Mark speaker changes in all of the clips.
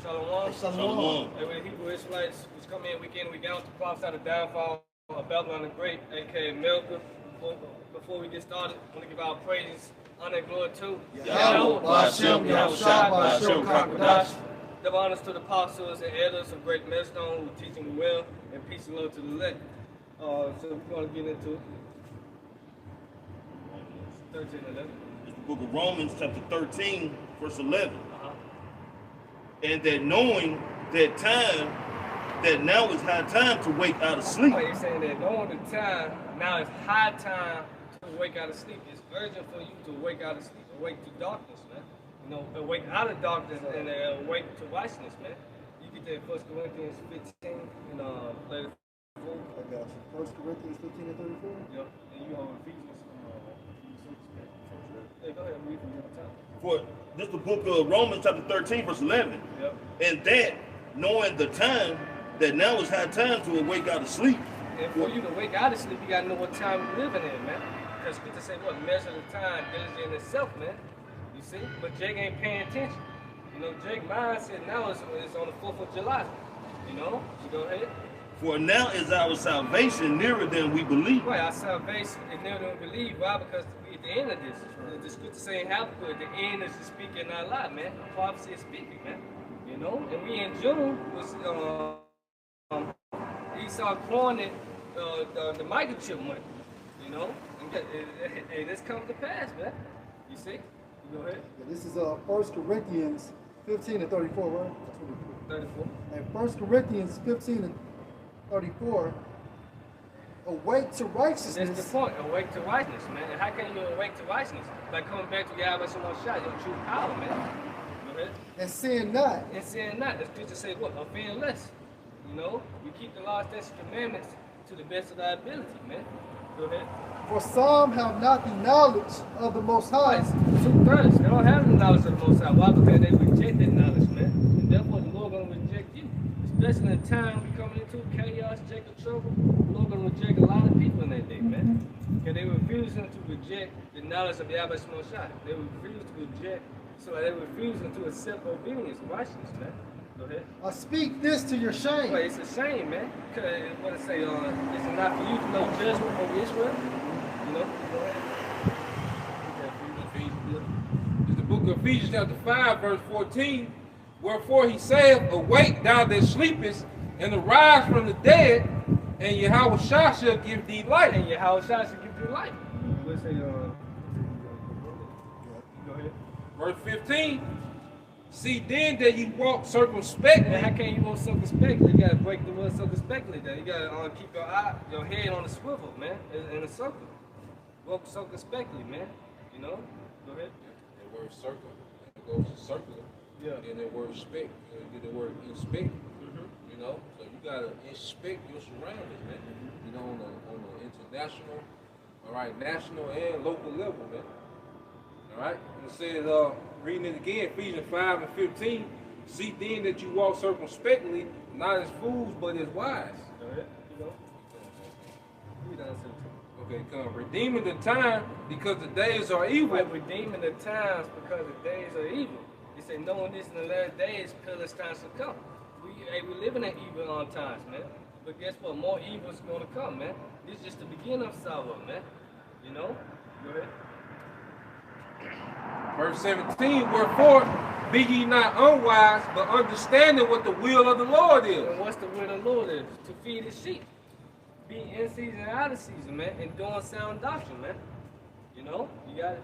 Speaker 1: Shalom.
Speaker 2: Shalom.
Speaker 1: Hey, when the Hebrew Israelites was coming in week in, week out to prophesy the downfall of Babylon the Great, aka Memphis. Before we get started, I want to give our praises, honor, and glory to
Speaker 2: Yahweh, Ba'ashem, Yahushua, Ba'ashem, Kakadash.
Speaker 1: Give honors to the apostles and elders of Great Millstone who teaching well, and peace and love to the elect. So we're going to get into 13 and 11.
Speaker 2: It's the book of Romans, chapter 13, verse 11. And that knowing that now is high time to wake out of sleep.
Speaker 1: Oh, he's saying that knowing the time, now it's high time to wake out of sleep. It's urgent for you to wake out of sleep, awake to darkness, man. You know, awake out of darkness and awake to righteousness, man. You get that 1 Corinthians 15 and 34.
Speaker 3: I got you. 1 Corinthians 15 and 34?
Speaker 1: Yep. And you hold Ephesians 6. Hey, go ahead and read from your time.
Speaker 2: For this is the book of Romans, chapter 13, verse 11.
Speaker 1: Yep.
Speaker 2: And that knowing the time, that now is high time to awake out of sleep.
Speaker 1: And for you to wake out of sleep, you got to know what time you're living in, man. Because Scripture say, what, measure the time diligently in itself, man. You see? But Jake ain't paying attention. You know, Jake's mindset now is on the 4th of July. You know? So go ahead.
Speaker 2: For now is our salvation nearer than we believe.
Speaker 1: Right, our salvation is nearer than we believe. Why? Because we at the end of this. The Scripture saying Habakkuk, the end is speaking not lie, man. The prophecy is speaking, man. You know? And we in June was Esau coined the microchip money, you know? Hey, this comes to pass, man. You see? Go ahead.
Speaker 3: Yeah, this is 1 Corinthians 15 and 34, right?
Speaker 1: 34.
Speaker 3: And 1 Corinthians 15 and 34, awake to righteousness.
Speaker 1: That's the point, awake to righteousness, man. And how can you awake to righteousness? By coming back to Yahweh some more shot, your true power, man. Go ahead.
Speaker 3: And sin not.
Speaker 1: And sin not. The Scripture say what? Offend less. You know? We keep the law, statutes, and commandments to the best of our ability, man. Go ahead.
Speaker 3: For some have not the knowledge of the Most High.
Speaker 1: Two-thirds. They don't have the knowledge of the Most High. Why? Because they reject that knowledge, man. And therefore the Lord going to reject you. Especially in the time we coming into chaos, Jacob trouble. The Lord going to reject a lot of people in that day, man. Because they refusing to reject the knowledge of Yahweh Shemashah. They refuse to reject, so they refusing to accept obedience, righteousness, man. Go ahead.
Speaker 3: I speak this to your shame.
Speaker 1: Well, it's a shame, man. Because what it say, it's not for you to know judgment over Israel. You know? Go ahead.
Speaker 4: It's the book of Ephesians chapter 5, verse 14. Wherefore he saith, awake thou that sleepest, and arise from the dead, and Yahweh shall give thee light.
Speaker 1: And Yahweh shall give thee light. Let's say, go ahead.
Speaker 4: Verse 15. See then that you walk circumspectly.
Speaker 1: And how can you walk circumspectly? You gotta break the word circumspectly. Then you gotta keep your head on the swivel, man, in a circle. Walk circumspectly, man. You know. Go ahead.
Speaker 4: The word circle, it goes to circular.
Speaker 1: Yeah.
Speaker 4: And the word inspect, you get the word inspect. You know, so you gotta inspect your surroundings, man. You know, on the international, all right, national and local level, man. All right. And it says, reading it again, Ephesians 5 and 15. See then that you walk circumspectly, not as fools, but as wise.
Speaker 1: Go ahead. You know. Read down to
Speaker 4: Okay, come. Redeeming the time because the days are evil.
Speaker 1: right, redeeming the times because the days are evil. He said, knowing this in the last days, perilous times to come. We living in evil on times, man. But guess what? More evil is going to come, man. This is just the beginning of sorrow, man. You know? Go ahead.
Speaker 4: Verse 17, wherefore be ye not unwise, but understanding what the will of the Lord is.
Speaker 1: And what's the will of the Lord is? To feed his sheep. Be in season and out of season, man. And doing sound doctrine, man. You know? You got it.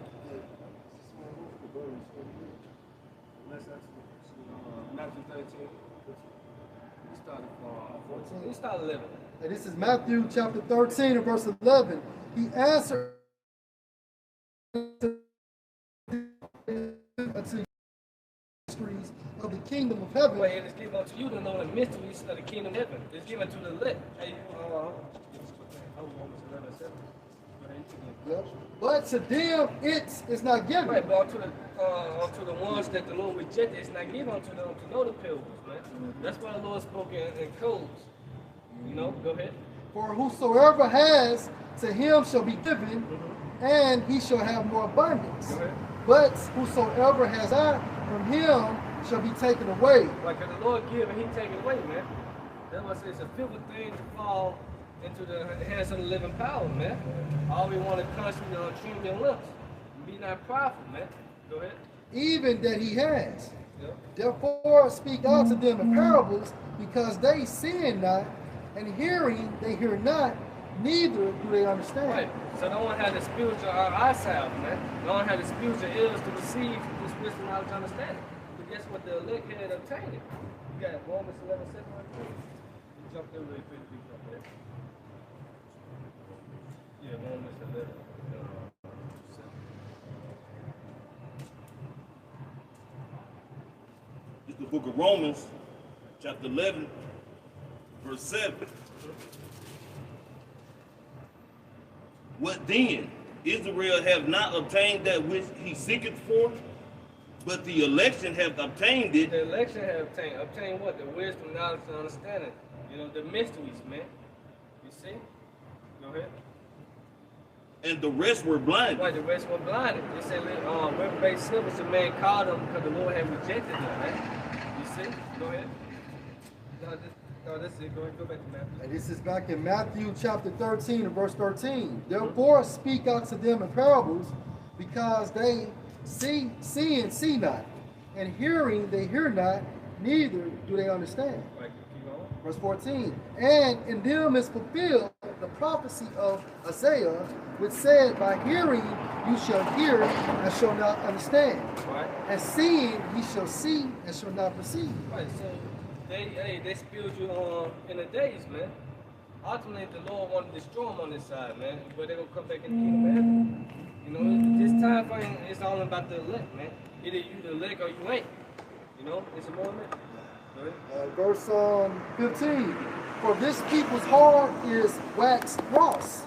Speaker 1: Matthew 13. We started from 14. We started 11.
Speaker 3: And this is Matthew chapter 13 and verse 11. He answered unto the mysteries of the kingdom of heaven.
Speaker 1: Well, it is given unto you to know the mysteries of the kingdom of heaven. It's given to the elect. Hey,
Speaker 3: Yep. But to them it is not given.
Speaker 1: right, but unto the ones that the Lord rejected, it's not given unto them to know the pilgrims, man. That's why the Lord spoke in codes. You know, go ahead.
Speaker 3: For whosoever has, to him shall be given, and he shall have more abundance.
Speaker 1: Go ahead.
Speaker 3: But whosoever has not, from him shall be taken away.
Speaker 1: Like, because the Lord give and he take it away, man. That's why I say it's a fearful thing to fall into the hands of the living power, man. All we want to constantly trim your lips. Be not prideful, man. Go ahead.
Speaker 3: Even that he has.
Speaker 1: Yeah.
Speaker 3: Therefore speak out to them in parables, because they see not, and hearing they hear not, neither do they understand.
Speaker 1: Right. So no one had the spiritual eyesight, man. No one had the spiritual ears to receive this wisdom, knowledge, understanding. But guess what? The elect had obtained it. You got Romans 11:7 right there. You jump there really quick. Yeah, Romans 11.
Speaker 2: It's the book of Romans, chapter 11, verse 7. What then? Israel have not obtained that which he seeketh for, but the election have obtained it.
Speaker 1: The election have obtained. Obtained what? The wisdom, knowledge, and understanding. You know, the mysteries, man. You see? Go ahead.
Speaker 2: And the rest were blinded.
Speaker 1: Right, the rest were blinded. They said, reprobate slippers, the man called them because the Lord had rejected them, man. You see? Go ahead. No, that's it. Go ahead. Go back to Matthew.
Speaker 3: And this is back in Matthew chapter 13 and verse 13. Therefore speak out to them in parables, because they see and see not, and hearing they hear not, neither do they understand.
Speaker 1: Right, keep on.
Speaker 3: Verse 14. And in them is fulfilled the prophecy of Isaiah, which said, by hearing you shall hear and shall not understand.
Speaker 1: Right.
Speaker 3: And seeing ye shall see and shall not perceive.
Speaker 1: Right, so they spilled you in the days, man. Ultimately, the Lord wanted to destroy them on this side, man. But they're going to come back in the kingdom of heaven. You know, this time frame is all about the elect, man. Either you the elect or you ain't. You know, it's a moment.
Speaker 3: Verse 15. For this people's heart is waxed dross,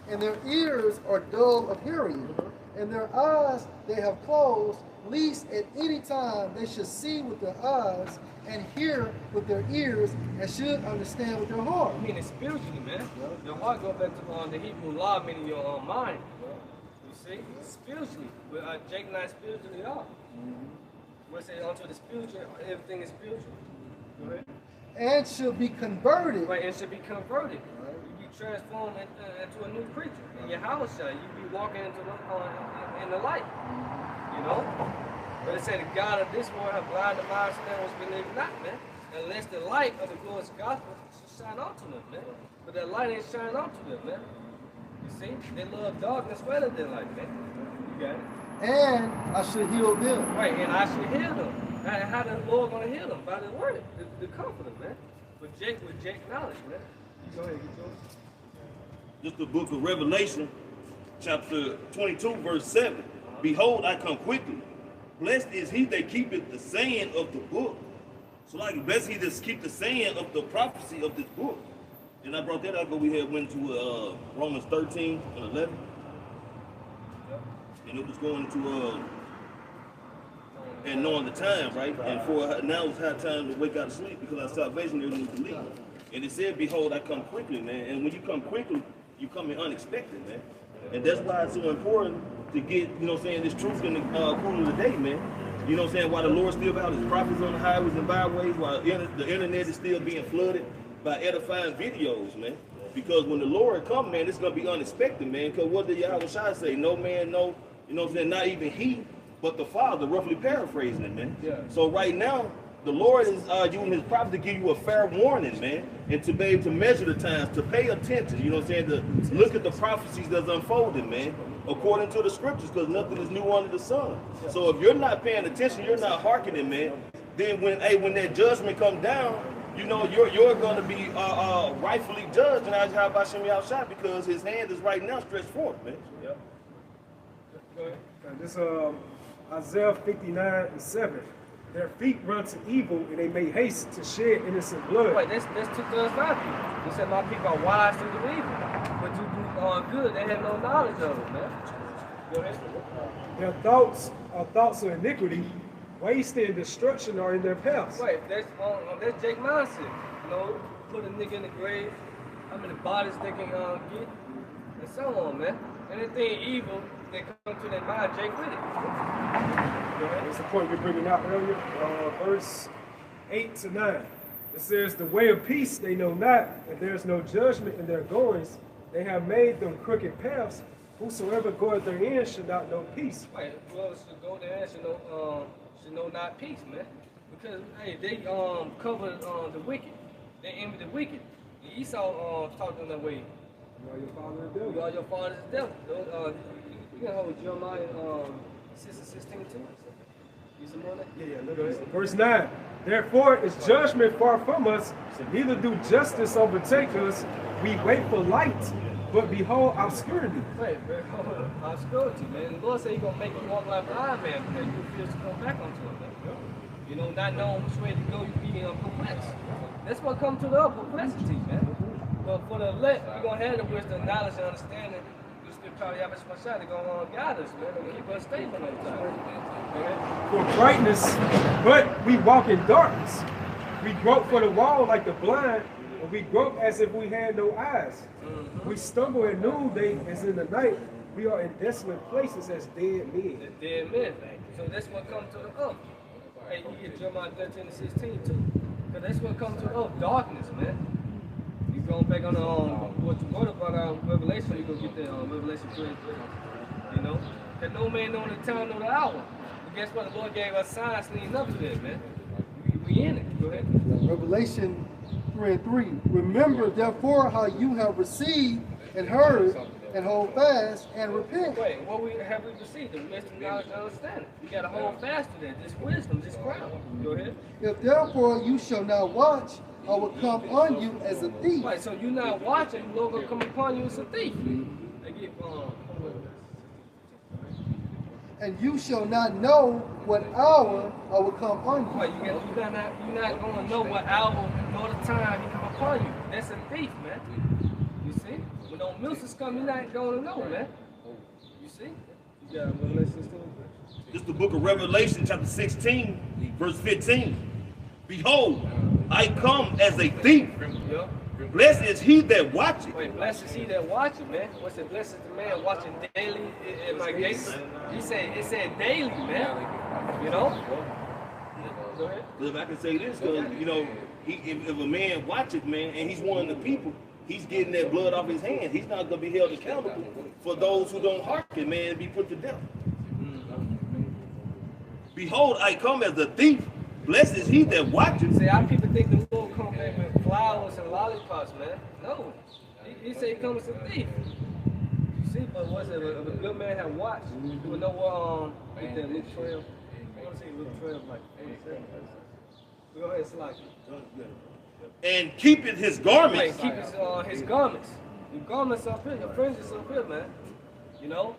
Speaker 3: and their ears are dull of hearing, and their eyes they have closed, lest at any time they should see with their eyes, and hear with their ears, and should understand with their heart.
Speaker 1: I mean, it's spiritually, man. Your heart goes back to the Hebrew law, meaning your own mind. You see? Spiritually. Jake and I spiritually are. We'll say unto the spiritual, everything is spiritual. Go ahead.
Speaker 3: And should be converted.
Speaker 1: Right, and should be converted. You be transformed into a new creature. In your house, you be walking into in the light. You know? But it said the God of this world have blinded the minds of them which believe not, man. Unless the light of the glorious gospel should shine onto them, man. But that light ain't shining onto them, man. You see? They love darkness rather than light, man. You got it?
Speaker 3: And I should heal them.
Speaker 1: Right, and I should heal them. How the Lord gonna heal them? By the word, the comforter, man. With Jake knowledge, man. You go ahead, get yours.
Speaker 2: Just the book of Revelation, chapter 22, verse 7. Behold, I come quickly. Blessed is he that keepeth the saying of the book. So like, blessed he that keep the saying of the prophecy of this book. And I brought that up, but we had went to Romans 13 and 11. And it was going to and knowing the time, right? And for now it's high time to wake out of sleep, because our salvation is in belief. And it said, behold, I come quickly, man. And when you come quickly, you come in unexpected, man. And that's why it's so important to get, you know what I'm saying, this truth in the cool of the day, man. You know what I'm saying? While the Lord still out his prophets on the highways and byways, while the internet is still being flooded by edifying videos, man. Because when the Lord come, man, it's going to be unexpected, man. Because what did Yahweh Shai say? No man, no, you know what I'm saying, not even he, but the Father, roughly paraphrasing it, man. Yeah. So right now, the Lord is using his prophet to give you a fair warning, man, and to be able to measure the times, to pay attention, you know what I'm saying, to look at the prophecies that's unfolding, man, according to the scriptures, because nothing is new under the sun. So if you're not paying attention, you're not hearkening, man, then when that judgment comes down, you know, you're going to be rightfully judged in Al Bashem Yahushua, because his hand is right now stretched forth, man.
Speaker 1: Yep. Go ahead.
Speaker 5: This Isaiah 59:7. Their feet run to evil, and they make haste to shed innocent blood.
Speaker 1: Right, that's 2:5 people. He said, my people are wise to do evil, but to do good, they have no knowledge of it, man. Go ahead.
Speaker 5: Their thoughts are thoughts of iniquity, waste and destruction are in their paths.
Speaker 1: Right, that's Jake mindset. You know, put a nigga in the grave, how many bodies they can get, and so on, man. Anything evil, they come to their mind, Jake with it.
Speaker 5: That's the point we're bringing out earlier. Verse 8 to 9. It says, the way of peace they know not, and there is no judgment in their goings. They have made them crooked paths. Whosoever goeth therein should not know peace.
Speaker 1: Right, well, should go there and should know not peace, man. Because hey, they cover the wicked. They envy the wicked. Esau talked in that way.
Speaker 5: You are your father is devil.
Speaker 1: You are your father's devil. You can hold Jeremiah 6 and 16 too. You some more of that?
Speaker 5: Yeah, look at it. Verse 9. Therefore is judgment far from us, neither do justice overtake us. We wait for light, but behold obscurity.
Speaker 1: Right, obscurity, man. The Lord said He's gonna make you walk like an blind man because you refuse to come back onto Him, man. You know, not knowing which way to go, you be perplexed. That's what comes to the perplexity, man. But for the elect, we're gonna have the wisdom, knowledge, and understanding. You still probably have a shot. They're gonna guide us, man. They're gonna keep us stable all the time. Okay?
Speaker 5: For brightness, but we walk in darkness. We grope for the wall like the blind, and we grope as if we had no eyes. We stumble at noonday as in the night. We are in desolate places as dead men.
Speaker 1: The dead men. So that's what comes to the earth. Hey, you get Jeremiah 13 and 16 too. Because that's what comes to the earth, darkness, man. You going back on what you wrote about Revelation, you go get the Revelation 3 and 3. You know? That no man know the time nor the hour. But guess what? The Lord gave us signs leading up to that, man. We in it. Go ahead.
Speaker 3: Revelation 3 and 3. Remember therefore how you have received and heard, and hold fast and repent.
Speaker 1: Wait, what have we received? The wisdom, knowledge, and understanding. You got to hold fast to that. This wisdom, this crown. Go ahead.
Speaker 3: If therefore you shall not watch, I will come on you as a thief.
Speaker 1: Right, so you're not watching, the Lord will come upon you as a thief. They get,
Speaker 3: and you shall not know what hour I will come on you.
Speaker 1: right, you're not going to know what hour nor the time he come upon you. That's a thief, man. You see? When those mills come, you're not going to know, man. You see? You got Revelation 16.
Speaker 2: This is the book of Revelation, chapter 16, verse 15. Behold, I come as a thief.
Speaker 1: Yeah.
Speaker 2: Blessed is he that watcheth.
Speaker 1: Wait, blessed is he that watches, man. What's it? Blessed is the man watching daily at my gates. It said daily, man. You know? Go ahead.
Speaker 2: If I can say this, because, you know, if a man watches, man, and he's one of the people, he's getting that blood off his hands. He's not going to be held accountable for those who don't hearken, man, and be put to death. Behold, I come as a thief. Blessed is he that watches.
Speaker 1: See, our people think the Lord come back with flowers and lollipops, man. No. He said he comes as a thief. You see, but what's it? If a good man had watched, you would know what, get that Luke 12. I want to say Luke 12, like 47. Go ahead, Slack.
Speaker 2: And keepeth his garments.
Speaker 1: Right, keep his garments. Your garments up here, your fringes up here, man. You know?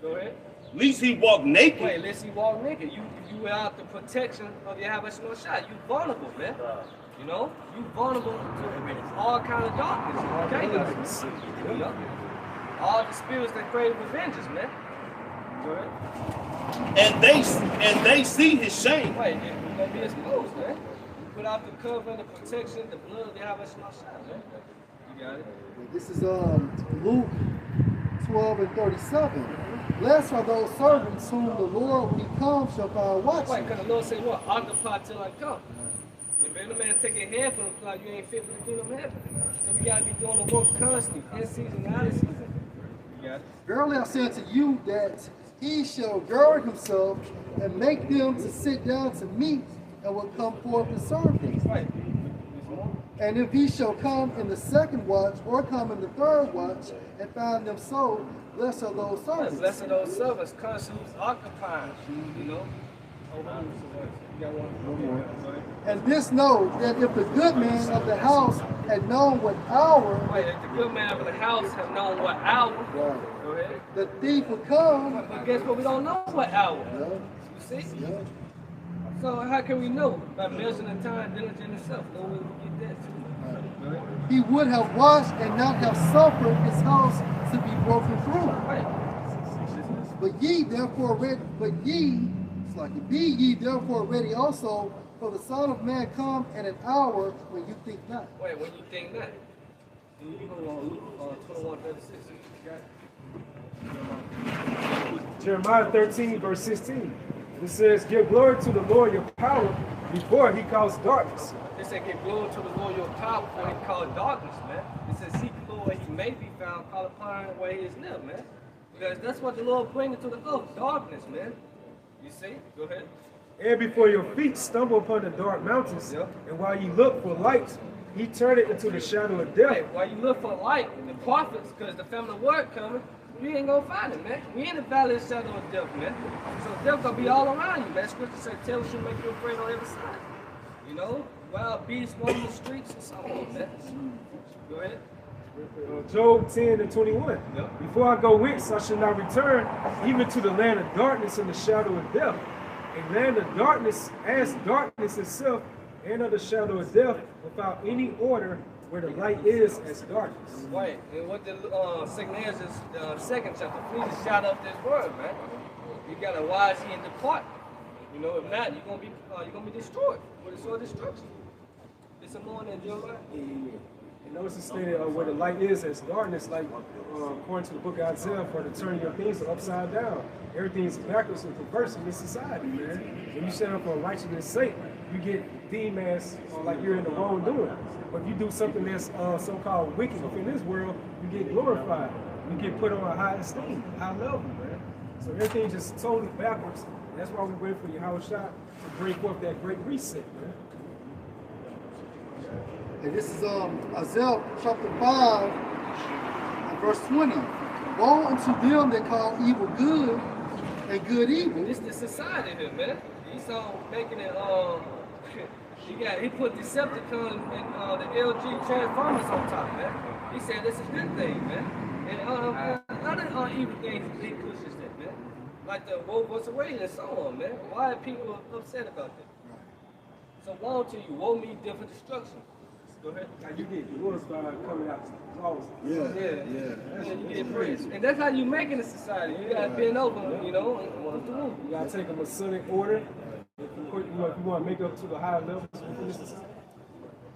Speaker 1: Go ahead.
Speaker 2: Least he walk naked.
Speaker 1: Wait, unless he walk naked. You without the protection of your having no shot. You vulnerable, man. You know? You vulnerable to all kind of darkness. Okay? You know? All the spirits that crave revenges, man. Go ahead.
Speaker 2: And they see his shame.
Speaker 1: Wait, you're gonna be exposed, man. You put out the cover, the protection, the blood of the having no shot, man. You got it.
Speaker 3: This is Luke 12 and 37. Blessed are those servants whom the Lord, when he comes, shall find watching.
Speaker 1: Right, because the Lord said, what? Occupy till I come. If any man take a hand from the cloud, you ain't fit for the kingdom of heaven. So we got to be doing the work constantly, in season, out of season. You got it?
Speaker 3: Verily I say unto you that he shall gird himself and make them to sit down to meat, and will come forth to serve them.
Speaker 1: Right.
Speaker 3: And if he shall come in the second watch, or come in the third watch, and find them so, blessed are those servants.
Speaker 1: Blessed are those servants, constantly occupying, you know.
Speaker 3: And this know that if the good man of the house had known what hour,
Speaker 1: right, if the good man of the house have known what hour,
Speaker 3: right,
Speaker 1: go ahead.
Speaker 3: the thief would come.
Speaker 1: But guess what? We don't know what hour.
Speaker 3: Yeah,
Speaker 1: You see?
Speaker 3: yeah.
Speaker 1: So how can we know? By measuring the time, diligent itself. No way we get that too.
Speaker 3: He would have watched and not have suffered his house to be broken through.
Speaker 1: Right.
Speaker 3: But ye therefore ready, it's like be ye therefore ready also, for the Son of Man come at an hour when you think not.
Speaker 1: Wait, when you think that? You go on Luke 21:36.
Speaker 5: Jeremiah 13, verse 16. It says, give glory to the Lord your power before he caused darkness.
Speaker 1: It said, give glory to the Lord your power before he called darkness, man. It says, seek the Lord where he may be found, call upon him where he is near, man. Because that's what the Lord brings to the earth, darkness, man. You see? Go ahead.
Speaker 5: And before your feet stumble upon the dark mountains, and while you look for light, he turned it into the shadow of death.
Speaker 1: Right. While you look for light, the prophets, because the family of the word coming, you ain't gonna find it, man. We in the valley of the shadow of death, man. So death gonna be all around you, man. Scripture said, terror should make you afraid on every side. You know, wild beasts walking the streets and so on, man. Go ahead.
Speaker 5: Job 10:21. Before I go whence, I shall not return, even to the land of darkness and the shadow of death. A land of darkness as darkness itself, and of the shadow of death, without any order, where the light is as darkness.
Speaker 1: Right. And what the second is the second chapter. Flee the shadow of this world, man. You gotta wise ye and depart. You know, if not, you're gonna be destroyed with a sword of destruction. It's a more than Jeremiah.
Speaker 5: And notice it stated where the light is as darkness, like according to the book of Isaiah, for the turning your things upside down. Everything's backwards and perverse in this society, man. When you stand up for righteousness' sake, you get deemed as like you're in the wrongdoing. But if you do something that's so-called wicked in this world, you get glorified. You get put on a high esteem, high level, man. So everything's just totally backwards. And that's why we wait for Yahweh Shah to bring forth that great reset, man.
Speaker 3: And this is Isaiah chapter 5 and verse 20. Woe unto them that call evil good and good evil.
Speaker 1: This is the society here, man. He's making it he put Decepticons and the LG Transformers on top, man. He said this is a good thing, man. And other evil things he pushes that, man. Like the woe was away and so on, man. Why are people upset about that? So woe to you, woe means death and destruction. Go ahead.
Speaker 5: Now you get glorified coming out flawless.
Speaker 1: Yeah. You get praised. And that's how you make it in society. You gotta bend over, you know, and want to move.
Speaker 5: You gotta take a Masonic order. If you want to make up to the higher levels within this society.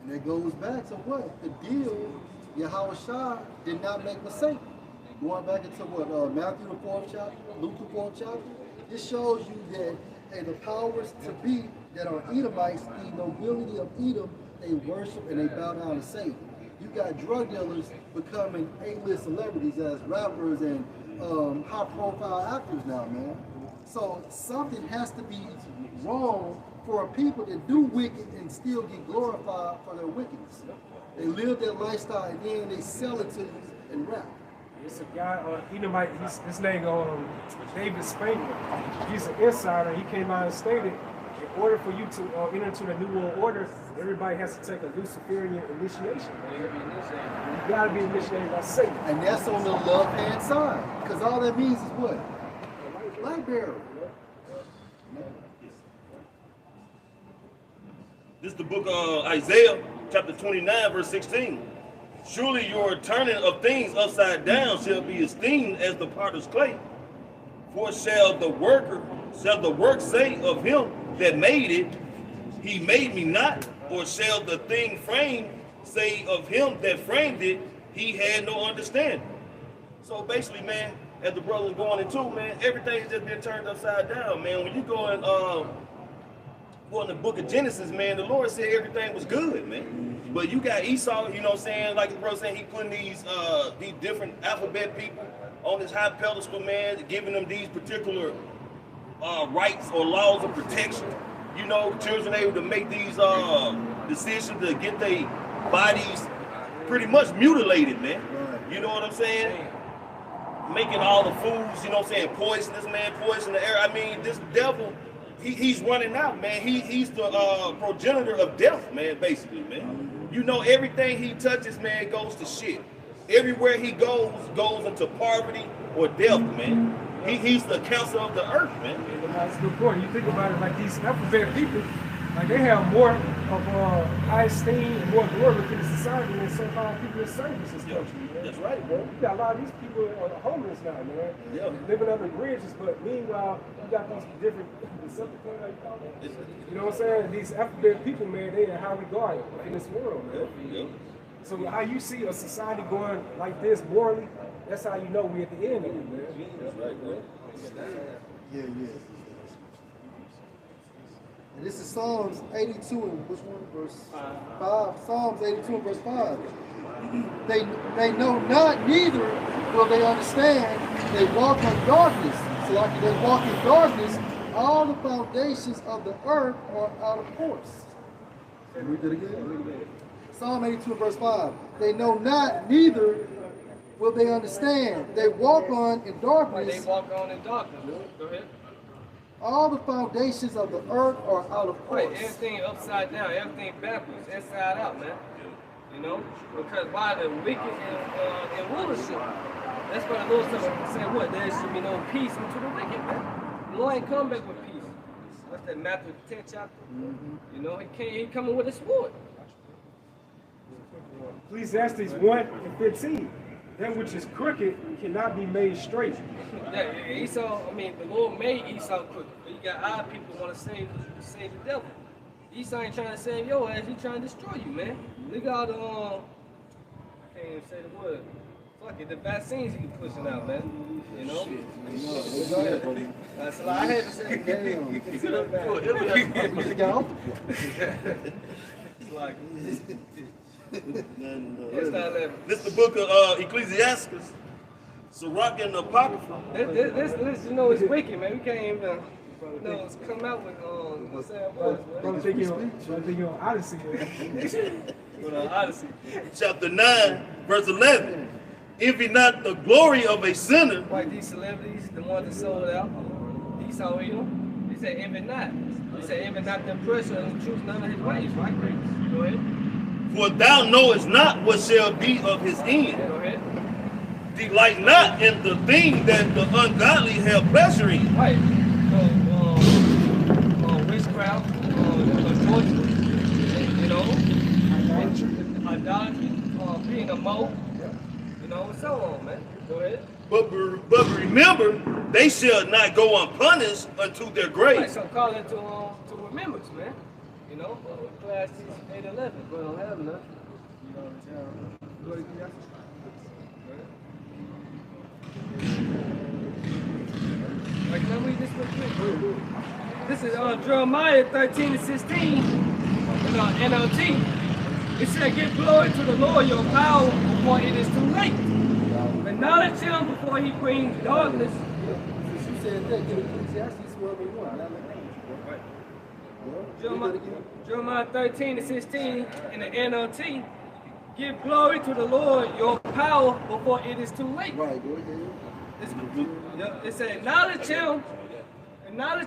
Speaker 3: And it goes back to what? The deal, Yahweh Shah did not make mistake. Going back into what? Matthew the 4th chapter, Luke the 4th chapter. This shows you that the powers to be that are Edomites, the nobility of Edom, they worship and they bow down to Satan. You got drug dealers becoming A-list celebrities as rappers and high-profile actors now, man. So something has to be wrong for a people that do wicked and still get glorified for their wickedness. They live their lifestyle and then they sell it to you and rap.
Speaker 5: It's a guy, Edomite, his name David Spangler. He's an insider. He came out and stated, in order for you to enter into the New World Order, everybody has to take a Luciferian initiation. You gotta be initiated by Satan.
Speaker 3: And that's on the left-hand side. Because all that means is what? Light bearer.
Speaker 2: This is the book of Isaiah, chapter 29, verse 16. Surely your turning of things upside down shall be esteemed as the potter's clay. For shall the work say of him that made it, he made me not? Or shall the thing framed say of him that framed it, he had no understanding? So basically, man, as the brother's going into, man, everything's just been turned upside down, man. When you go in the book of Genesis, man, the Lord said everything was good, man. But you got Esau, you know what I'm saying, like the brother saying, he putting these different alphabet people on this high pedestal, man, giving them these particular rights or laws of protection. You know, children able to make these decisions to get their bodies pretty much mutilated, man. You know what I'm saying? Making all the foods, you know what I'm saying, poisonous, man, poison the air. I mean, this devil, he's running out, man. He's the progenitor of death, man, basically, man. You know, everything he touches, man, goes to shit. Everywhere he goes into poverty or death, man. He's the counselor of the earth, man.
Speaker 5: And that's a good point. You think about it, like these alphabet people, like they have more of high esteem and more glory within the society than so-called people in service and stuff. Man.
Speaker 2: That's right, bro.
Speaker 5: You got a lot of these people are homeless now, man.
Speaker 2: Yeah.
Speaker 5: Living under bridges, but meanwhile, you got these different Decepticons, like you call them. You know what I'm saying? These alphabet people, man, they are highly regarded in this world, man.
Speaker 2: Yeah.
Speaker 5: So how you see a society going like this morally, that's how you know we're at the end of it, man.
Speaker 2: That's right, bro.
Speaker 3: Yeah. And this is Psalms 82 and which one? Verse 5. Psalms 82 and verse 5. They know not, neither will they understand. They walk in darkness. So like they walk in darkness, all the foundations of the earth are out of course. Read that again. Psalm 82 verse 5. They know not, neither will they understand. They walk on in darkness.
Speaker 1: They walk on in darkness. Go ahead.
Speaker 3: All the foundations of the earth are out of course.
Speaker 1: Right, everything upside down, everything backwards, inside out, man. You know, because why the wicked in rulership? That's why the Lord said, what? There should be no peace unto the wicked, man. The Lord ain't come back with peace. That's that Matthew 10 chapter. You know, he coming with a sword.
Speaker 5: Ecclesiastes 1 and 15. That which is crooked cannot be made straight.
Speaker 1: Yeah, Esau, I mean, the Lord made Esau crooked, but you got odd people who want to save the devil. Esau ain't trying to save your ass, he's trying to destroy you, man. Look at all the, I can't even say the word. Fuck it, the vaccines he pushing out, man. You know? That's what I had to say.
Speaker 3: Damn.
Speaker 1: It's like,
Speaker 2: This is the book of Ecclesiastes. Sirach and the Apocrypha.
Speaker 1: This, you know, it's wicked, man. We can't even, you know, it's come out with, what's that word, man?
Speaker 5: I'm thinking on Odyssey.
Speaker 1: With Odyssey.
Speaker 2: Chapter 9, verse 11. Envy not the glory of a sinner.
Speaker 1: Like these celebrities, the ones that sold out, Esau Edom, he said, envy not. He said, envy not the oppressor and choose none of his ways, right? Go ahead.
Speaker 2: For thou knowest not what shall be of his end.
Speaker 1: Go ahead.
Speaker 2: Delight not in the thing that the ungodly have pleasure in.
Speaker 1: Right. So, witchcraft, adultery, you know, idolatry, being a moe, you know, and so on, man. Go ahead.
Speaker 2: But remember, they shall not go unpunished unto their grave.
Speaker 1: Right, so call it to remembrance, man. You know, class 811, but don't have enough. You know, like, can I read this real quick? This is Jeremiah 13 and 16 in NLT. It said, give glory to the Lord your power before it is too late. Acknowledge him before he brings darkness.
Speaker 3: Since you said that, give Ecclesiastes wherever you want.
Speaker 1: Jeremiah 13 and 16 in the NLT. Give glory to the Lord your power before it is too late.
Speaker 3: Right, go ahead.
Speaker 1: It said, acknowledge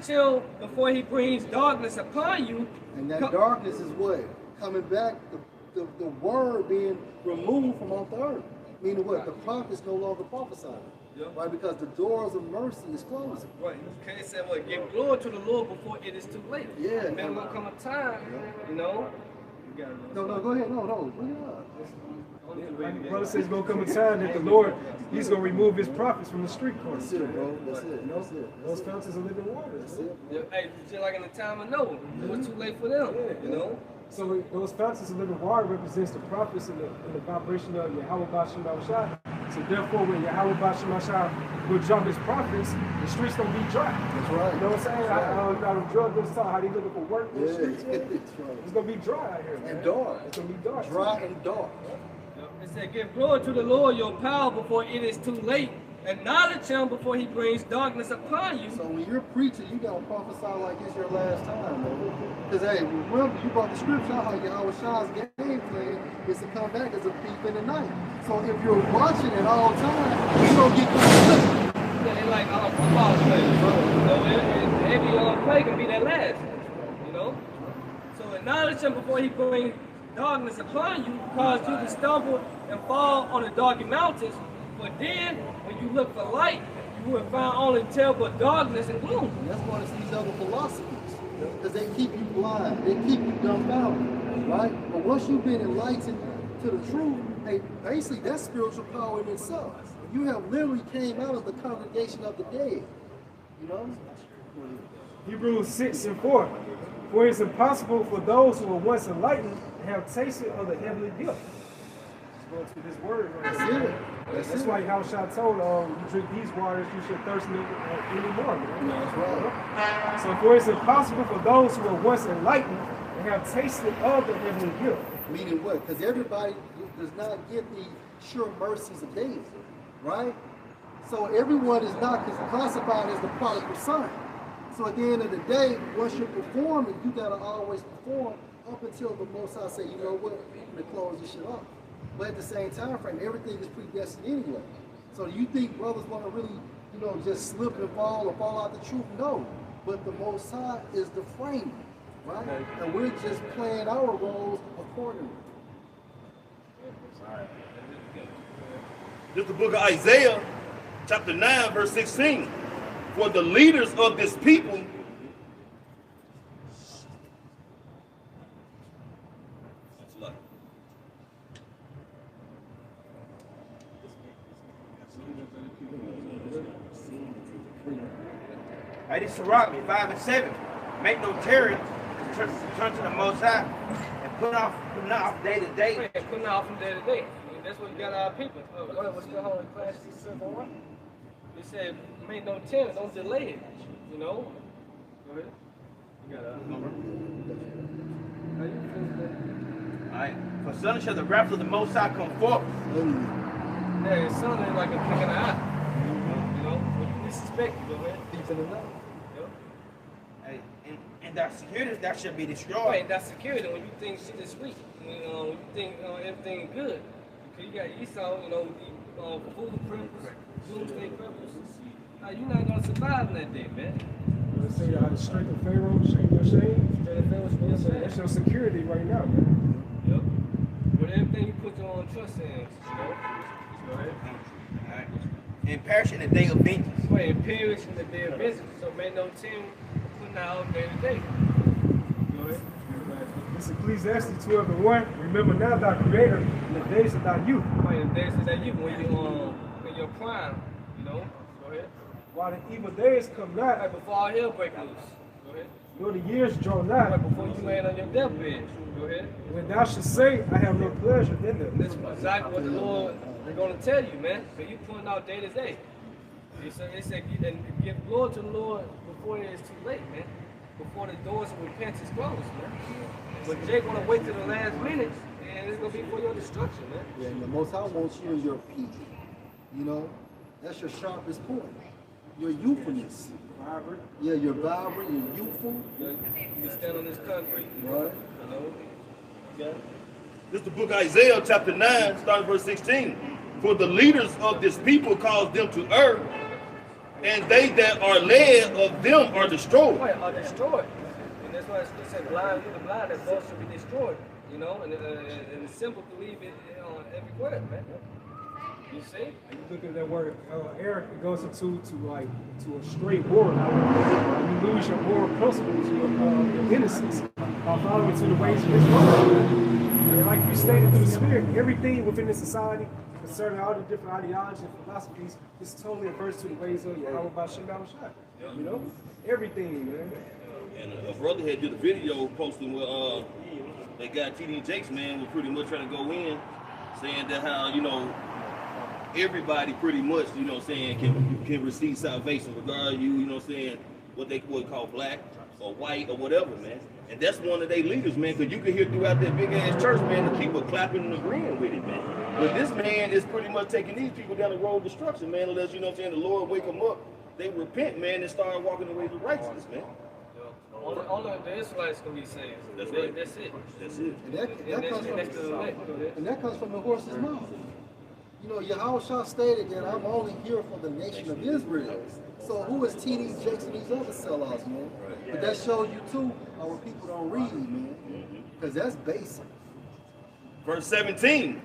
Speaker 1: him before he brings darkness upon you.
Speaker 3: And that darkness is what? Coming back, the word being removed from off the earth. Meaning what? The prophets no longer prophesying. Yep. Right? Because the doors of mercy is closing.
Speaker 1: Right. Okay, it said, well, give glory to the Lord before it is too late.
Speaker 3: Yeah.
Speaker 1: And then will come a time, you know.
Speaker 3: No, go ahead. No. Bring it up.
Speaker 5: Like the brother says, going to come a time that the Lord, he's going to remove his prophets from the street corners.
Speaker 3: That's it, bro. That's it. That's it.
Speaker 5: Those fountains of living water.
Speaker 3: That's it.
Speaker 1: Yeah, hey, just like in the time of Noah, it was too late for them, you know.
Speaker 5: So those fountains of living water represents the prophets and the vibration of Yahweh Bashim Shah. So therefore, when Yahweh Bashim Shah will drop his prophets, the streets gonna be dry.
Speaker 3: That's right.
Speaker 5: You know what I'm saying? I don't drug those talk how they looking for work.
Speaker 3: Yeah,
Speaker 5: streets,
Speaker 3: that's right.
Speaker 5: It's gonna be dry out here, man.
Speaker 3: And dark.
Speaker 5: It's gonna be dark.
Speaker 3: Dry and dark.
Speaker 1: It said, give glory to the Lord your power before it is too late. Acknowledge him before he brings darkness upon you.
Speaker 3: So when you're preaching, you gotta prophesy like it's your last time, man. Because hey, remember you brought the scripture out how Yahweh Shah's game plan is to come back as a thief in the night. So if you're watching at all times, you're gonna get confused.
Speaker 1: Yeah, they like all football players. So every play can be their last. You know? So acknowledge him before he brings darkness upon you, cause you to stumble and fall on the dark mountains. But then, when you look for light, you will find only terrible darkness and gloom.
Speaker 3: And that's why it's these other philosophies. Because they keep you blind, they keep you dumbfounded, right? But once you've been enlightened to the truth, hey, basically that's spiritual power in itself. You have literally came out of the congregation of the dead. You know?
Speaker 5: Hebrews 6 and 4. For it is impossible for those who were once enlightened to have tasted of the heavenly gift. going to his word. Right?
Speaker 3: That's it.
Speaker 5: That's why Yahushua told you drink these waters, you should thirst no anymore. Man.
Speaker 3: That's right.
Speaker 5: So for it's impossible for those who were once enlightened and have tasted of the heavenly gift.
Speaker 3: Meaning what? Because everybody does not get the sure mercies of David, right? So everyone is not classified as the prodigal son. So at the end of the day, once you're performing, you gotta always perform up until the Most High say, you know what, I'm gonna close this shit off. But at the same time frame, everything is predestined anyway. So do you think brothers want to really, you know, just slip and fall or fall out the truth? No. But the Most High is the framer, right? And we're just playing our roles accordingly.
Speaker 2: This is the book of Isaiah, chapter 9, verse 16. For the leaders of this people
Speaker 6: Hey, this is Rock, 5 and 7. Make no terror, turn to the Most High, and put off day to day.
Speaker 1: Putting off from day to day. That's what you got our people. What's going on in class? He said, make no terror, don't delay it. You know? Go ahead. You got a number. How you feel?
Speaker 6: Alright. For suddenly shall the wrath of the Most High come forth.
Speaker 1: Yeah, his son is like a pick in the eye. You know? When you disrespect you, go ahead. Deep in the night.
Speaker 6: Hey, and that security, that should be destroyed.
Speaker 1: Right, that's security when you think shit is sweet. When you think everything is good. Because you got Esau, you know, the food purpose, doomsday purpose. Now, you're not going to survive in that day, man.
Speaker 5: Let's say the strength of Pharaoh, shame your shame.
Speaker 1: Straight of Pharaoh, shame your shame.
Speaker 5: That's your security right now, man.
Speaker 1: Yep. With everything you put your own trust in, you know. Go ahead.
Speaker 6: Alright. And perish in the day of vengeance.
Speaker 1: Wait, and perish in the day of vengeance. So, make no team putting out day to day. Go ahead.
Speaker 5: This is Ecclesiastes 12 and 1. Remember now thy creator in the days of thy youth.
Speaker 1: Right, in the days of thy youth, when you're in your prime, you know. Go ahead.
Speaker 5: While the evil days come not,
Speaker 1: Right before all hell break loose. Go ahead.
Speaker 5: nor the years draw nigh.
Speaker 1: Right before you land on your deathbed. Go ahead.
Speaker 5: When thou shalt say, I have no pleasure in them.
Speaker 1: That's exactly what the Lord is going to tell you, man. So you putting out day to day. They said give glory to the Lord before it is too late, man. Before the doors of repentance close, man. But Jake want to wait till the last minute, and it's going to be for your destruction, man.
Speaker 3: Yeah, and the Most High wants you in your peak. You know, that's your sharpest point. Your youthfulness.
Speaker 5: Vibrant.
Speaker 3: Yeah, you're vibrant, you're youthful.
Speaker 1: You stand on this concrete.
Speaker 3: Right.
Speaker 1: You know? Yeah.
Speaker 2: This is the book of Isaiah, chapter 9, starting verse 16. For the leaders of this people cause them to err, and they that are led of them are destroyed.
Speaker 1: Right, are destroyed. And that's why it said, blind lead the blind, that both should be destroyed. You know, and it's simple to believe it on every word, man. You see?
Speaker 5: And you look at that word, error, it goes into a straight world. You lose your moral principles, your innocence, by following to the ways of this world. And like you stated through the Spirit, everything within the society, concerning all the different ideologies and philosophies, is totally averse to the ways of Yahweh B'Shem B'Shai. You know? Everything, man.
Speaker 2: And a brother had did a video posting where that guy TD Jakes, man, was pretty much trying to go in, saying that how, you know, everybody pretty much, you know what I'm saying, can receive salvation, regardless you know what I'm saying, what they would call black or white or whatever, man. And that's one of their leaders, man, because you can hear throughout that big ass church, man, the people clapping and agreeing with it, man. But this man is pretty much taking these people down the road of destruction, man, unless, you know what I'm saying, the Lord wake them up, they repent, man, and start walking the ways of righteousness, man.
Speaker 1: Only the Israelites can be saved.
Speaker 2: That's right.
Speaker 1: That's it.
Speaker 2: That's it.
Speaker 3: And that comes from the horse's mouth. You know, Yahushua stated that I'm only here for the nation of Israel. So who is T.D. Jakes and these other sellouts, man? But that shows you too our people don't read, man. Because that's basic.
Speaker 2: Verse 17.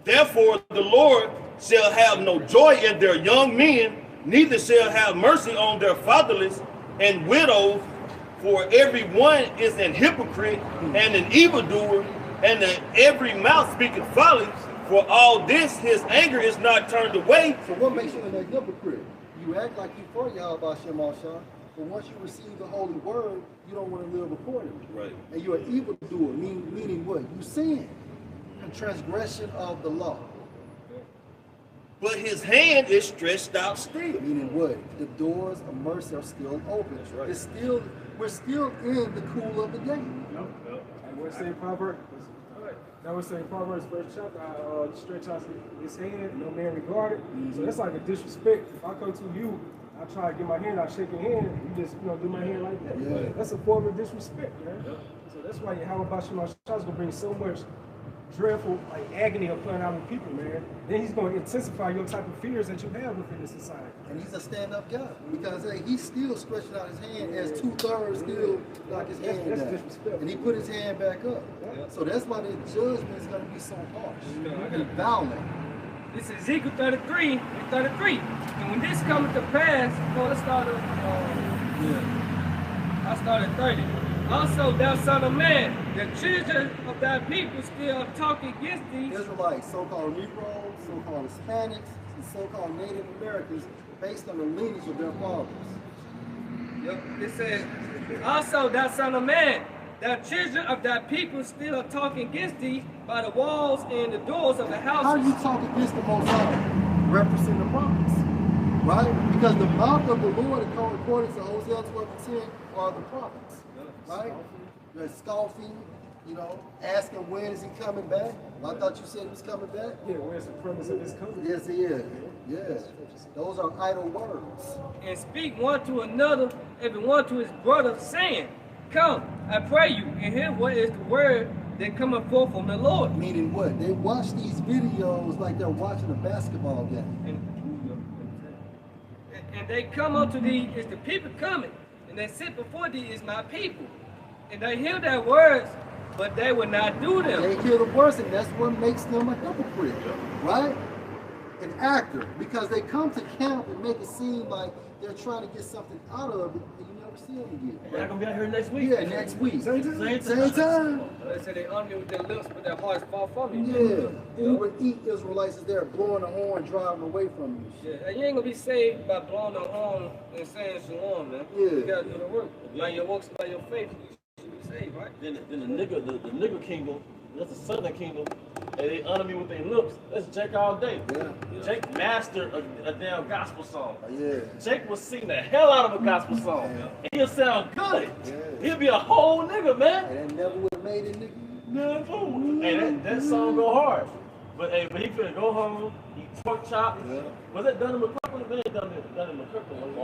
Speaker 2: Therefore the Lord shall have no joy in their young men, neither shall have mercy on their fatherless and widows, for every one is an hypocrite and an evildoer, and every mouth speaketh folly. For all this, his anger is not turned away.
Speaker 3: So what makes you a hypocrite? You act like you for Yahweh B'Shem B'Shai, but once you receive the holy word, you don't want to live accordingly.
Speaker 2: Right.
Speaker 3: And you're an evildoer, meaning what? You sin. the transgression of the law.
Speaker 2: But his hand is stretched out still.
Speaker 3: Meaning what? The doors of mercy are still open.
Speaker 2: That's right.
Speaker 3: It's still, we're still in the cool of the day.
Speaker 5: And we're saying Proverbs. Now we're saying Proverbs first chapter, stretch out his hand, no man regarded. So that's like a disrespect. If I come to you, I try to get my hand, I shake your hand, you just do my hand like that.
Speaker 3: Yeah.
Speaker 5: That's a form of disrespect, man. So that's why how about you, my child's gonna bring so much dreadful agony upon our people, man. Then he's gonna intensify your type of fears that you have within the society.
Speaker 3: And he's a stand-up guy because hey, he's still stretching out his hand as 2/3 still like his hand
Speaker 5: That's
Speaker 3: down.
Speaker 5: disrespectful.
Speaker 3: And he put his hand back up. So that's why the judgment is going to be so harsh and violent.
Speaker 1: This is Ezekiel 33 and 33. And when this comes to pass, let's start I started 30. Also, thou son of man, the children of thy people still talk against thee.
Speaker 3: Israelites, so-called Negroes, so-called Hispanics, and so-called Native Americans, based on the lineage of their fathers.
Speaker 1: Yep. It says, also, thou son of man, the children of thy people still talk against thee by the walls and the doors of the houses.
Speaker 3: How do you talk against the Most High? Referencing the prophets, right? Because the mouth of the Lord, according to Hosea 12:10, are the prophets, right? They're scoffing, asking when is he coming back? Well, I thought you said he was coming back.
Speaker 5: Yeah, where's the premise of this coming?
Speaker 3: Yes, he is. Yes. Those are idle words.
Speaker 1: And speak one to another, every one to his brother, saying, come, I pray you, and hear what is the word that cometh forth from the Lord.
Speaker 3: Meaning what? They watch these videos like they're watching a basketball game.
Speaker 1: And they come unto thee as the people coming, and they sit before thee as my people. And they hear their words, but they will not do them.
Speaker 3: They hear the words, and that's what makes them a hypocrite, right? An actor, because they come to camp and make it seem like they're trying to get something out of it, and you never see them again.
Speaker 2: Y'all gonna be out here next week?
Speaker 3: Yeah, next week. Same time.
Speaker 1: They say they honor me with their lips, but their hearts far from you.
Speaker 3: Yeah. Uber eat Israelites is there blowing the horn, driving away from you.
Speaker 1: Yeah, and you ain't gonna be saved by blowing the horn and saying shalom, man.
Speaker 3: Yeah.
Speaker 1: You gotta do the work. By your works, by your faith, you should be saved, right?
Speaker 2: Then the nigger kingdom, that's the southern kingdom, and they honor me with their lips. That's Jake all day.
Speaker 3: Yeah.
Speaker 2: Jake mastered a damn gospel song.
Speaker 3: Yeah.
Speaker 2: Jake will sing the hell out of a gospel song.
Speaker 3: Yeah.
Speaker 2: And he'll sound good.
Speaker 3: Yeah.
Speaker 2: He'll be a whole nigga, man.
Speaker 3: And that never would have made it, nigga.
Speaker 2: No, and that song go hard. But he finna go home, eat pork chop.
Speaker 3: Yeah.
Speaker 2: Was that done in McCracken? They ain't done in McCracken.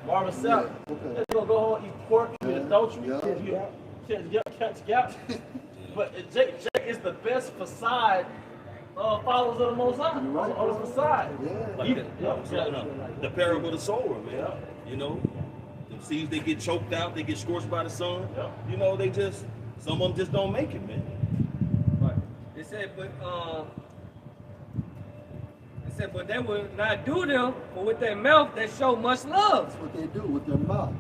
Speaker 2: Marvin Sapp.
Speaker 3: Yeah. Okay.
Speaker 2: They gonna go home, eat pork, commit adultery,
Speaker 3: Yeah.
Speaker 2: catch gap. But Jake is the best facade followers of the Most High on the facade.
Speaker 3: Yeah.
Speaker 2: The parable of the sower, man. The seeds they get choked out, they get scorched by the sun. They just some of them just don't make it, man.
Speaker 1: Right. It said, but they will not do them, but with their mouth they show much love.
Speaker 3: That's what they do with their mouth.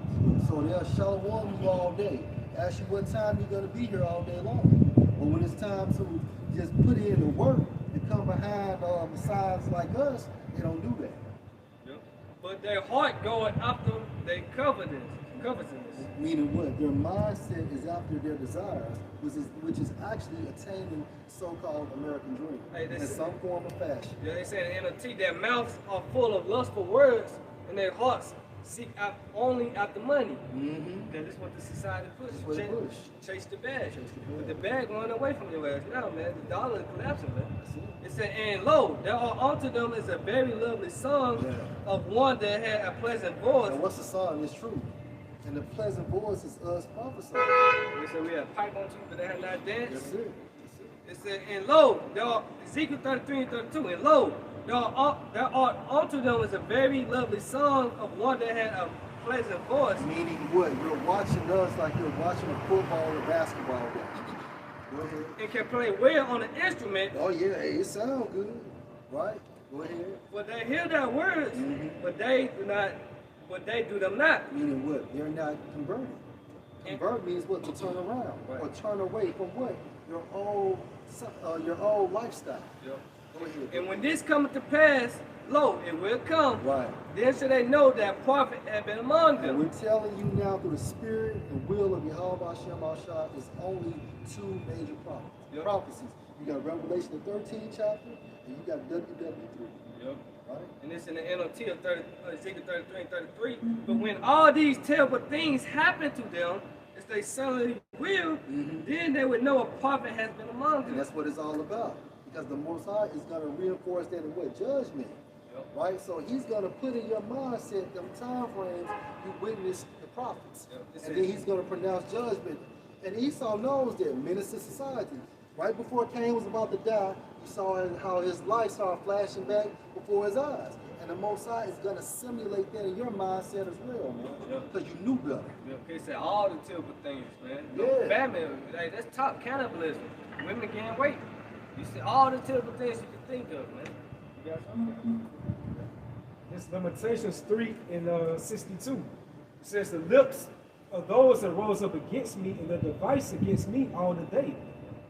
Speaker 3: So they'll shalom you all day. Ask you what time you're going to be here all day long. But when it's time to just put in the work and come behind Messiahs like us, they don't do that.
Speaker 1: Yep. But their heart going after their covetousness.
Speaker 3: Meaning what? Their mindset is after their desires, which is actually attaining so-called American dream in some form of fashion.
Speaker 1: Yeah, they say in NLT, their mouths are full of lustful words, and their hearts seek out only after money. That is what the society pushes. Chase the bag. But the bag going away from your ass now, man. The dollar is collapsing, man. It said, and lo, there are unto them is a very lovely song of one that had a pleasant voice.
Speaker 3: And what's the song? It's true. And the pleasant voice is us prophesying.
Speaker 1: They said we had pipe on you, but they had not danced.
Speaker 3: That's it.
Speaker 1: It said, and lo, there are, Ezekiel 33 and 32, and lo, there are unto them is a very lovely song of one that had a pleasant voice.
Speaker 3: Meaning what? You're watching us like you're watching a football or basketball game. Go ahead.
Speaker 1: And can play well on an instrument.
Speaker 3: Oh yeah, hey, it sounds good. Right? Go ahead.
Speaker 1: But they hear their words, but they do them not.
Speaker 3: Meaning what? They're not converted. Convert means what? To turn around. Or turn away from what? Your old lifestyle.
Speaker 1: Yep.
Speaker 3: Go ahead.
Speaker 1: And when this cometh to pass, lo, it will come.
Speaker 3: Right.
Speaker 1: Then shall they know that prophet had been among
Speaker 3: And
Speaker 1: them.
Speaker 3: we're telling you now through the spirit and will of Yahweh Hashem Ashah is only two major prophecies. You got Revelation the 13th chapter, and you got WW3.
Speaker 1: Yep.
Speaker 3: Right?
Speaker 1: And it's in the NOT of Ezekiel 33 and 33. But when all these terrible things happen to them, as they suddenly will, then they would know a prophet has been among them.
Speaker 3: And that's what it's all about. Because the Most High is going to reinforce that in what? Judgment.
Speaker 1: Yep.
Speaker 3: Right? So he's going to put in your mindset them time frames you witness the prophets.
Speaker 1: Yep.
Speaker 3: And then he's going to pronounce judgment. And Esau knows that, minister society. Right before Cain was about to die, you saw how his life started flashing back before his eyes. And the Most High is going to simulate that in your mindset as well, man. Because you knew better.
Speaker 1: Yep. He said all the terrible things, man.
Speaker 3: Yeah.
Speaker 1: Famine, like, that's top cannibalism. Women gain weight. You see all the terrible things you can think of, man. You got something?
Speaker 5: It's Lamentations 3 and 62. It says, the lips of those that rose up against me and the device against me all the day.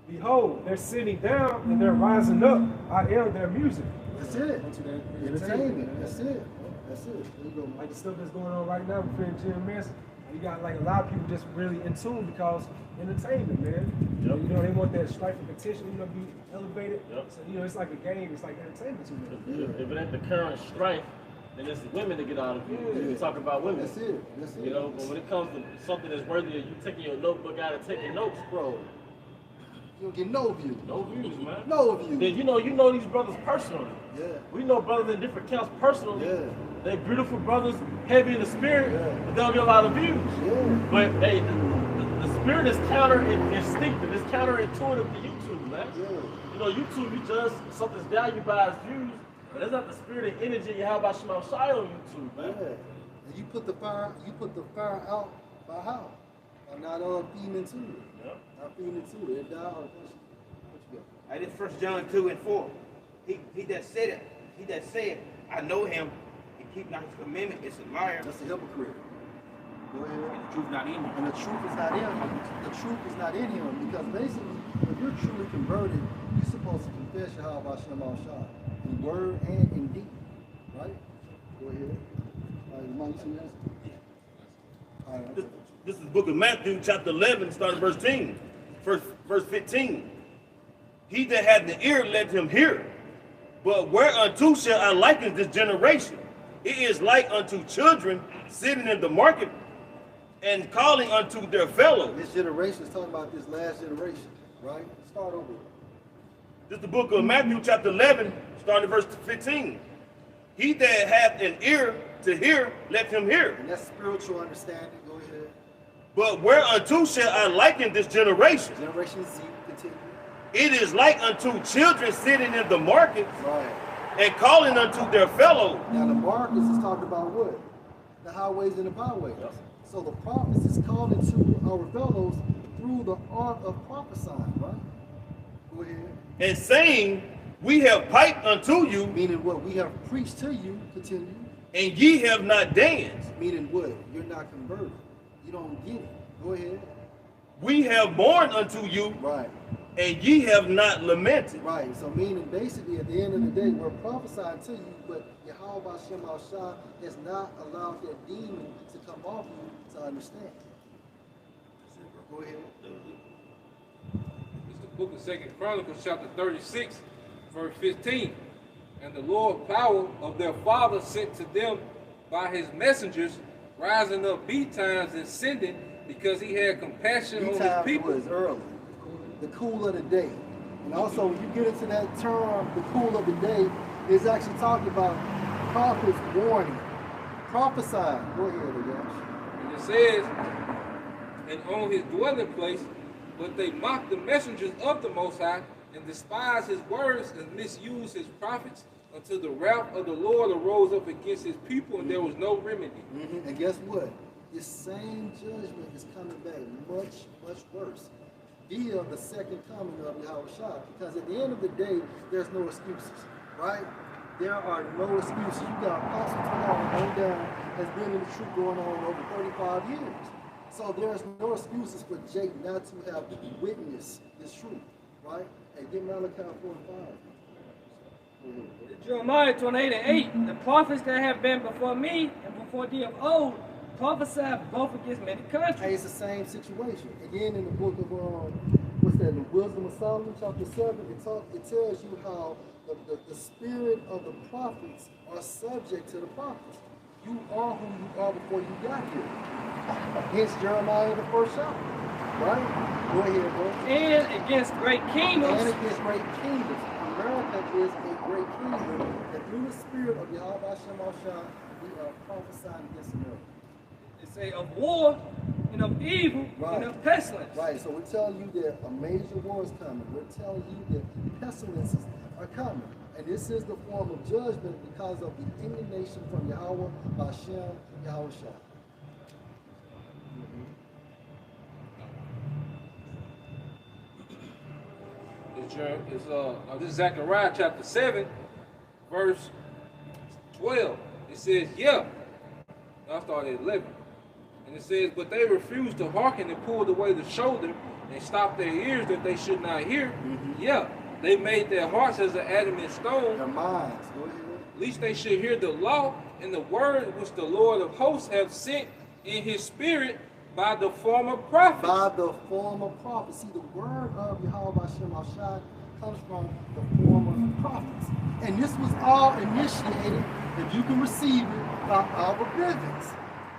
Speaker 5: Behold, they're sitting down and they're rising up. I am their music.
Speaker 3: That's it. Entertainment. That's it. That's it. There you go.
Speaker 5: Like the stuff that's going on right now within GMS, you got like a lot of people just really in tune because entertainment, man.
Speaker 7: Yep.
Speaker 5: You know, they want that strife and competition, you know, be elevated.
Speaker 7: Yep.
Speaker 5: So, you know, it's like a game, it's like entertainment to them.
Speaker 7: If it ain't the current strife, then it's women to get out of it. We talk about women.
Speaker 3: That's it. That's it.
Speaker 7: You know, but when it comes to something that's worthy of you taking your notebook out and taking notes, bro,
Speaker 3: You don't get no view.
Speaker 7: no views, man.
Speaker 3: No view.
Speaker 7: Then you know these brothers personally.
Speaker 3: Yeah.
Speaker 7: We know brothers in different camps personally.
Speaker 3: Yeah.
Speaker 7: They're beautiful brothers, heavy in the spirit,
Speaker 3: Yeah.
Speaker 7: but they don't get a lot of views.
Speaker 3: Yeah.
Speaker 7: But hey, the spirit is counter instinctive. It's counterintuitive to YouTube, man.
Speaker 3: Yeah.
Speaker 7: You know, YouTube, you judge something's valued by its views, but that's not the spirit and energy you have by Shema Shai on YouTube, man.
Speaker 3: Yeah. And you put the fire out by how? By not feeding into it.
Speaker 7: Yep.
Speaker 3: Not feeding into it. It died. What you got?
Speaker 6: This 1 John 2 and 4. He that said it. He that said, I know him and keep not his commandment is a liar.
Speaker 3: That's a hypocrite. Go ahead.
Speaker 6: And the truth not in him.
Speaker 3: And the truth is not in him. The truth is not in him because basically, if you're truly converted, you're supposed to confess Yahweh Shema Shai in word and in deed. Right? Go ahead. All right, Mike, see that? All right.
Speaker 2: This is the book of Matthew, chapter 11, starting verse 10. Verse 15. He that hath the ear, let him hear. But whereunto shall I liken this generation? It is like unto children sitting in the market and calling unto their fellows.
Speaker 3: This generation is talking about this last generation, right? Start over.
Speaker 2: This is the book of Matthew, chapter 11, starting verse 15. He that hath an ear to hear, let him hear.
Speaker 3: And that's spiritual understanding. Go ahead.
Speaker 2: But whereunto shall I liken this generation?
Speaker 3: Generation Z, continue.
Speaker 2: It is like unto children sitting in the market
Speaker 3: Right.
Speaker 2: and calling unto their fellows.
Speaker 3: Now the markets is talking about what? The highways and the byways.
Speaker 7: Yep.
Speaker 3: So the prophets is calling to our fellows through the art of prophesying, right? Go ahead.
Speaker 2: And saying, we have piped unto you,
Speaker 3: Meaning what? We have preached to you, continue.
Speaker 2: and ye have not danced.
Speaker 3: Meaning what? You're not converted. You don't get it. Go ahead.
Speaker 2: We have mourned unto you,
Speaker 3: Right.
Speaker 2: and ye have not lamented.
Speaker 3: Right. So meaning basically at the end of the day, we're prophesying to you, but Yahweh Shema Shai has not allowed that demon to come off you to understand. Go ahead.
Speaker 4: It's the book of 2 Chronicles, chapter 36, verse 15. And the Lord power of their father sent to them by his messengers, rising up betimes and sending, because he had compassion on his
Speaker 3: Time
Speaker 4: people.
Speaker 3: was early, the cool of the day. And also, when you get into that term, the cool of the day, it's actually talking about prophets warning, prophesying. Go ahead, Josh.
Speaker 4: And it says, and on his dwelling place, but they mocked the messengers of the Most High, and despised his words, and misused his prophets, until the wrath of the Lord arose up against his people, and there was no remedy.
Speaker 3: And guess what? This same judgment is coming back much, much worse via the second coming of Yahweh Shai. Because at the end of the day, there's no excuses, right? There are no excuses. You got Apostle Talon on down has been in the truth going on over 35 years. So there's no excuses for Jake not to have witnessed this truth, right? Hey, get Malachi 4 and 5.
Speaker 1: Jeremiah 28 and 8. The prophets that have been before me and before thee of old prophesied both against many countries.
Speaker 3: Hey, it's the same situation. Again, in the book of what's that, in Wisdom of Solomon, chapter 7, it tells you how the spirit of the prophets are subject to the prophets. You are who you are before you got here. Against Jeremiah in the first chapter. Right? Go ahead, bro.
Speaker 1: And against great kingdoms.
Speaker 3: And against great kingdoms. America is a great kingdom. And through the spirit of Yahweh Hashem Al-Shah, we are prophesying against America.
Speaker 1: They say of war and of evil and of pestilence.
Speaker 3: Right, so we're telling you that a major war is coming. We're telling you that pestilences are coming. And this is the form of judgment because of the indignation from Yahweh Hashem Yahweh Shah.
Speaker 4: This is Zechariah chapter 7, verse 12. It says, yeah. I started at 11. And it says, but they refused to hearken and pulled away the shoulder and stopped their ears that they should not hear. Yeah. They made their hearts as an adamant stone.
Speaker 3: Their minds.
Speaker 4: Lest they should hear the law and the word which the Lord of hosts have sent in his spirit by the former prophets.
Speaker 3: By the former prophets. See, the word of Yahweh Hashem Al-Shah comes from the former prophets. And this was all initiated, if you can receive it, by our rabbins.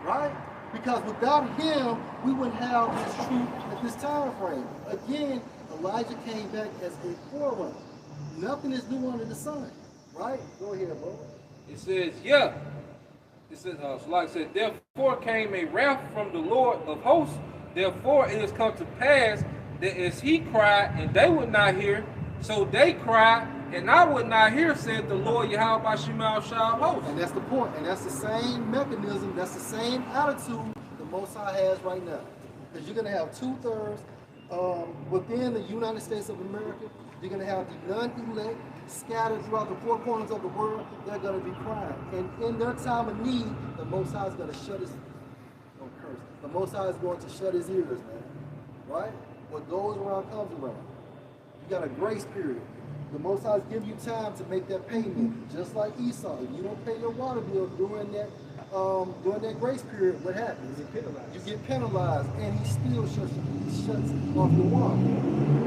Speaker 3: Right? Because without him, we wouldn't have this truth at this time frame. Again, Elijah came back as a forerunner. Nothing is new under the sun. Right? Go ahead, bro.
Speaker 4: It says, yeah. It says, so like I said, therefore came a wrath from the Lord of hosts. Therefore it has come to pass that as he cried and they would not hear, so they cried and I would not hear, said the Lord Yahweh Hashem Al-Shah of hosts.
Speaker 3: And that's the point. And that's the same mechanism, that's the same attitude the Most High has right now. Because you're going to have 2/3 within the United States of America. You're going to have the non-elect scattered throughout the four corners of the world. They're going to be crying. And in their time of need, the Most High is going to shut his, don't curse, the Most High is going to shut his ears, man. Right? What goes around comes around. You got a grace period. The Most High is giving you time to make that payment. Just like Esau. If you don't pay your water bill during that grace period, what happens? You get penalized, and he still shuts off your water.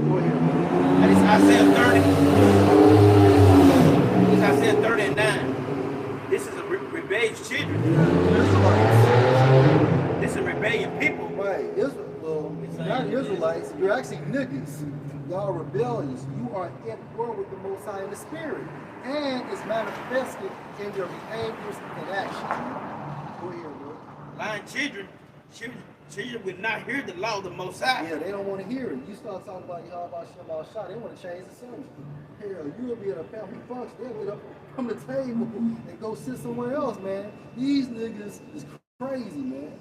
Speaker 3: Go ahead.
Speaker 6: And it's Isaiah 30. It's Isaiah 30 and 9. This is a rebellious children. This is a rebellious people.
Speaker 3: Right. Well, not Israelites. You're actually niggas. Y'all rebellious. You are at war with the Most High in the spirit. And it's manifested in your behaviors and actions. Go ahead, bro.
Speaker 6: Lying children would not hear the law of the Most High.
Speaker 3: Yeah, they don't want to hear it. You start talking about Yahweh Hashem Al-Shah, they want to change the sermon. Hell, you'll be at a family function, they'll get up from the table and go sit somewhere else, man. These niggas is crazy, man.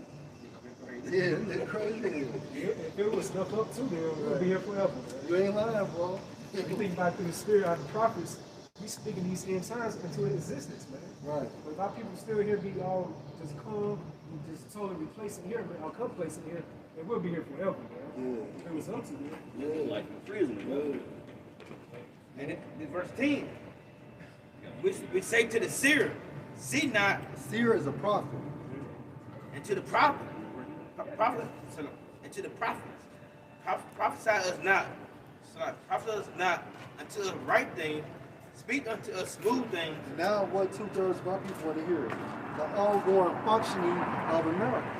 Speaker 3: Yeah, they're crazy.
Speaker 5: If it was stuff up too, then we'll be here forever.
Speaker 3: You ain't lying, bro.
Speaker 5: If you think about through the spirit of the prophets, we speaking these end times into existence, man.
Speaker 3: Right.
Speaker 5: But if our people still here be all just calm and just totally replacing here, man, or complacent here, then we'll be here forever, man.
Speaker 3: Yeah.
Speaker 5: If it was up to me.
Speaker 3: Yeah.
Speaker 2: Like in prison, man.
Speaker 6: And in verse 10, we say to the seer, see not,
Speaker 3: Seer is a prophet.
Speaker 6: and to the prophet, and to the prophets, prophesy us not, prophesy us not unto the right thing, speak unto us smooth things.
Speaker 3: Now what 2/3 of our people want to hear? The ongoing functioning of America.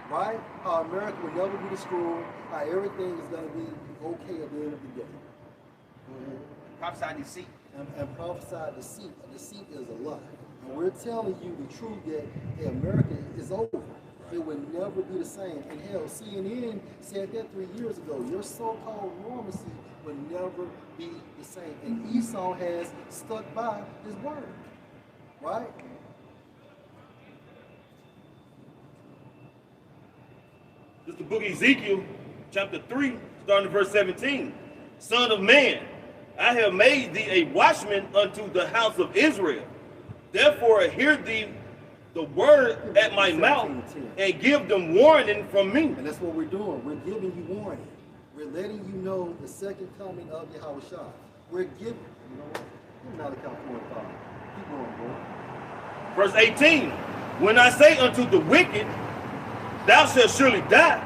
Speaker 3: Right? How America will never be destroyed, how everything is going to be okay at the end of the day.
Speaker 6: Prophesy deceit.
Speaker 3: And prophesy deceit. A deceit is a lie. And we're telling you the truth that hey, America is over. It will never be the same. And hell, CNN said that 3 years ago. Your so-called normalcy will never be the same. And Esau has stuck by his word. Right?
Speaker 2: This is the book of Ezekiel, chapter 3, starting at verse 17. Son of man, I have made thee a watchman unto the house of Israel. Therefore hear thee the word at my mouth and give them warning from me.
Speaker 3: And that's what we're doing. We're giving you warning. We're letting you know the second coming of Yahweh Shah. We're giving, you know what? Give another California thought. Keep going, bro.
Speaker 2: Verse 18. When I say unto the wicked, thou shalt surely die,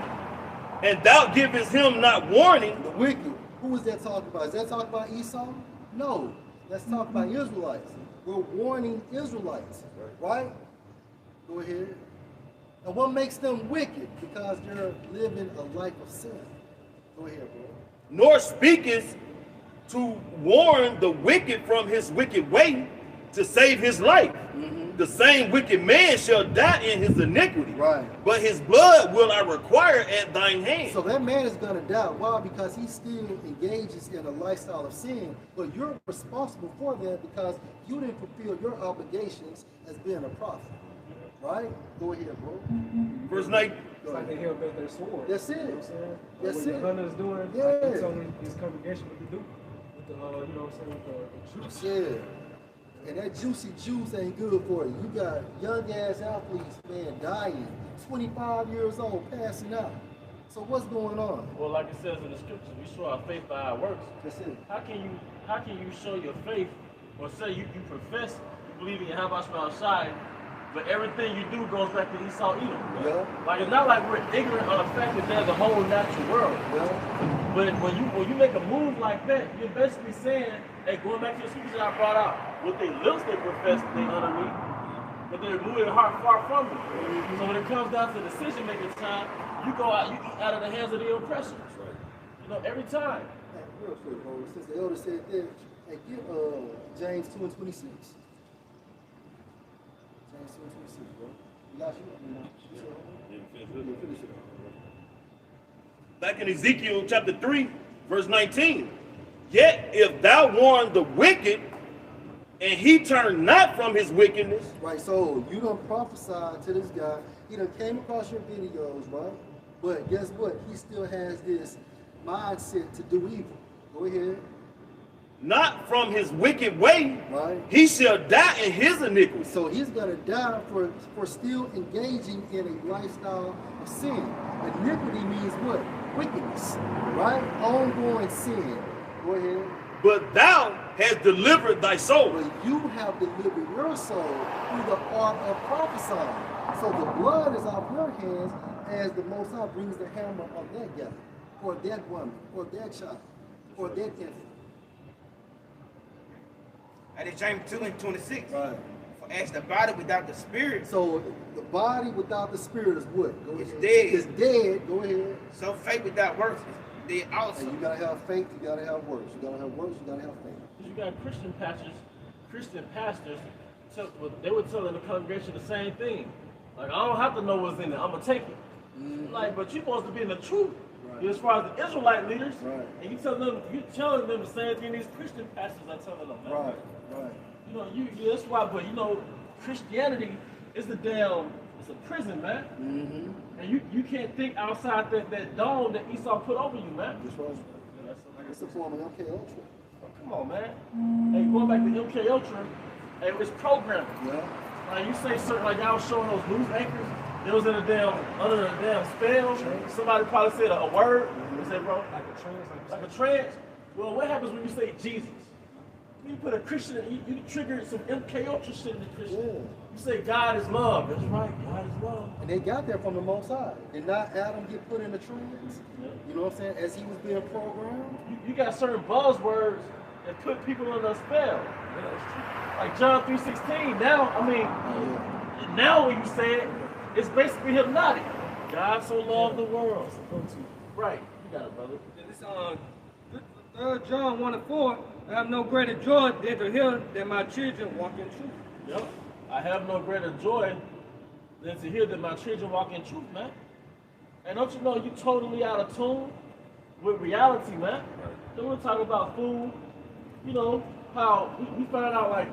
Speaker 2: and thou givest him not warning.
Speaker 3: The wicked. Who is that talking about? Is that talking about Esau? No. Let's talk about Israelites. We're warning Israelites, right? Go ahead. And what makes them wicked? Because they're living a life of sin. Go ahead, bro.
Speaker 2: Nor speakest to warn the wicked from his wicked way to save his life. The same wicked man shall die in his iniquity.
Speaker 3: Right.
Speaker 2: But his blood will I require at thine hand.
Speaker 3: So that man is going to die. Why? Because he still engages in a lifestyle of sin. But you're responsible for that because you didn't fulfill your obligations as being a prophet. Right? Go ahead, bro.
Speaker 2: Verse 9.
Speaker 5: It's like they held back their sword.
Speaker 3: That's it.
Speaker 5: You know what I'm saying?
Speaker 3: That's
Speaker 5: what
Speaker 3: it.
Speaker 5: the hunter's doing,
Speaker 3: Yeah.
Speaker 5: like he told his congregation what to do. With the, you know what I'm saying, with the juice.
Speaker 3: Yeah. And that juicy juice ain't good for you. You got young ass athletes, man, dying, 25 years old, passing out. So what's going on?
Speaker 7: Well, like it says in the scriptures, we show our faith by our works.
Speaker 3: That's it.
Speaker 7: How can you show your faith or say you profess you believe in Yahweh Shai, but everything you do goes back to Esau Edom?
Speaker 3: Yeah.
Speaker 7: Like it's not like we're ignorant of the fact that there's a whole natural world.
Speaker 3: Yeah.
Speaker 7: But when you make a move like that, you're basically saying, hey, going back to the scriptures I brought out, with their lips they profess they honor me, but they're moving their heart far from me. So when it comes down to decision making time, you go out, you eat out of the hands of the oppressors. You know, every time.
Speaker 3: Hey, real quick, bro. Since the elder said that, hey, get James 2 and 26. James 2 and 26, bro. You got you? Finish it.
Speaker 2: Back in Ezekiel chapter 3, verse 19. Yet if thou warn the wicked, and he turn not from his wickedness.
Speaker 3: Right, so you done prophesied to this guy. He done came across your videos, right? But guess what? He still has this mindset to do evil. Go ahead.
Speaker 2: Not from his wicked way,
Speaker 3: Right.
Speaker 2: he shall die in his iniquity.
Speaker 3: So he's gonna die for still engaging in a lifestyle of sin. Iniquity means what? Wickedness, right? Ongoing sin. Go ahead.
Speaker 2: But thou hast delivered thy soul.
Speaker 3: But you have delivered your soul through the art of prophesying. So the blood is off your hands as the Most High brings the hammer on that guy, or that woman, or that child, or that infant.
Speaker 6: And it's James 2 and 26.
Speaker 3: Right.
Speaker 6: For as the body without the spirit,
Speaker 3: So the body without the spirit is what? Go
Speaker 6: It's
Speaker 3: ahead.
Speaker 6: dead.
Speaker 3: It's dead. Go ahead.
Speaker 6: so faith without works is dead also.
Speaker 3: And you gotta have faith. You gotta have works. You gotta have works. You gotta have faith.
Speaker 7: You got Christian pastors, they were telling the congregation the same thing. Like, I don't have to know what's in it, I'm gonna take it. Like, but you're supposed to be in the truth.
Speaker 3: Right.
Speaker 7: As far as the Israelite leaders,
Speaker 3: Right.
Speaker 7: and you're telling them the same thing these Christian pastors are telling them. Man.
Speaker 3: Right. Right.
Speaker 7: You know, that's why. But you know, Christianity is it's a prison, man. And you can't think outside that dome that Esau put over you, man.
Speaker 3: That's right. It's a form of MK Ultra.
Speaker 7: Come on, man. Hey, going back to MK Ultra, hey, it's programming.
Speaker 3: Yeah.
Speaker 7: Like you say certain, like I was showing those news anchors, they was in under a damn spell. Somebody probably said a word. They said, bro, like a trance. Well, what happens when you say Jesus? You put a Christian, you trigger some MK Ultra shit in the Christian.
Speaker 3: Yeah.
Speaker 7: You say God is love. That's right, God is love.
Speaker 3: And they got there from the Most High. Did not Adam get put in the trance?
Speaker 7: Yeah.
Speaker 3: You know what I'm saying? As he was being programmed.
Speaker 7: You got certain buzzwords that put people under a spell. Like John 3:16. Now, I mean, now when you say it, it's basically hypnotic. God so loved the world. Right. You got it, brother.
Speaker 1: This John 1 and 4. I have no greater joy than to hear that my children walk in truth.
Speaker 7: Yep. I have no greater joy than to hear that my children walk in truth, man. And don't you know you totally out of tune with reality, man? Then we'll talk about food. You know, how we found out like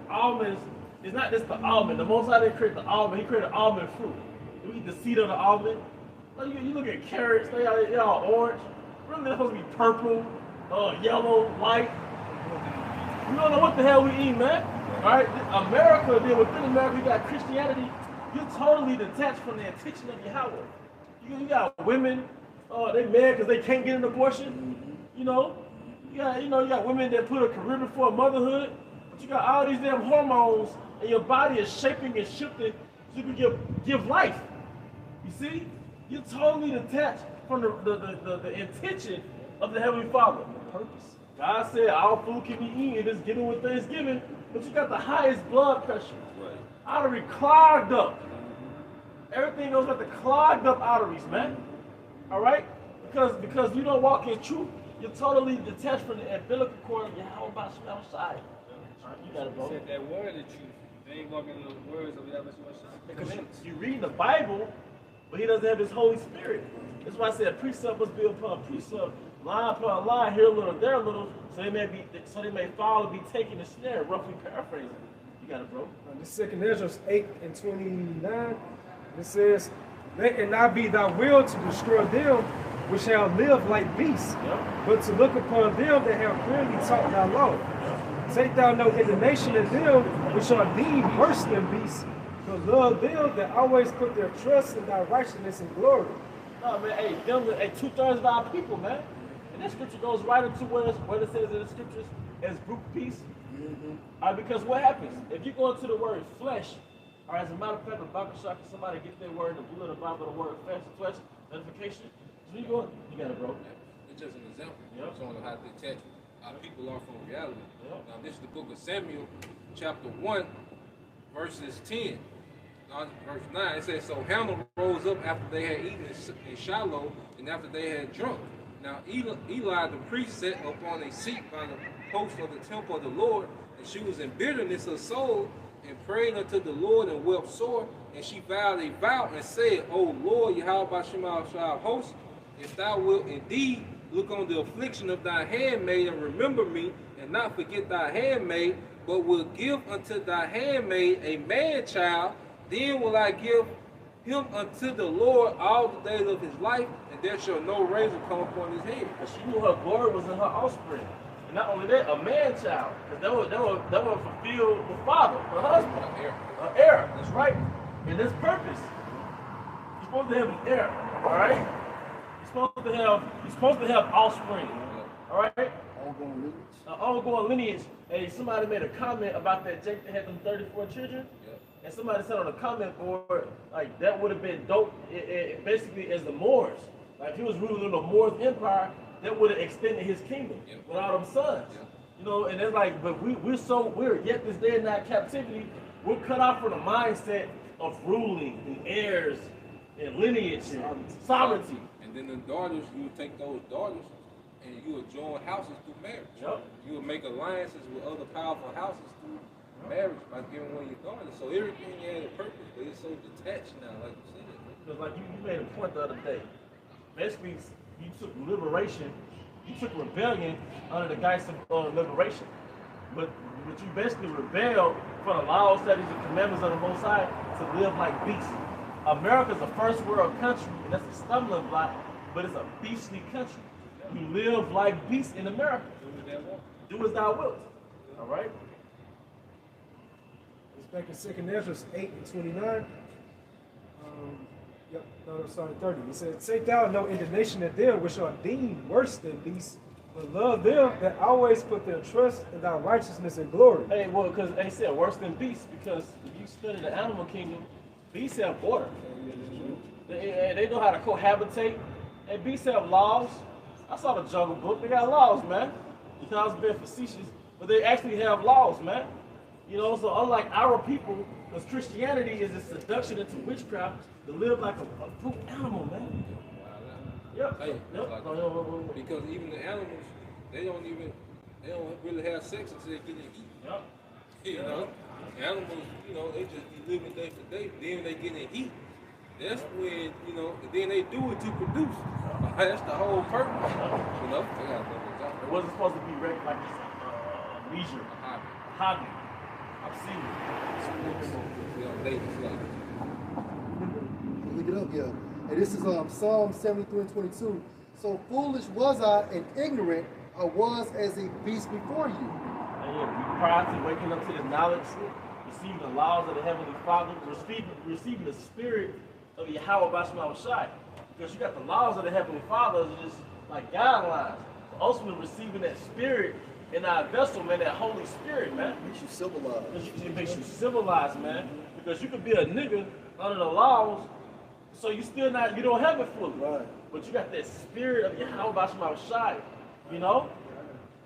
Speaker 7: almonds, it's not just the almond. The Most High didn't create the almond, he created almond fruit. You eat the seed of the almond. Like you look at carrots, they're all orange. Really they're supposed to be purple, yellow, white. We don't know what the hell we eat, man. Alright? America, then within America, you got Christianity. You're totally detached from the intention of Yahweh. You got women, they mad because they can't get an abortion. You know? You got women that put a career before motherhood, but you got all these damn hormones, and your body is shaping and shifting so you can give life. You see? You're totally detached from the intention of the Heavenly Father.
Speaker 5: Purpose.
Speaker 7: God said all food can be eaten, it's given with Thanksgiving, but you got the highest blood pressure.
Speaker 2: Right.
Speaker 7: Artery clogged up. Everything else got the clogged up arteries, man. All right? Because you don't walk in truth, you're totally detached from the umbilical cord of Yahweh outside. You got it, bro.
Speaker 1: Said that word of truth. They ain't walking in the words of Yahweh.
Speaker 7: Because you read the Bible, but he doesn't have his Holy Spirit. That's why I said precept must be upon precept, line upon line, here a little, there a little, so they may fall and be taken a snare, roughly paraphrasing. You got it, bro.
Speaker 5: This second Ezra 8:29, it says, "Let it not be thy will to destroy them which shall live like beasts, but to look upon them that have clearly taught thy law. Take thou no indignation in them which are deemed worse than beasts, but love them that always put their trust in thy righteousness and glory."
Speaker 7: No, man, hey, them, hey, 2/3 of our people, man. And this scripture goes right into where it says in the scriptures as group peace. All right, because what happens? If you go into the word flesh, all right, as a matter of fact, the Bible shot somebody get that word in the blue of the Bible, the word flesh, edification. So you go, you got it, bro.
Speaker 4: It's just an example. Showing how detached our people are from reality. Now, this is the book of Samuel, chapter 1, verses 10. Verse 9, it says, "So Hannah rose up after they had eaten in Shiloh, and after they had drunk. Now Eli the priest sat upon a seat by the post of the temple of the Lord, and she was in bitterness of soul, and prayed unto the Lord, and wept sore. And she vowed a vow, and said, O Lord, Yahweh Shema of hosts, if thou wilt indeed look on the affliction of thy handmaid, and remember me, and not forget thy handmaid, but will give unto thy handmaid a man child, then will I give him unto the Lord all the days of his life, and there shall no razor come upon his head."
Speaker 7: And she knew her glory was in her offspring. And not only that, a man child. Because that would fulfill the father, her husband. Her heir. That's right. And this purpose. You're supposed to have an heir. Alright? You're supposed to have offspring. Alright?
Speaker 3: Ongoing lineage.
Speaker 7: Ongoing lineage. Hey, somebody made a comment about that Jake that had them 34 children. And somebody said on the comment board, like, that would have been dope, basically as the Moors. Like, if he was ruling the Moors Empire, that would have extended his kingdom with all them sons. You know, and it's like, but we're yet this day in that captivity, we're cut off from the mindset of ruling and heirs and lineage and sovereignty.
Speaker 4: And then the daughters, you would take those daughters and you would join houses through marriage. You would make alliances with other powerful houses through marriage by giving away your daughters. So everything had a purpose, but it's so detached now, like you said.
Speaker 7: Because like you made a point the other day. Basically, you took liberation, you took rebellion under the guise of liberation. But you basically rebelled for the laws, statutes, and commandments of the Most High to live like beasts. America's a first world country, and that's a stumbling block, but it's a beastly country. You live like beasts in America. Do as thou wilt. All right?
Speaker 5: Back in 2nd Ezra 8:29. Sorry, 30. It said, "Take thou no indignation at them which are deemed worse than beasts, but love them that always put their trust in thy righteousness and glory."
Speaker 7: Hey, well, because they said worse than beasts, because if you study the animal kingdom, beasts have order. They know how to cohabitate, and beasts have laws. I saw the Jungle Book. They got laws, man. You know, I was being facetious, but they actually have laws, man. You know, so unlike our people, because Christianity is a seduction into witchcraft to live like a brute animal, man. Yep.
Speaker 4: Hey, because even the animals, they don't really have sex until they get in heat.
Speaker 7: Yep.
Speaker 4: You know, animals, you know, they just be living day to day. Then they get in heat. That's when, you know, then they do it to produce. That's the whole purpose. You know, they got
Speaker 7: it wasn't supposed to be regular, like just leisure, a hobby. I've seen it.
Speaker 3: Look it up, yeah. And this is Psalm 73:22. "So foolish was I and ignorant, I was as a beast before you."
Speaker 7: And yeah, prior to waking up to this knowledge, receiving the laws of the Heavenly Father, receiving the spirit of Yahweh Bashma Shai. Because you got the laws of the Heavenly Father, it's just like guidelines. But ultimately receiving that spirit in our vessel, man, that Holy Spirit, man.
Speaker 3: It makes you civilized.
Speaker 7: It makes you civilized, man. Because you could be a nigga under the laws, So you still not, you don't have it fully.
Speaker 3: Right.
Speaker 7: But you got that spirit of Yahweh Shai, you know?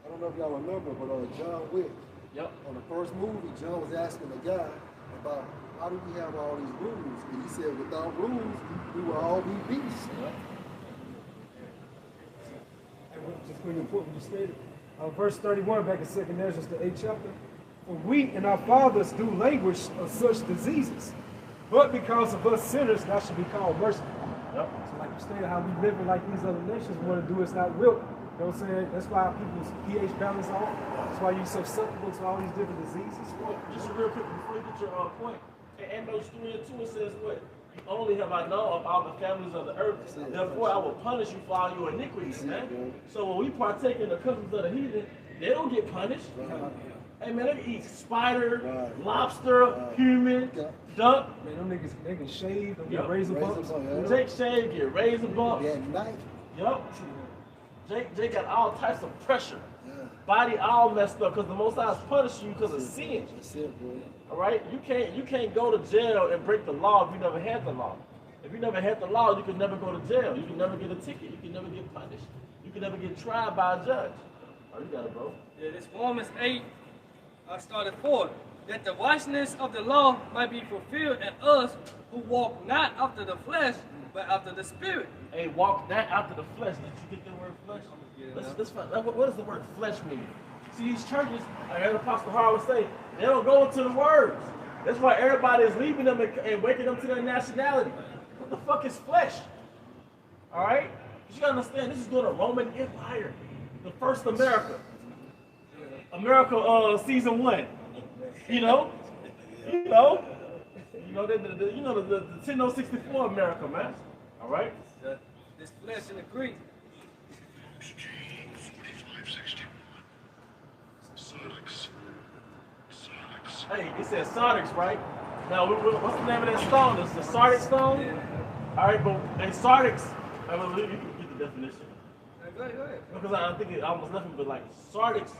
Speaker 3: I don't know if y'all remember, but John Wick,
Speaker 7: Yep.
Speaker 3: on the first movie, John was asking the guy about how do we have all these rules? And he said, without rules, we will all be beasts.
Speaker 7: Yep.
Speaker 5: Just pretty important you stated. Verse 31 back in 2nd Ezra, the 8th chapter. For we and our fathers do languish of such diseases, but because of us sinners, thou should be called merciful.
Speaker 7: Yep.
Speaker 5: So like you stated, how we living like these other nations want to do is not will. You know what I'm saying? That's why people's pH balance off. That's why you're susceptible to all these different diseases.
Speaker 7: Well, just real quick before you get your point. In Amos 3 and 2, it says what? Only have I known of all the families of the earth. Therefore, I will punish you for all your iniquities, man. So when we partake in the customs of the heathen, they don't get punished. Hey, man, they can eat spider, lobster, human, duck.
Speaker 5: Man, them niggas, they can shave, they
Speaker 7: Yep.
Speaker 5: get razor bumps.
Speaker 7: Jake shave, get razor bumps.
Speaker 3: Yeah, night.
Speaker 7: Yup. Jake got all types of pressure. Body all messed up because the Most High is punishing you because of sin.
Speaker 3: That's it, bro.
Speaker 7: All right, you can't go to jail and break the law if you never had the law. If you never had the law, you can never go to jail. You can never get a ticket. You can never get punished. You can never get tried by a judge. Oh, you got it, bro.
Speaker 1: Yeah, this Romans 8, I started 4. That the righteousness of the law might be fulfilled in us who walk not after the flesh, but after the spirit.
Speaker 7: Hey, walk that after the flesh. Did you get the word flesh? Let's find, what does the word flesh mean? See, these churches, I heard Apostle Howard say, they don't go into the words. That's why everybody is leaving them and waking them to their nationality. What the fuck is flesh? All right? You gotta understand, this is during the Roman Empire, the first America. America, season 1. You know, the 10064 America, man. All right.
Speaker 1: This flesh in the Greek.
Speaker 7: Hey, it says sardics, right? Now, what's the name of that stone? It's the sardic stone?
Speaker 1: Yeah.
Speaker 7: All right, but in sardics, I mean, you can get the definition.
Speaker 1: Go ahead.
Speaker 7: Because I think it almost nothing but like sardics,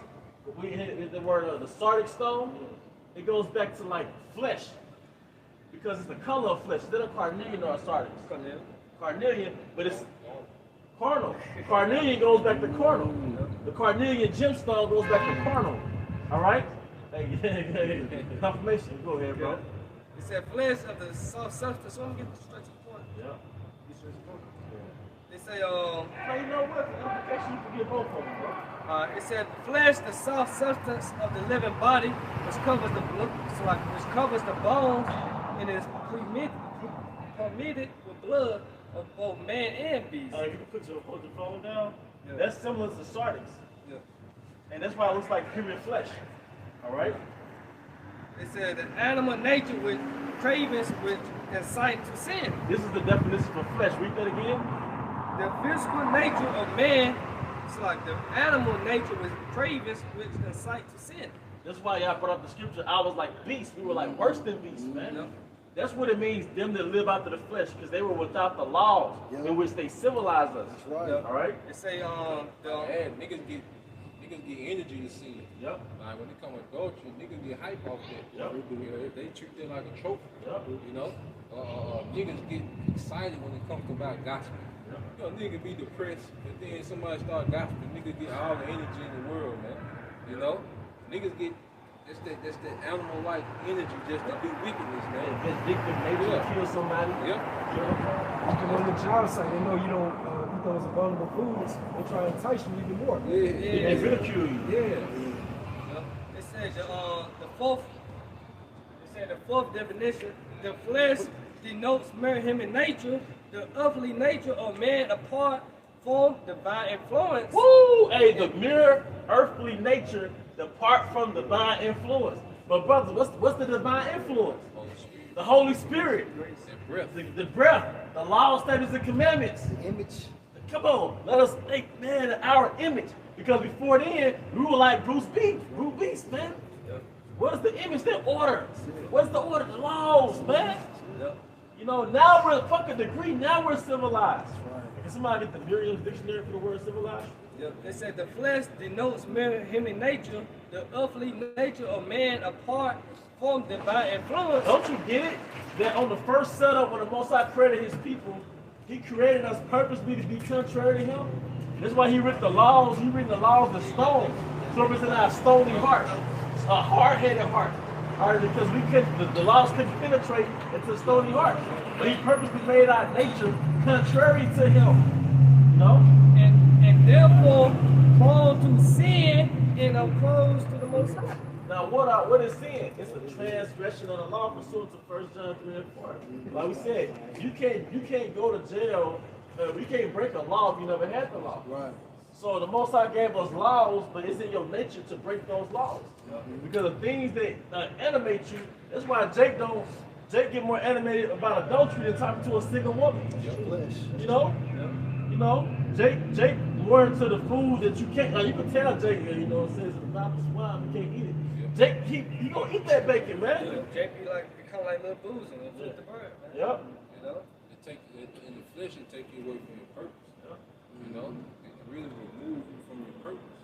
Speaker 7: we hit the word the sardic stone, it goes back to like flesh. Because it's the color of flesh. Instead of carnelian or sardics. Carnelian, but it's carnal. Carnelian goes back to carnal. The carnelian gemstone goes back to carnal. All right? Hey, confirmation. Go ahead, bro.
Speaker 1: It said flesh of the soft substance. So I'm getting straight to the point.
Speaker 7: Yeah.
Speaker 1: They say,
Speaker 7: So you know what? The implication, you can get both of them, bro.
Speaker 1: it said flesh, the soft substance of the living body, which covers the blood, which covers the bones, and is permitted with blood of both man and beast.
Speaker 7: You can put your phone down.
Speaker 1: Yeah.
Speaker 7: That's similar to sardics.
Speaker 1: Yeah.
Speaker 7: And that's why it looks like human flesh. All right?
Speaker 1: It said the animal nature with cravings which incite to sin.
Speaker 7: This is the definition for flesh. Read that again.
Speaker 1: The physical nature of man, it's like the animal nature with cravings which incite to sin.
Speaker 7: That's why y'all brought up the scripture. I was like beasts. We were like worse than beasts, man.
Speaker 1: Yep.
Speaker 7: That's what it means, them that live after the flesh, because they were without the laws in which they civilized us.
Speaker 3: That's right.
Speaker 1: Yep.
Speaker 7: All right?
Speaker 1: It say
Speaker 4: Man, niggas get energy to see it.
Speaker 7: Yep.
Speaker 4: Like when it comes to adultery, niggas get hype off that.
Speaker 7: Yep.
Speaker 4: You know, they treat it like a trophy.
Speaker 7: Yep.
Speaker 4: You know, niggas get excited when it comes to about gospel.
Speaker 7: Yep.
Speaker 4: You know, nigga be depressed, and then somebody start gospel, niggas get all the energy in the world, man. You know, niggas get that's that animal-like energy just to do wickedness, man.
Speaker 7: Vindictive nature to kill somebody.
Speaker 4: Yep.
Speaker 5: And on the job site, they know you don't eat those abominable foods. They try to entice you even more.
Speaker 7: They ridicule you.
Speaker 5: Yeah.
Speaker 1: It says the fourth definition, the flesh denotes mere human nature, the earthly nature of man apart from divine influence.
Speaker 7: Woo! Hey, the mere earthly nature depart from divine influence. But brothers, what's the divine influence? The Holy Spirit. The breath. The law, statutes, and commandments.
Speaker 3: The image.
Speaker 7: Come on, let us make man in our image. Because before then, we were like Bruce Beast, man. What is the image? The order. What's the order? The laws, man. You know, now we're a fucking degree. Now we're civilized. Can somebody get the Merriam's dictionary for the word civilized?
Speaker 1: They said the flesh denotes mere human nature, the earthly nature of man apart formed by influence.
Speaker 7: Don't you get it? That on the first setup, when the Most High created his people, he created us purposely to be contrary to him. That's why he written the laws. He written the laws in stone. So it's in our stony heart, a hard-headed heart. All right, because the laws couldn't penetrate into the stony heart. But he purposely made our nature contrary to him. You know?
Speaker 1: And therefore prone to sin and opposed to the Most High.
Speaker 7: Now, what is sin? It's a transgression of the law pursuant to 1 John 3 and 4. Like we said, you can't go to jail. You can't break a law if you never had the law.
Speaker 3: Right.
Speaker 7: So the Most High gave us laws, but it's in your nature to break those laws. Because the things that animate you, that's why Jake get more animated about adultery than talking to a single woman. You know, Jake more into the food that you can't. Like you can tell Jake, you know, it says in the Bible, swine, you can't eat it. Jake, he gonna eat that bacon, man.
Speaker 1: Jake become like little boozer and flip the bird, man.
Speaker 7: Yep.
Speaker 1: You know?
Speaker 4: In the flesh, it take you away from your purpose. You know, it really remove you from your purpose.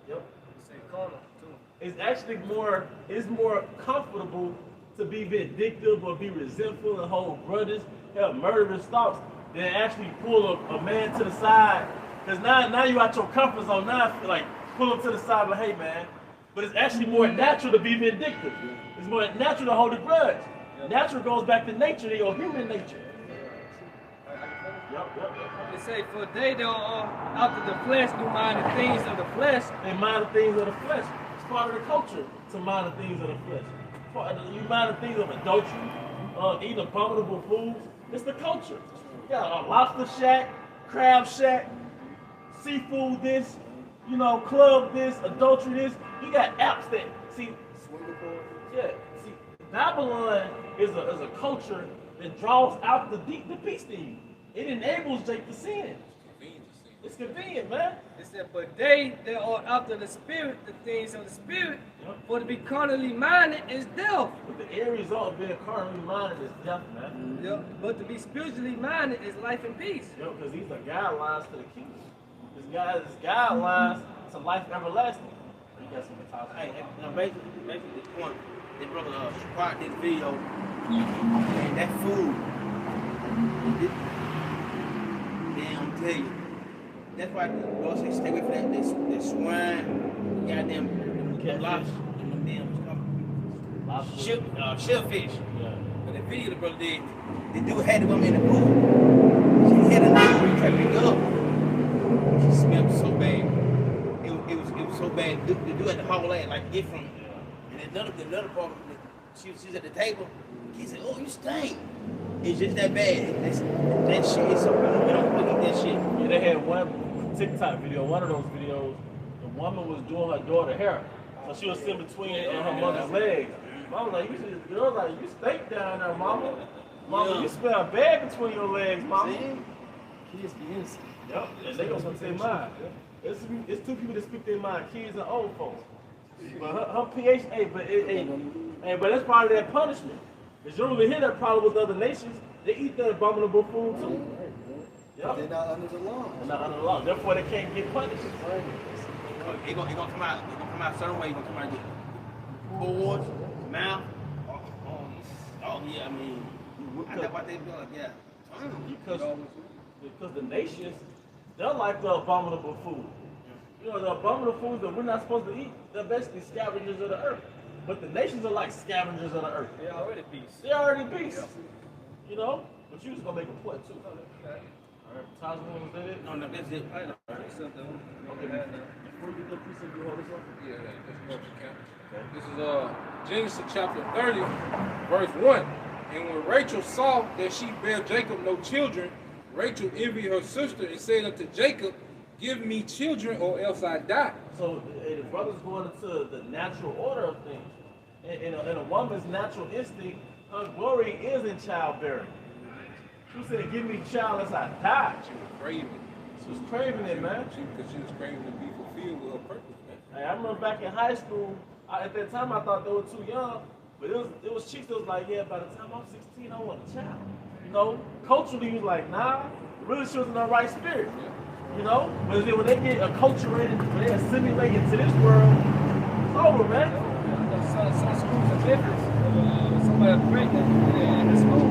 Speaker 7: Yep.
Speaker 1: Say corner too.
Speaker 7: It's more comfortable to be vindictive or be resentful and hold grudges, have murderous thoughts, than actually pull a man to the side. Because now you out your comfort zone. Now I feel like pull him to the side, but hey man. But it's actually more natural to be vindictive. It's more natural to hold a grudge. Natural goes back to nature, your human nature.
Speaker 1: They say, for they that are after the flesh do mind the things of the flesh.
Speaker 7: They mind the things of the flesh. It's part of the culture to mind the things of the flesh. You mind the things of adultery, eating abominable foods. It's the culture. You got a lobster shack, crab shack, seafood this, you know, club this, adultery this. You got apps that, see, Babylon is a culture that draws out the beast in you. It enables Jake to sin. It's convenient, man.
Speaker 1: It said, but they that are after the spirit, the things of the spirit, for to be carnally minded is death.
Speaker 7: But the end result of being carnally minded is death, man.
Speaker 1: But to be spiritually minded is life and peace.
Speaker 7: Because these are guidelines to the kingdom. This guidelines to life everlasting. You got something to talk about?
Speaker 6: Hey, now basically the point, they brother spot this video, and that food, I'm tell you, that's why the Lord says stay away from that swine, goddamn lobster, and them damn shellfish.
Speaker 7: Yeah.
Speaker 6: But the video the brother did, the dude had the woman in the pool. She had a knife, tried to pick her up. She smelled so bad. It was so bad. The dude had the whole ass like different. And another part, she was at the table. He said, "Oh, you stink." It's just that bad. That shit is so good. We don't eat that shit.
Speaker 7: Yeah, they had one TikTok video, one of those videos, the woman was doing her daughter hair. So she was sitting between her mother's legs. Mama like, the girl like, you stink down there, mama. Mama, you smell bad between your legs, mama.
Speaker 3: Kids be innocent.
Speaker 7: Yep, and they gonna speak their mind. It's two people that speak their mind, kids and old folks. But her pH, but that's part of that punishment. Because you don't really hear that problem with other nations. They eat that abominable food too. Yep.
Speaker 3: They're not under the law.
Speaker 7: They're not under the law. Therefore, they can't get punished.
Speaker 6: It gonna come out. It gonna come out a certain way. It gonna come out your boards, mouth. Oh yeah. I mean, I know what they be like. Yeah.
Speaker 7: Because the nations, they're like the abominable food. You know, the abominable foods that we're not supposed to eat, they're basically scavengers of the earth. But the nations are like scavengers of the earth.
Speaker 1: They're already beasts.
Speaker 7: They're already beasts. You know? But you was going to make a point too.
Speaker 1: Okay.
Speaker 7: Alright, Taj, was that it?
Speaker 6: No, that's it.
Speaker 1: I know. Something.
Speaker 7: Okay. Before we get the precept, you hold this up?
Speaker 4: Yeah, that's what you can. This is Genesis chapter 30, verse 1. And when Rachel saw that she bare Jacob no children, Rachel envied her sister and said unto Jacob, give me children or else I die.
Speaker 7: So the brother's going into the natural order of things. In a woman's natural instinct, her glory is in childbearing. She said, give me a child as I die.
Speaker 4: She was craving.
Speaker 7: She was craving it, man.
Speaker 4: Because she was craving to be fulfilled with her purpose, man.
Speaker 7: Hey, I remember back in high school, at that time I thought they were too young, but it was chicks that was like, yeah, by the time I'm 16, I want a child. You know, culturally, he was like, nah, really she was in the right spirit.
Speaker 4: Yeah.
Speaker 7: You know, but then when they get acculturated, when they assimilate into this world, it's over, man.
Speaker 1: Some schools in Memphis, somebody pregnant in the school,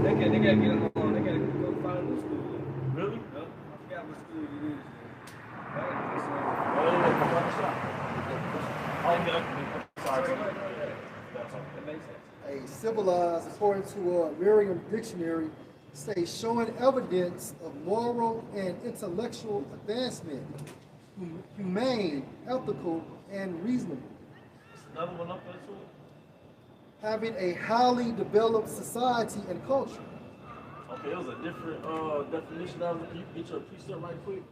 Speaker 1: they gotta get them on. They gotta go find a new school.
Speaker 7: Really?
Speaker 1: Yep. I forgot what school it is.
Speaker 3: A civilized, according to Merriam Dictionary, say showing evidence of moral and intellectual advancement, humane, ethical, and reasonable.
Speaker 7: Another one up there too.
Speaker 3: Having a highly developed society and culture.
Speaker 7: Okay, it was a different definition of it. Can you get your precept right quick?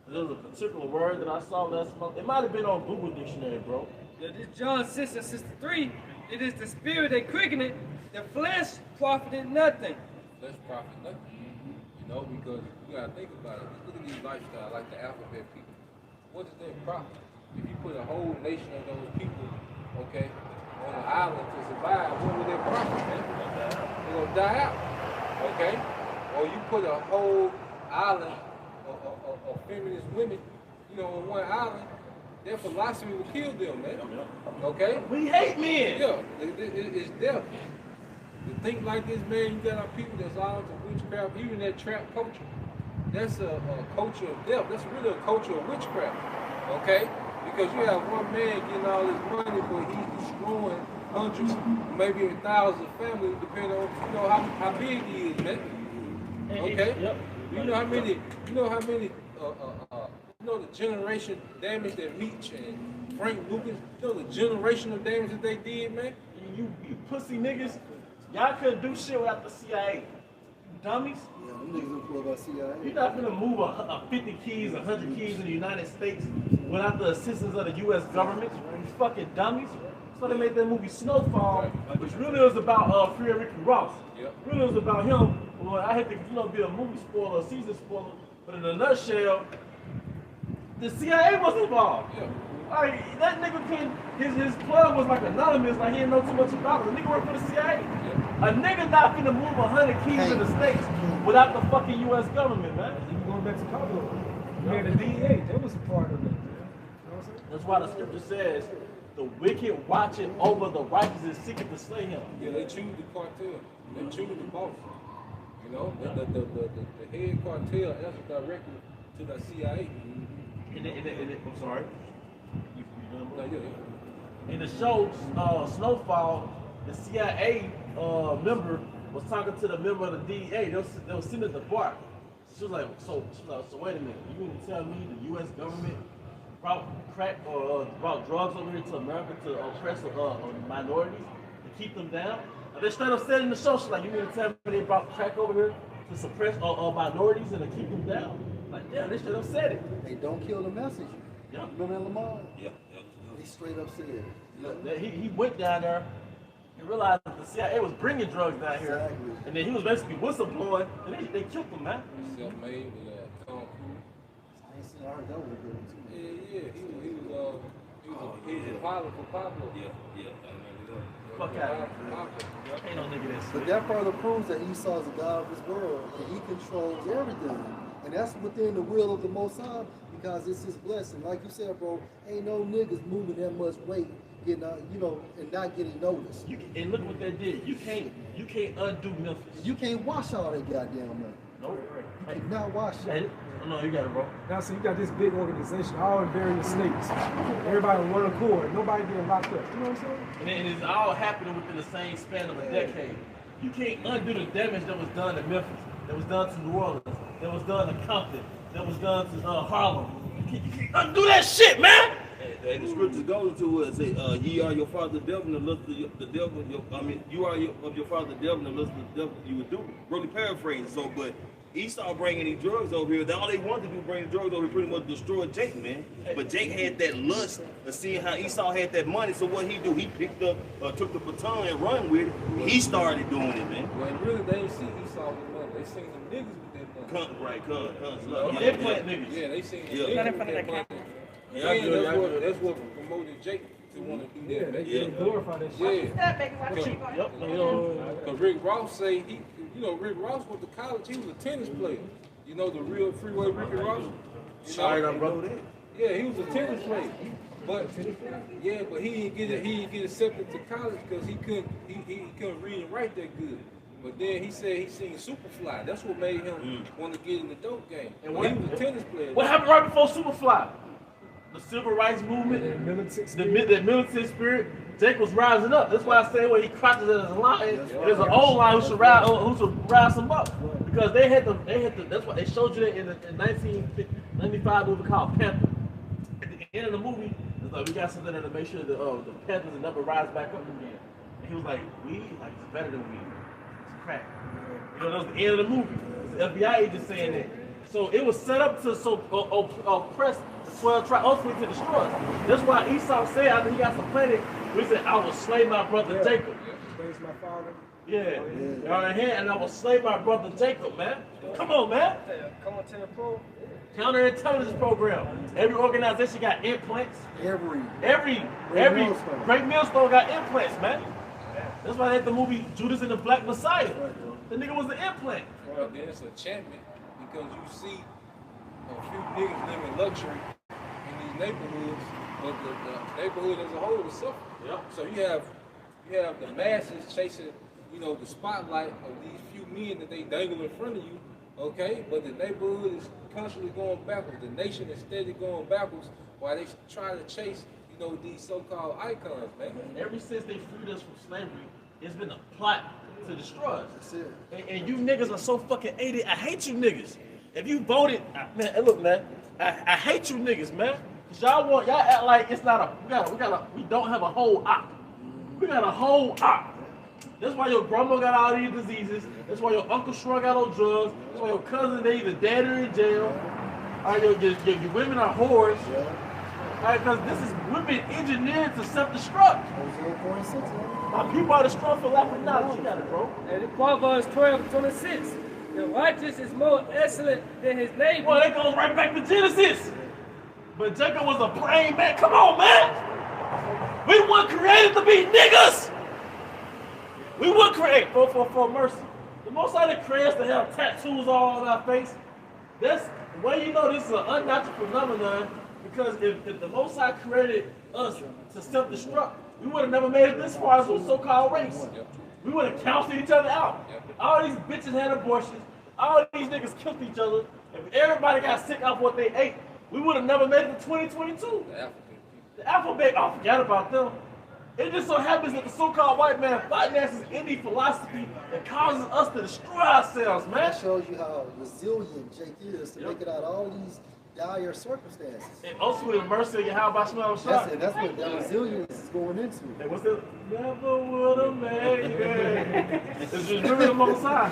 Speaker 7: There was a particular word that I saw last month. It might have been on Google Dictionary, bro.
Speaker 1: Yeah, this John 6 and 63, it is the spirit that quickeneth, the flesh profited nothing.
Speaker 4: Flesh profit nothing. You know, because you gotta think about it. Look at these lifestyles, like the alphabet people. What is their profit? If you put a whole nation of those people, okay, on an island to survive, what would their profit, man? They're gonna die out. Okay? Or you put a whole island of feminist women, you know, on one island, their philosophy will kill them, man. Okay?
Speaker 7: We hate men.
Speaker 4: Yeah, it's death. To think like this, man, you got our people that's all into witchcraft, even that trap culture. That's a culture of death. That's really a culture of witchcraft. Okay? Because you have one man getting all this money, but he's destroying hundreds, maybe thousands of families, depending on how big he is, man. Okay?
Speaker 7: Yep.
Speaker 4: You know how many the generation damage that Meech and Frank Lucas, the generational damage that they did, man.
Speaker 7: You pussy niggas, y'all couldn't do shit without the CIA. You dummies.
Speaker 3: Yeah, them niggas don't pull about CIA.
Speaker 7: You're not gonna move a 50 keys, 100 keys in the United States without the assistance of the U.S. government. You fucking dummies. So they made that movie Snowfall, which really was about Free Ricky Ross.
Speaker 4: Yep.
Speaker 7: Really was about him. Well, I hate to be a movie spoiler, a season spoiler, but in a nutshell, the CIA was involved.
Speaker 4: Yeah.
Speaker 7: Like that nigga his plug was like anonymous, like he didn't know too much about it. The nigga worked for the CIA.
Speaker 4: Yeah.
Speaker 7: A nigga not finna move 100 keys in the States without the fucking U.S. government, man.
Speaker 5: Even going back to Pablo, you had the DEA, that was a part of it. You know what I'm saying?
Speaker 7: That's why the scripture says, the wicked watching over the righteous is seeking to slay him.
Speaker 4: Yeah, they choose the cartel. They choose the boss. You know, the head cartel answers directly to the CIA.
Speaker 7: I'm sorry.
Speaker 4: No, yeah.
Speaker 7: In the show Snowfall, the CIA member was talking to the member of the DEA. They were sitting at the bar. She was like, so wait a minute. You mean to tell me the U.S. government brought crack or brought drugs over here to America to oppress minorities to keep them down? They straight up said in the show, she's like, you mean to tell me they brought crack over here to suppress minorities and to keep them down? Like, yeah, they straight up said it.
Speaker 3: They don't kill the messenger.
Speaker 7: Yeah.
Speaker 3: Remember Lamar?
Speaker 2: Yeah.
Speaker 3: He straight up said it.
Speaker 7: Yeah, he went down there and realized that the CIA was bringing drugs down here.
Speaker 3: Exactly.
Speaker 7: And then he was basically whistleblowing, and they killed him, man.
Speaker 4: Self-made with Tom Cruise.
Speaker 3: I ain't seen I heard that was a good one too.
Speaker 4: Yeah. He was a pilot for Pablo.
Speaker 2: Yeah. I remember that.
Speaker 7: Fuck out. Ain't no nigga that's
Speaker 3: But that further proves that Esau is the God of this world, and he controls everything. And that's within the will of the Most High, because it's his blessing. Like you said, bro, ain't no niggas moving that much weight, getting and not getting noticed.
Speaker 7: and look what they did. You can't undo Memphis.
Speaker 3: You can't wash all that goddamn money.
Speaker 7: Nope.
Speaker 3: You cannot wash it.
Speaker 7: No, you got it, bro.
Speaker 5: Now, so you got this big organization, all in various states. Everybody on one accord. Nobody getting locked up. You know what I'm saying?
Speaker 7: And it's all happening within the same span of a decade. You can't undo the damage that was done in Memphis, that was done to New Orleans, that was done to Compton, that was done to Harlem. You can't undo that shit, man!
Speaker 2: And the scriptures goes to it, say, ye are your father the devil, and the lust of the devil, you are of your father the devil, and the lust of the devil you would do. Really paraphrasing, so, but Esau bringing these drugs over here. All they wanted to do, bring the drugs over here, pretty much destroy Jake, man. But Jake had that lust of seeing how Esau had that money. So what he do? He picked up, took the baton and run with it. He started doing it, man.
Speaker 4: Well, really, they ain't see Esau with money. They seen some niggas with that money.
Speaker 7: Implant niggas.
Speaker 4: Yeah, they seen
Speaker 2: Yeah.
Speaker 4: niggas with that money. And that's what promoted Jake to want to do that.
Speaker 5: They glorify that shit.
Speaker 4: Yeah. Because Rick Ross say Rick Ross went to college. He was a tennis player. You know the real freeway Ricky Ross.
Speaker 7: Sorry, brother.
Speaker 4: Yeah, he was a tennis player. But yeah, but he didn't get it. He didn't get accepted to college because he couldn't read and write that good. But then he said he seen Superfly. That's what made him want to get in the dope game. And when he was a tennis player.
Speaker 7: What happened right before Superfly? The civil rights movement, the militant spirit. Jake was rising up. That's why I say when he crouches as a lion, there's an old lion who should rise him up. Because they had the. That's why they showed you that in 1995 movie called Panther. At the end of the movie, it's like we got something there to make sure the Panthers will never rise back up again. And he was like, weed, like it's better than weed. It's crack. You know, that was the end of the movie. The FBI agent saying that. So it was set up to oppress the 12 tribes, ultimately to destroy us. That's why Esau said after he got supplanted, we said, I will slay my brother Jacob.
Speaker 5: Praise my father.
Speaker 7: Yeah. And I will slay my brother Jacob, man. Come on, man. Counterintelligence program. Every organization got implants. Every Great Millstone got implants, man. That's why they had the movie Judas and the Black Messiah. The nigga was an implant.
Speaker 4: Well, then it's enchantment because you see a few niggas live in luxury in these neighborhoods, but the neighborhood as a whole is suffering.
Speaker 7: Yep.
Speaker 4: So you have the masses chasing, the spotlight of these few men that they dangle in front of you, okay? But the neighborhood is constantly going backwards. The nation is steady going backwards while they try to chase, these so-called icons, man.
Speaker 7: And ever since they freed us from slavery, it's been a plot to destroy us.
Speaker 3: That's it.
Speaker 7: And you niggas are so fucking idiot. I hate you niggas. If you voted, man, look, man, I hate you niggas, man. Cause y'all act like it's not we don't have a whole op. We got a whole op. That's why your grandma got all these diseases. That's why your uncle Shrug got on drugs. That's why your cousin, they either dead or in jail. All right, your women are whores. Right, because we've been engineered to self-destruct. My people are destroyed for lack of knowledge. You got it, bro.
Speaker 1: And in Proverbs 12:26, the righteous is more excellent than his neighbor.
Speaker 7: Well, that goes right back to Genesis. But Jacob was a plain man. Come on, man. We weren't created to be niggas. We were created for mercy. The Most High that creates to have tattoos all on our face. That's the way you know this is an unnatural phenomenon. Because if the Most High created us to self-destruct, we would have never made it this far as a so-called race. We would have counseled each other out. All these bitches had abortions. All these niggas killed each other. If everybody got sick off what they ate, we would have never made it to 2022. The alphabet, I forgot about them. It just so happens that the so-called white man finances any philosophy that causes us to destroy ourselves, man.
Speaker 3: That shows you how resilient Jake is to make it out of all these dire circumstances.
Speaker 7: And also with the mercy of your how about smell shot.
Speaker 3: That's what that resilience is going into.
Speaker 7: Hey, what's that? Never would have made it. It's just remember the Most High.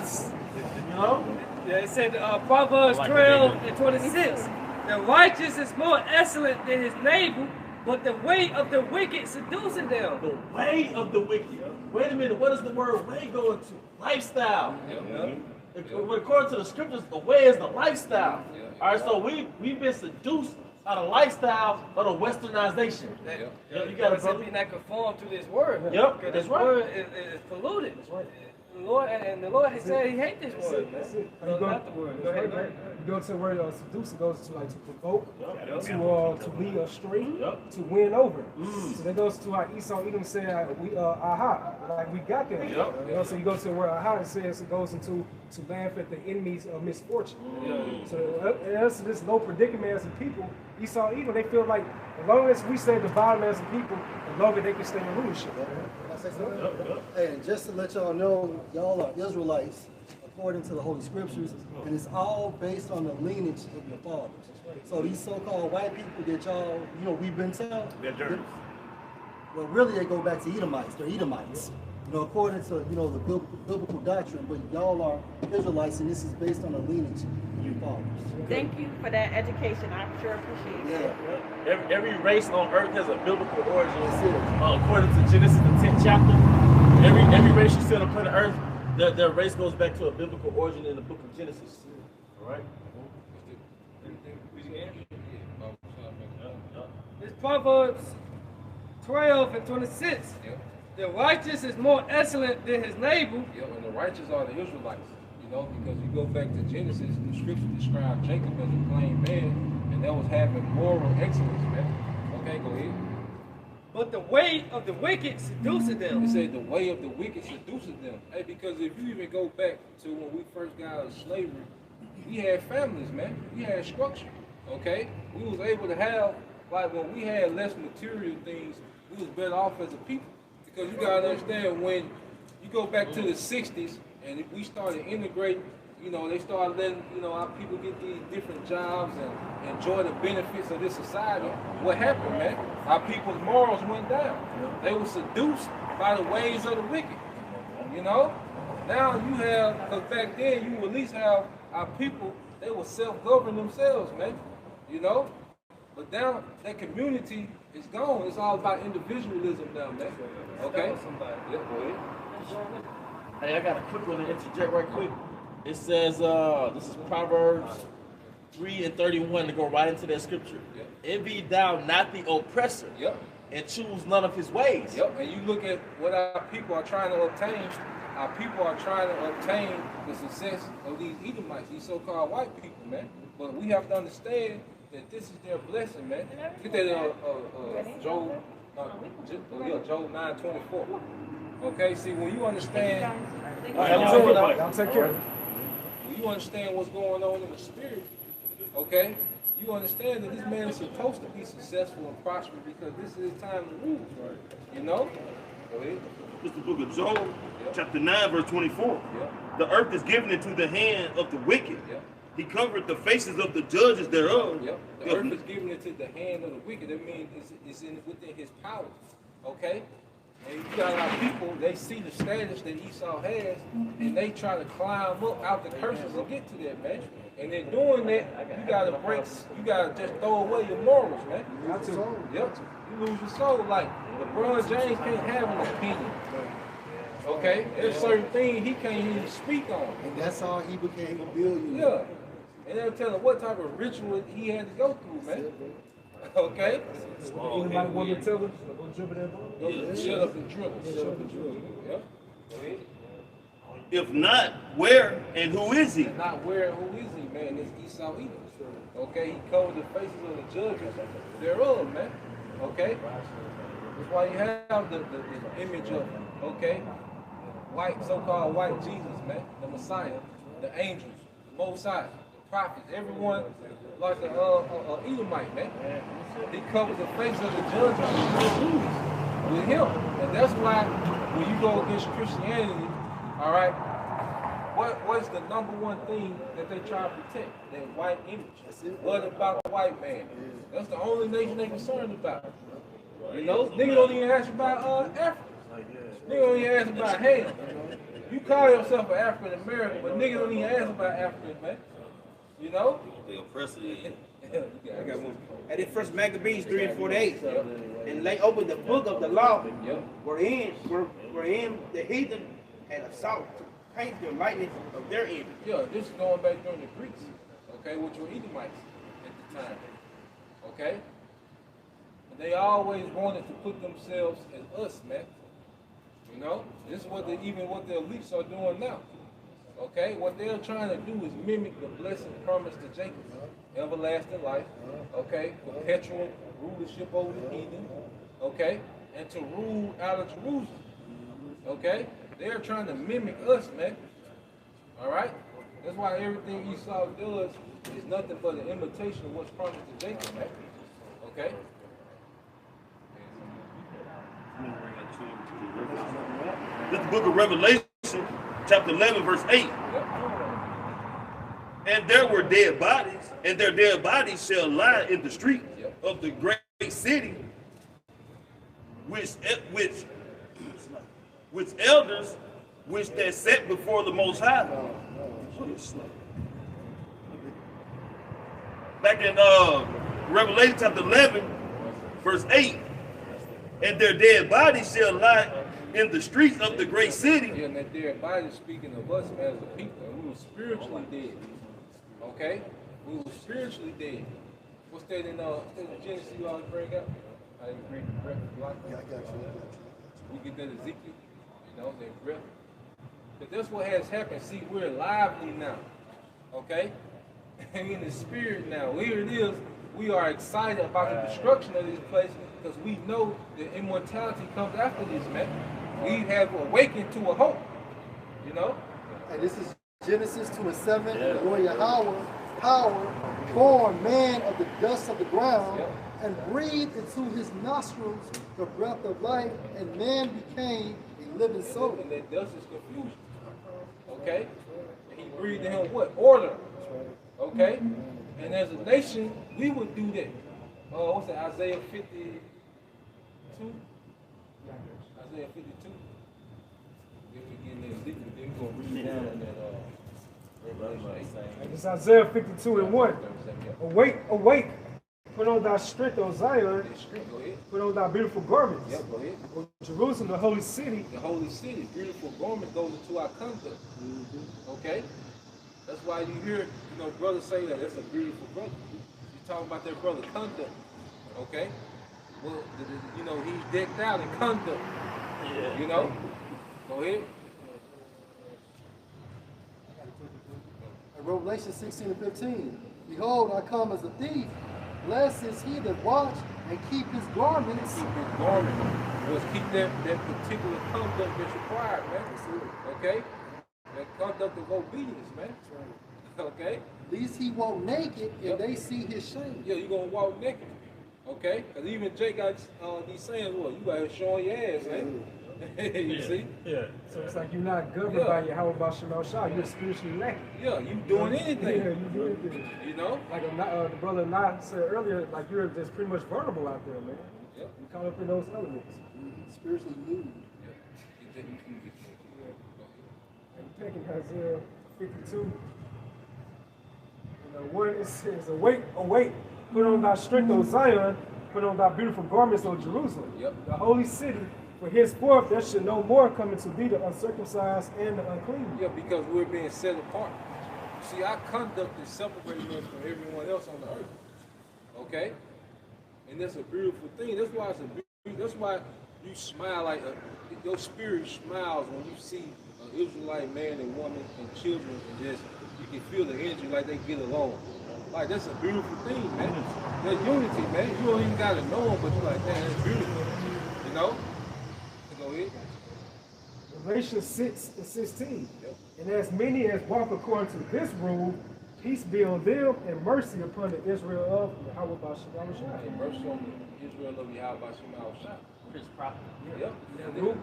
Speaker 7: You know?
Speaker 1: Yeah, it said Proverbs 12:26. The righteous is more excellent than his neighbor, but the way of the wicked seducing them.
Speaker 7: The way of the wicked. Wait a minute, what does the word way go into? Lifestyle. According to the scriptures, the way is the lifestyle. All right, so we've been seduced out of lifestyle of the westernization. You got to
Speaker 1: be not conformed to this word.
Speaker 7: Yep,
Speaker 1: because
Speaker 7: that's
Speaker 1: this
Speaker 7: right.
Speaker 1: word is polluted. That's right. The Lord he said he hates this word.
Speaker 5: That's it.
Speaker 1: No, not the word. Go ahead.
Speaker 5: You go to the word seduce, it goes to like to provoke, to lead astray, to win over. So that goes to how Esau Edom said, we aha, like we got them. You know, so you go to the word aha, it says it goes into to laugh at the enemies of misfortune. So that's this low predicament as a people. Esau Edom, they feel like as long as we stay the bottom as a people, the longer they can stay in rulership.
Speaker 3: Hey, and just to let y'all know, y'all are Israelites according to the Holy Scriptures, and it's all based on the lineage of your fathers. So these so-called white people that y'all, we've been taught, well, really they go back to Edomites. They're Edomites, according to the biblical doctrine. But y'all are Israelites, and this is based on the lineage of your fathers.
Speaker 8: Thank you for that education. I sure appreciate it.
Speaker 7: Every race on earth has a biblical origin. According to Genesis, the 10th chapter, every race you see on the planet Earth, their race goes back to a biblical origin in the book of Genesis. All right?
Speaker 1: It's Proverbs 12:26. The righteous is more excellent than his neighbor.
Speaker 4: And the righteous are the Israelites. Because you go back to Genesis, the scripture described Jacob as a plain man, and that was having moral excellence, man. Okay, go ahead.
Speaker 1: But the way of the wicked seduces them.
Speaker 4: It said the way of the wicked seduces them. Hey, because if you even go back to when we first got out of slavery, we had families, man. We had structure. Okay? We was able to have, like when we had less material things, we was better off as a people. Because you gotta understand, when you go back to the 60s and if we started integrating, you know, they started letting, you know, our people get these different jobs and enjoy the benefits of this society. What happened, man? Our people's morals went down. They were seduced by the ways of the wicked. You know? Now you have, because back then you at least have our people, they were self-govern themselves, man. You know? But now that community is gone. It's all about individualism now, man. Okay? Yeah, go ahead.
Speaker 7: Hey, I got a quick one to interject right quick. It says, this is Proverbs 3:31 to go right into that scripture.
Speaker 4: Yep.
Speaker 7: Envy thou not the oppressor,
Speaker 4: Yep.
Speaker 7: and choose none of his ways.
Speaker 4: Yep. And you look at what our people are trying to obtain. Our people are trying to obtain the success of these Edomites, these so-called white people, man. But we have to understand that this is their blessing, man. Get that Job 9:24. Okay, see, when you understand,
Speaker 5: Y'all take care.
Speaker 4: when you understand what's going on in the spirit, okay, you understand that this man is supposed to be successful and prosperous because this is his time to rule. You know? Go ahead.
Speaker 2: It's the book of Job, chapter 9, verse 24.
Speaker 4: Yep.
Speaker 2: The earth is given into the hand of the wicked.
Speaker 4: Yep.
Speaker 2: He covered the faces of the judges thereof.
Speaker 4: Yep. The earth is given into the hand of the wicked. That means it's within his power. Okay? And you got a lot of people, they see the status that Esau has, and they try to climb up out the curses and get to that, man. And in doing that, you gotta just throw away your morals, man. Yep. You lose your soul. Like LeBron James can't have an opinion. Okay? There's certain things he can't even speak on.
Speaker 3: And that's how he became a billionaire.
Speaker 4: Yeah. And they'll tell him what type of ritual he had to go through, man. Okay?
Speaker 5: Anybody want me to tell them? Go dribble that ball?
Speaker 4: Yeah. Shut up and dribble. Shut up and dribble. Yeah. Go ahead.
Speaker 2: If not, where and who is he?
Speaker 4: Not where and who is he, man? It's Esau Edom. Okay? He covered the faces of the judges thereof, man. Okay? That's why you have the image of, okay, white, so-called white Jesus, man, the Messiah, the angels, the Most High, the prophets, everyone like the Edomite, man. He covered the face of the judges with him. And that's why when you go against Christianity, all right, what's the number one thing that they try to protect? That white image. What about the white man? That's the only nation they're concerned about. You know, nigga don't even ask about Africa. Nigga don't even ask about Ham. You call yourself an African American, but nigga don't even ask about Africans, man. You know?
Speaker 2: The oppressor.
Speaker 6: I got one. At the first Maccabees 3:48, and they opened the book of the law, wherein the heathen had assault to paint the likeness of their image.
Speaker 4: Yeah, this is going back during the Greeks, okay, which were Edomites at the time, okay? And they always wanted to put themselves as us, man. You know, this is what even what the elites are doing now. Okay, what they're trying to do is mimic the blessing promised to Jacob, everlasting life. Okay, perpetual rulership over the heathen. Okay, and to rule out of Jerusalem. Okay, they're trying to mimic us, man. All right, that's why everything Esau does is nothing but an imitation of what's promised to Jacob, man. Okay.
Speaker 2: This is the book of Revelation, chapter 11, verse 8. And there were dead bodies, and their dead bodies shall lie in the street of the great city, which elders which they set before the Most High. Back in Revelation chapter 11, verse 8. And their dead bodies shall lie in the streets of the great city.
Speaker 4: Yeah, and that dead body is speaking of us, man, as a people. And we were spiritually dead. Okay? We were spiritually dead. What's that in Genesis you always bring up? How you bring the breath of life?
Speaker 3: Yeah, I got you.
Speaker 4: We get that Ezekiel, you know, that breath. But that's what has happened. See, we're lively now. Okay? And in the spirit now. Here it is. we are excited about the destruction of this place because we know that immortality comes after this, man. We have awakened to a hope, you know?
Speaker 3: And this is Genesis 2:7. And the Lord Yahweh, power, born man of the dust of the ground, and breathed into his nostrils the breath of life, and man became a living soul.
Speaker 4: And that dust is confusion. Okay? And he breathed in him what? Order. Okay? And as a nation, we would do that. What's that? Isaiah 52? Isaiah 52. If we get in there, then we're going to read down in that Revelation 8.
Speaker 5: It's Isaiah 52:1. Awake, awake. Put on thy strength, O Zion. Put on thy beautiful garments.
Speaker 4: Yep, go ahead.
Speaker 5: O Jerusalem, the holy city.
Speaker 4: The holy city, beautiful garment goes into our conduct. Okay? That's why you hear, brothers say that that's a beautiful brother. You talk about their brother conduct. Okay? Well, he's decked out in conduct. Yeah. Go ahead.
Speaker 3: Revelation 16:15. Behold, I come as a thief. Blessed is he that watch and keep his garments.
Speaker 4: Keep his garment. Was keep that particular conduct that's required, man. Okay? That conduct of obedience, man. Okay?
Speaker 3: Lest he walk naked and they see his shame.
Speaker 4: Yeah, you're going to walk naked. Okay? Because even Jake got these saying, well, you got here showing your ass, man. You see?
Speaker 5: Yeah. So it's like you're not governed by your how about Shemal Shah. You're spiritually lacking.
Speaker 4: Yeah, you doing anything.
Speaker 5: Yeah, you do anything.
Speaker 4: Like
Speaker 5: the brother Nah said earlier, like you're just pretty much vulnerable out there, man.
Speaker 4: Yep.
Speaker 5: You're caught up in those elements.
Speaker 3: Spiritually nude.
Speaker 5: And taking Isaiah 52. One it says, awake, awake, put on thy strength, O Zion, put on thy beautiful garments, O Jerusalem.
Speaker 4: Yep.
Speaker 5: The holy city. For henceforth there should no more come into thee the uncircumcised and the unclean.
Speaker 4: Yeah, because we're being set apart. See, our conduct is separating us from everyone else on the earth. Okay? And that's a beautiful thing. That's why that's why you smile like your spirit smiles when you see an Israelite man and woman and children, and just you can feel the energy like they get along. Like that's a beautiful thing, man. That unity, man. You don't even gotta know them, but you're like, man, that's beautiful. You know? Go ahead.
Speaker 5: Revelation 6:16. Yep. And as many as walk according to this rule, peace be on them and mercy upon the Israel of Yahweh B'Shem Shah.
Speaker 4: And mercy on the Israel of Yahweh B'Shem Shah.
Speaker 7: His prophet.
Speaker 4: Yep.
Speaker 5: That rule.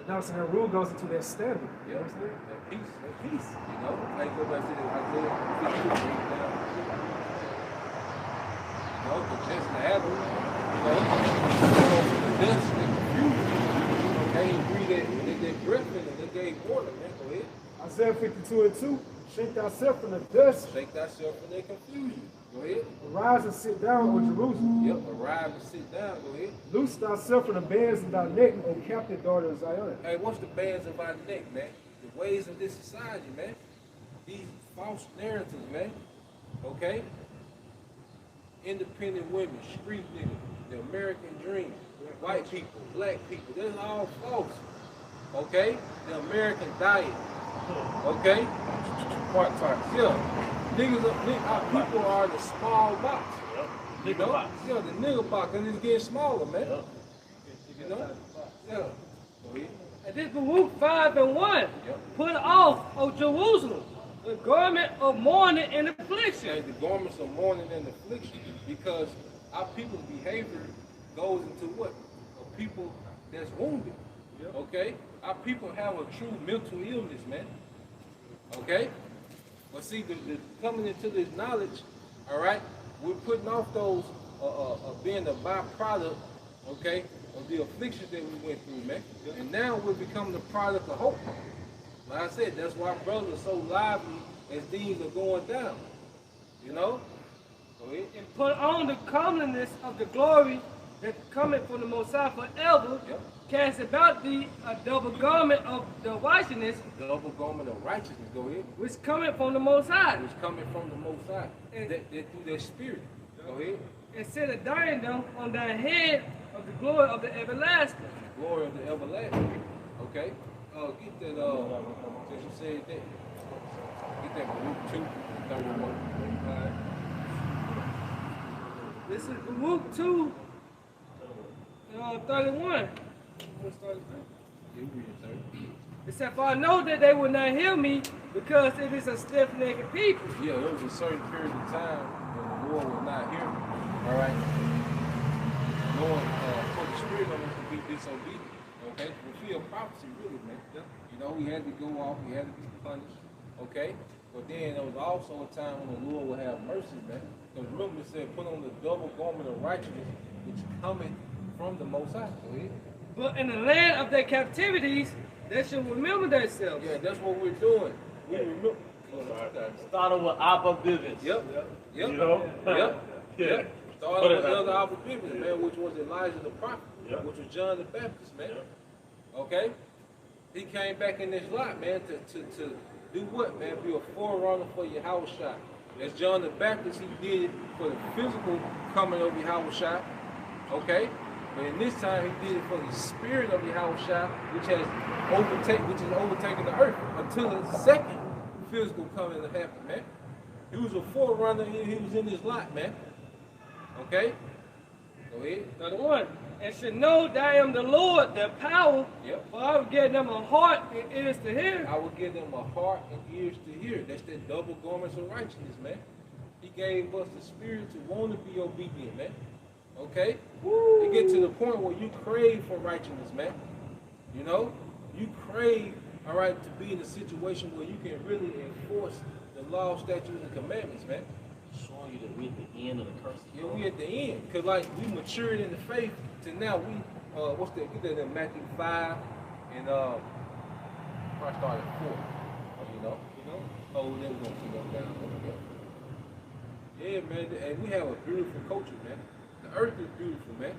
Speaker 5: Now, so that rule goes into that standard.
Speaker 4: Yep. You know what I'm saying? That peace. That peace. You know? Like go back to the Isaiah 52. But just to have it, the dust and confusion. Okay, he breathed that breath in it, they gave order, man. Go ahead.
Speaker 5: Isaiah 52:2. Shake thyself from the dust.
Speaker 4: Shake thyself from that confusion. Go ahead.
Speaker 5: Arise and sit down, O Jerusalem.
Speaker 4: Yep, arise and sit down. Go ahead.
Speaker 5: Loose thyself from the bands of thy neck, O captive daughter of Zion.
Speaker 4: Hey, what's the bands of our neck, man? The ways of this society, man. These false narratives, man. Okay? Independent women, street niggas, the American dream, white people, black people, that's all false. Okay? The American diet. Okay? Yeah. Our people are the small box. You know? Yeah, the nigger box, and it's getting smaller, man. You know? Yeah.
Speaker 1: And this Baruch 5:1. Put off, O Jerusalem, the garment of mourning and affliction.
Speaker 4: And the garments of mourning and affliction, because our people's behavior goes into what? A people that's wounded. Okay? Our people have a true mental illness, man. Okay? But see, the coming into this knowledge, all right, we're putting off those being a byproduct, okay, of the afflictions that we went through, man. And now we're becoming the product of hope. Like I said, that's why brothers are so lively as things are going down. You know? Go ahead.
Speaker 1: And put on the comeliness of the glory that cometh from the Most High forever. Cast about thee a double garment of the righteousness.
Speaker 4: Double garment of righteousness. Go ahead.
Speaker 1: Which cometh from the Most High.
Speaker 4: Which coming from the Most High. That through their spirit. Go ahead.
Speaker 1: And set a diadem on thy head of the glory of the everlasting.
Speaker 4: The glory of the everlasting. Okay. Get that. Since you said that. Get that Baruch 2:31.
Speaker 1: This is Luke 2, 31. It said, for I know that they will not hear me because it is a stiff-necked people.
Speaker 4: Yeah, there was a certain period of time when the Lord was not here. All right. Lord put the spirit on us to be disobedient. Okay? Fulfill prophecy, really, man. You know, he had to go off, he had to be punished. Okay? But then there was also a time when the Lord would have mercy, man. Because remember, it said, put on the double garment of righteousness, which cometh from the Most High. Go ahead.
Speaker 1: But in the land of their captivities, they should remember themselves.
Speaker 4: Yeah, that's what we're doing. We remember.
Speaker 7: Started with Abba Bivens.
Speaker 4: Yep.
Speaker 7: You know?
Speaker 4: Yep.
Speaker 7: Yeah.
Speaker 4: Started with Elder Abba Bivens, man, which was Elijah the prophet,
Speaker 7: Yep.
Speaker 4: which was John the Baptist, man. Okay? He came back in this lot, man, to do what, man? Be a forerunner for Yahushua. As John the Baptist, he did it for the physical coming of Yahushua. Okay? But in this time, he did it for the spirit of Yahushua, which is overtaken the earth until the second physical coming to happen, man. He was a forerunner, he was in this lot, man. Okay? Go ahead.
Speaker 1: 31. And should know that I am the Lord, their power,
Speaker 4: Yep.
Speaker 1: for I will give them a heart and ears to hear.
Speaker 4: I will give them a heart and ears to hear. That's that double garments of righteousness, man. He gave us the spirit to want to be obedient, man. Okay? Woo. You get to the point where you crave for righteousness, man. You know? You crave, all right, to be in a situation where you can really enforce the law, statutes, and commandments, man.
Speaker 7: Showing you that we're at the end of the curse.
Speaker 4: Yeah, we at the end. Because, like, we matured in the faith to now we, what's that? Get that in Matthew 5 and, I started 4. You know? Oh, then we're going to keep on down. Yeah, man. And we have a beautiful culture, man. The earth is beautiful, man.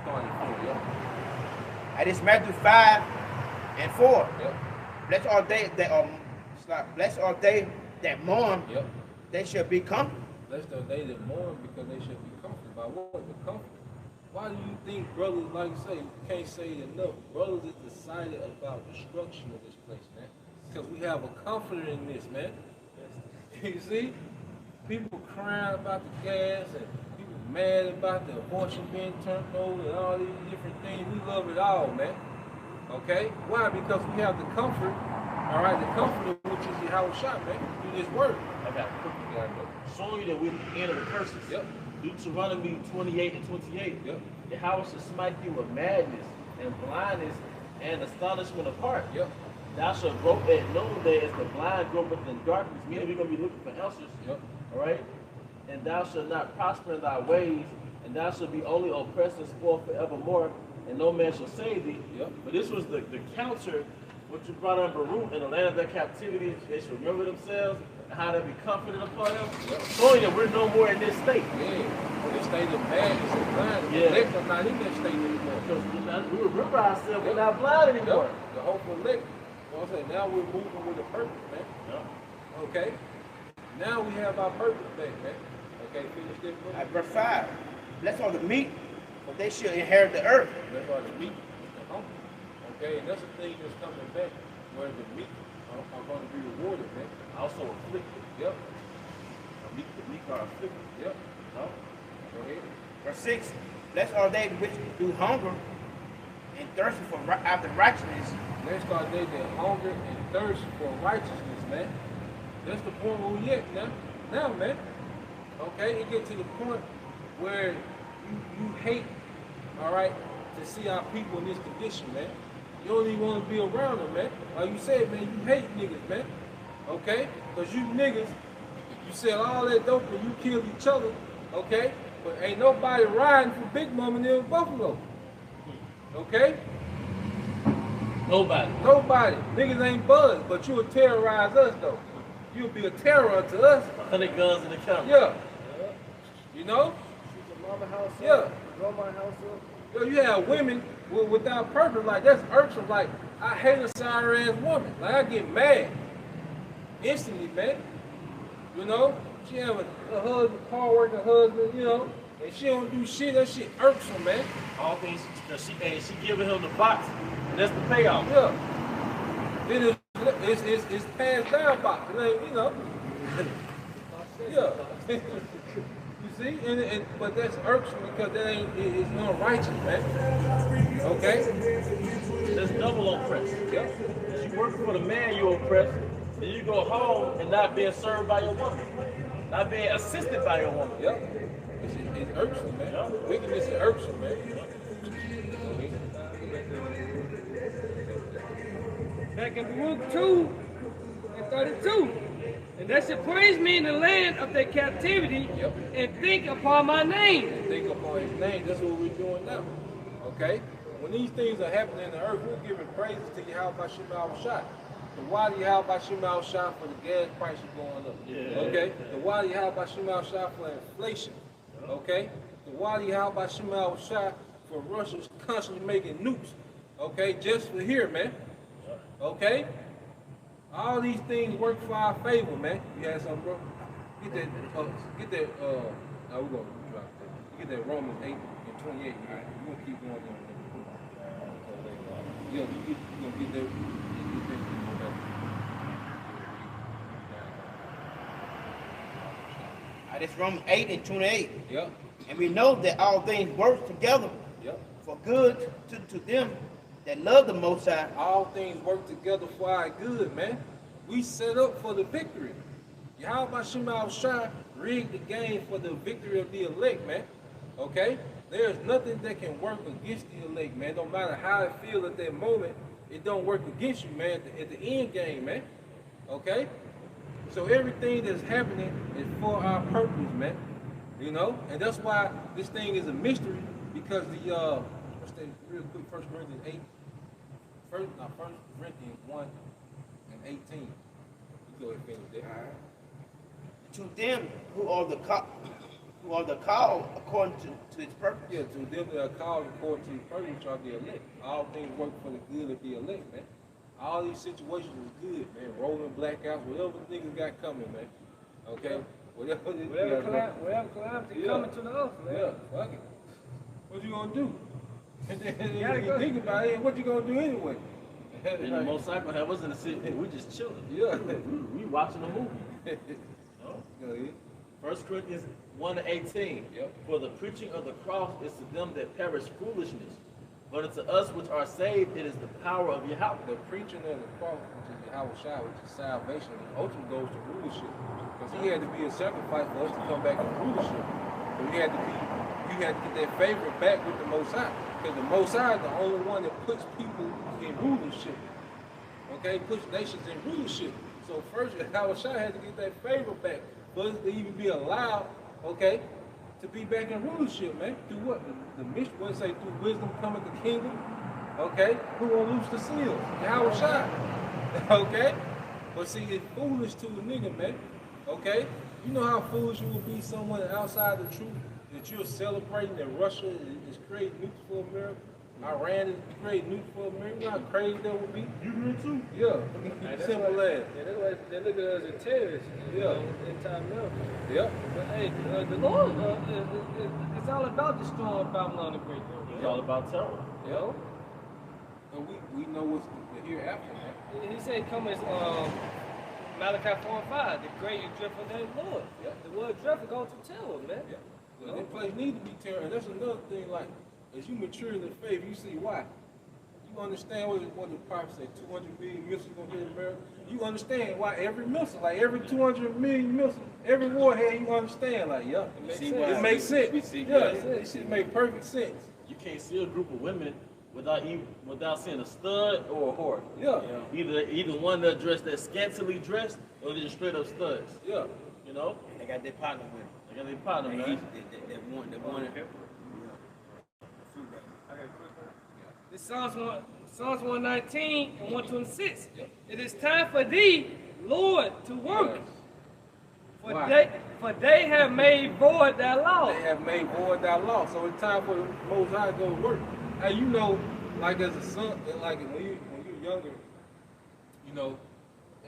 Speaker 4: Started 4, yeah.
Speaker 6: And it's Matthew 5 and 4.
Speaker 4: Yep.
Speaker 6: Blessed are they that mourn,
Speaker 4: Yep.
Speaker 6: they shall be comforted.
Speaker 4: Blessed are they that mourn because they shall be comforted. By what? The comfort. Why do you think brothers, like you say, can't say it enough? Brothers is decided about destruction of this place, man. Because we have a comforter in this, man. You see? People crying about the gas and people mad about the abortion being turned over and all these different things. We love it all, man. Okay? Why? Because we have the comfort, all right, the comforter, which is Yahushua, man, through this word.
Speaker 7: I got a cookie gun though. Showing you that we're at the end of the curses.
Speaker 4: Yep.
Speaker 7: Deuteronomy 28 and 28.
Speaker 4: Yep.
Speaker 7: Yahweh shall smite you with madness and blindness and astonishment of heart.
Speaker 4: Yep.
Speaker 7: Thou shalt grope at noonday as the blind gropeth in darkness. Meaning we're going to be looking for answers.
Speaker 4: Yep.
Speaker 7: All right? And thou shalt not prosper in thy ways, and thou shalt be only oppressed and spoiled forevermore, and no man shall save thee.
Speaker 4: Yep.
Speaker 7: But this was the counter, what you brought on Baruch in the land of their captivity. They should remember themselves and how they be comforted upon them.
Speaker 4: Yep.
Speaker 7: Showing that we're no more in this state.
Speaker 4: Yeah. This state of madness and blindness.
Speaker 7: Yeah.
Speaker 4: Elect are not in that state anymore.
Speaker 7: Because we remember ourselves, we're not blind anymore.
Speaker 4: Yep. The hopeful elect. You know what I'm saying? Now we're moving with a purpose, man.
Speaker 7: Yep.
Speaker 4: Okay? Now we have our purpose back, man. Okay, finish this book.
Speaker 6: Verse 5. Blessed are the meek, for they shall inherit the earth.
Speaker 4: That's why the meek is the humble. Okay, and that's the thing that's coming back, where the meek are going to be rewarded, man.
Speaker 7: Also afflicted.
Speaker 4: Yep.
Speaker 7: The meek are afflicted.
Speaker 4: Yep.
Speaker 7: No?
Speaker 4: Go ahead.
Speaker 6: Verse 6. Blessed are they which do hunger and thirst for after righteousness.
Speaker 4: Blessed are they that hunger and thirst for righteousness, man. That's the point where we at now. Now, man. Okay, it get to the point where you hate, all right, to see our people in this condition, man. You don't even want to be around them, man. Like you said, man, you hate niggas, man. Okay? Because you niggas, you sell all that dope and you kill each other, okay? But ain't nobody riding for Big Mama near Buffalo. Okay?
Speaker 7: Nobody.
Speaker 4: Nobody. Niggas ain't buzzed, but you'll terrorize us, though. You'll be a terror to us.
Speaker 7: 100 guns in the county.
Speaker 4: Yeah. You know?
Speaker 3: Mama house up,
Speaker 4: Yeah.
Speaker 3: blow my house up.
Speaker 4: Yo, you have women without purpose, like that's irksome. Like, I hate a sorry ass woman. Like, I get mad instantly, man. You know? She have a husband, hard working husband, you know, and she don't do shit. That shit irksome, man.
Speaker 7: All things, she giving him the box, and that's the payoff.
Speaker 4: Yeah. Then it's passed down box. It ain't, you know. Yeah. You see, but that's irksome because that ain't it's unrighteous, man. Okay.
Speaker 7: That's double oppressed.
Speaker 4: Yep.
Speaker 7: You working for the man you oppress, and you go home and not being served by your woman, not being assisted by your woman.
Speaker 4: Yep. It's irksome, man.
Speaker 7: Yep.
Speaker 4: Wickedness is irksome, man.
Speaker 1: Back in Baruch 2 and 32. And that should praise me in the land of their captivity and think upon my name.
Speaker 4: And think upon his name. That's what we're doing now. Okay? When these things are happening in the earth, we're giving praises to Yahweh Shema Shai. The why do Yahweh Shema Shai for the gas prices going up?
Speaker 7: Yeah.
Speaker 4: Okay? The why do Yahweh Shema Shai for inflation? Okay? The why do Yahweh Shema Shai for Russia's constantly making nukes? Okay? Just for here, man. Okay? All these things work for our favor, man. You had something, bro? Get that, now we're going to drop that. Get that Romans 8 and 28. All right? We're going to keep going there. You're going to get that.
Speaker 6: That's Romans 8 and 28.
Speaker 4: Yep.
Speaker 6: And we know that all things work together for good to them that love the Most High.
Speaker 4: All things work together for our good, man. We set up for the victory. Yahweh Shema Shai rigged the game for the victory of the elect, man. Okay? There's nothing that can work against the elect, man. No matter how it feels at that moment, it don't work against you, man, at the end game, man. Okay? So everything that's happening is for our purpose, man. You know? And that's why this thing is a mystery, because the, let's say real quick, 1 Corinthians 8. First Corinthians 1 and 18. You go ahead and finish that.
Speaker 6: To them who are the called according to his purpose.
Speaker 4: Yeah, to them that are called according to his purpose, which are the elect. All things work for the good of the elect, man. All these situations is good, man. Rolling blackouts, whatever niggas got coming, man. Okay? Whatever
Speaker 1: calamity coming to the earth, man.
Speaker 4: Yeah, fuck it. What you gonna do? And then you think about it, what you gonna do anyway?
Speaker 7: And the most cycle have us in the city, we just chilling.
Speaker 4: Yeah.
Speaker 7: We watching a movie. No?
Speaker 4: Go ahead.
Speaker 7: 1 Corinthians 1 and 18.
Speaker 4: Yep.
Speaker 7: For the preaching of the cross is to them that perish foolishness, but unto us which are saved, it is the power of Yahweh.
Speaker 4: The preaching of the cross, which is Yahweh Shai, which is salvation, ultimately goes to rulership. Because he had to be a sacrifice for us to come back to rulership. But you had to get that favor back with the Most High. Because the Most High is the only one that puts people in rulership. Okay, puts nations in rulership. So first, Yahweh Shai had to get that favor back for us to even be allowed, okay, to be back in rulership, man. Through what? The mission, what say, through wisdom cometh the kingdom. Okay, who gonna loose the seals? Yahweh Shai. Okay? But see, it's foolish to a nigga, man. Okay? You know how foolish you will be someone outside the truth, that you're celebrating that Russia is creating nukes for America, Iran is creating nukes for America. You know how crazy that would be? You hear too? Yeah. Simple as.
Speaker 1: Yeah, they look at us as terrorists.
Speaker 4: Yeah.
Speaker 1: Anti-America.
Speaker 4: Yeah.
Speaker 1: But hey, the Lord, it's all about destroying Babylon the Great.
Speaker 7: It's all about terror.
Speaker 4: Yeah. And we know what's the hereafter, man.
Speaker 1: He said, come as Malachi 4 and 5, the great and dreadful day of the Lord.
Speaker 4: Yeah.
Speaker 1: The word dreadful goes to terror, man.
Speaker 4: Yeah. Well, that place needs to be terror. And that's another thing, like, as you mature in the faith, you see why. You understand what the prophet said, 200 million missiles gonna hit America. You understand why every missile, like every 200 million missiles, every warhead, you understand, like, yeah, it makes sense. Yeah, it should make perfect sense.
Speaker 7: You can't see a group of women without seeing a stud or a whore.
Speaker 4: Yeah.
Speaker 7: You know? Either one that dressed that scantily dressed or they're just straight up studs.
Speaker 4: Yeah.
Speaker 7: You know?
Speaker 6: They got their partner with them.
Speaker 7: They got their partner, man.
Speaker 6: They want it.
Speaker 1: This Psalms 119 and 126. It is time for thee, Lord, to work. For they have made void thy law.
Speaker 4: They have made void thy law. So it's time for the Most High to go to work. Now you know, like as a son, like when you're younger, you know,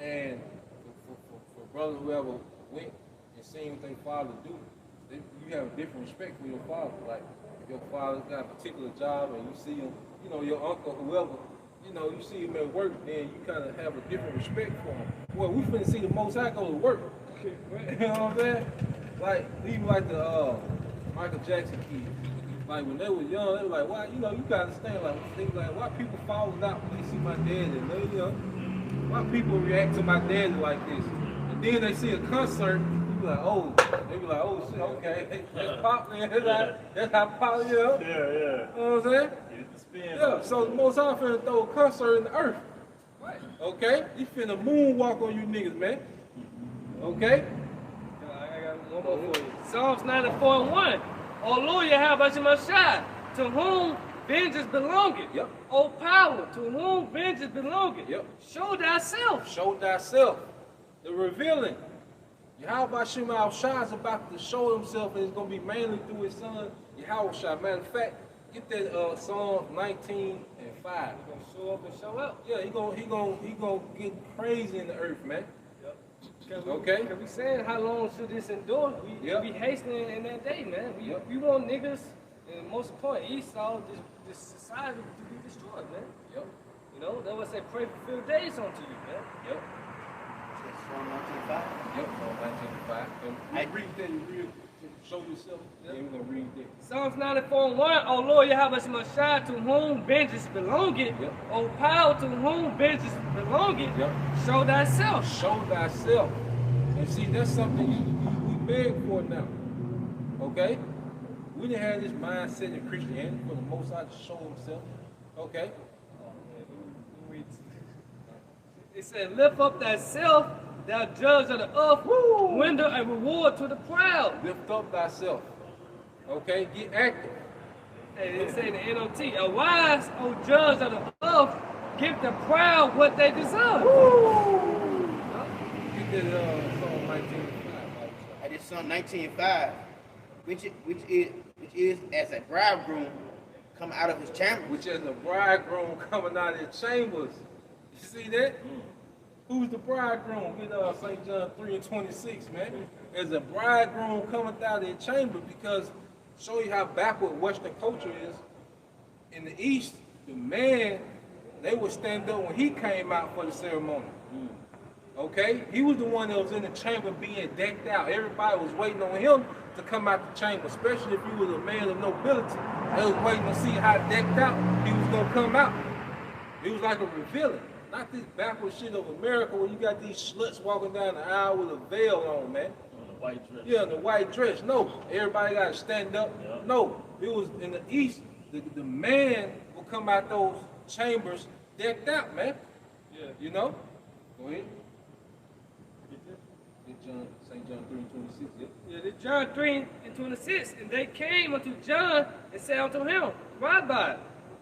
Speaker 4: and for brothers who ever went and seen what their father do, you have a different respect for your father. Like if your father's got a particular job and you see him, you know, your uncle, whoever, you know, you see him at work, then you kind of have a different respect for him. Well, we finna see the Most High go to work. You know what I'm saying? Like, even like the Michael Jackson kids. Like, when they was young, they were like, why, you know, you gotta understand, like, things like, why people falling out when they see my daddy, and they, you know, why people react to my daddy like this? And then they see a concert, you be like, oh, they be like, oh shit, okay, that's pop, man, that's how pop, you know?
Speaker 7: Yeah.
Speaker 4: You know what I'm saying? Yeah, so the Most High finna throw a concert in the earth.
Speaker 1: Right.
Speaker 4: Okay? He finna moonwalk on you niggas, man. Okay?
Speaker 1: I got one more for you. Psalms 94:1. O Lord, Yahweh Shai, to whom vengeance belongeth.
Speaker 4: Yep.
Speaker 1: O power, to whom vengeance belongeth.
Speaker 4: Yep.
Speaker 1: Show thyself.
Speaker 4: Show thyself. The revealing. Yahweh Shema Shai is about to show himself, and it's going to be mainly through his son, Yahweh Shai. Matter of fact, get that Psalm 19:5.
Speaker 1: He's gonna show up and show out.
Speaker 4: Yeah, he gonna get crazy in the earth, man.
Speaker 1: Okay. Cause we saying how long should this endure? We hastening in that day, man. We want niggas, and most important, Esau, this society to be destroyed, man.
Speaker 4: Yep.
Speaker 1: You know, that's what say pray for 50 days unto you, man.
Speaker 4: Yep.
Speaker 6: Psalm 19:5.
Speaker 4: Yep. Psalm 19:5.
Speaker 6: I
Speaker 4: read that. You read. Show yourself. Yeah, we're gonna read that.
Speaker 1: Psalms 94:1. O Lord, Yahweh Shai, to whom vengeance belongeth.
Speaker 4: Yep.
Speaker 1: O power, to whom vengeance belongeth.
Speaker 4: Yep.
Speaker 1: Show thyself.
Speaker 4: Show thyself. And see, that's something we beg for now. Okay? We didn't have this mindset in Christianity for the Most High to show himself. Okay?
Speaker 1: It said, lift up thyself, thou judge of the earth, render a reward to the proud.
Speaker 4: Lift up thyself. Okay? Get active.
Speaker 1: And it say in the NOT, arise, O judge of the earth, give the proud what they deserve.
Speaker 4: Get that Psalm 19:5.
Speaker 6: I did Psalm 19:5, which is as a bridegroom come out of his chamber.
Speaker 4: Which is the bridegroom coming out of his chambers. You see that? Who's the bridegroom? Get St. John 3:26, man. As a bridegroom coming out of his chamber, because show you how backward Western culture is. In the East, the man, they would stand up when he came out for the ceremony. Okay? He was the one that was in the chamber being decked out. Everybody was waiting on him to come out the chamber, especially if he was a man of nobility. They was waiting to see how decked out he was going to come out. It was like a revealing. Not this backward shit of America where you got these sluts walking down the aisle with a veil on, man.
Speaker 7: The white dress.
Speaker 4: Yeah, the white dress. No, everybody got to stand up.
Speaker 7: Yeah.
Speaker 4: No, it was in the East. The man will come out those chambers decked out, man.
Speaker 1: Yeah.
Speaker 4: You know? Go ahead. St. John 3:26.
Speaker 1: Yeah, it's John 3:26. And they came unto John and said unto him, Rabbi,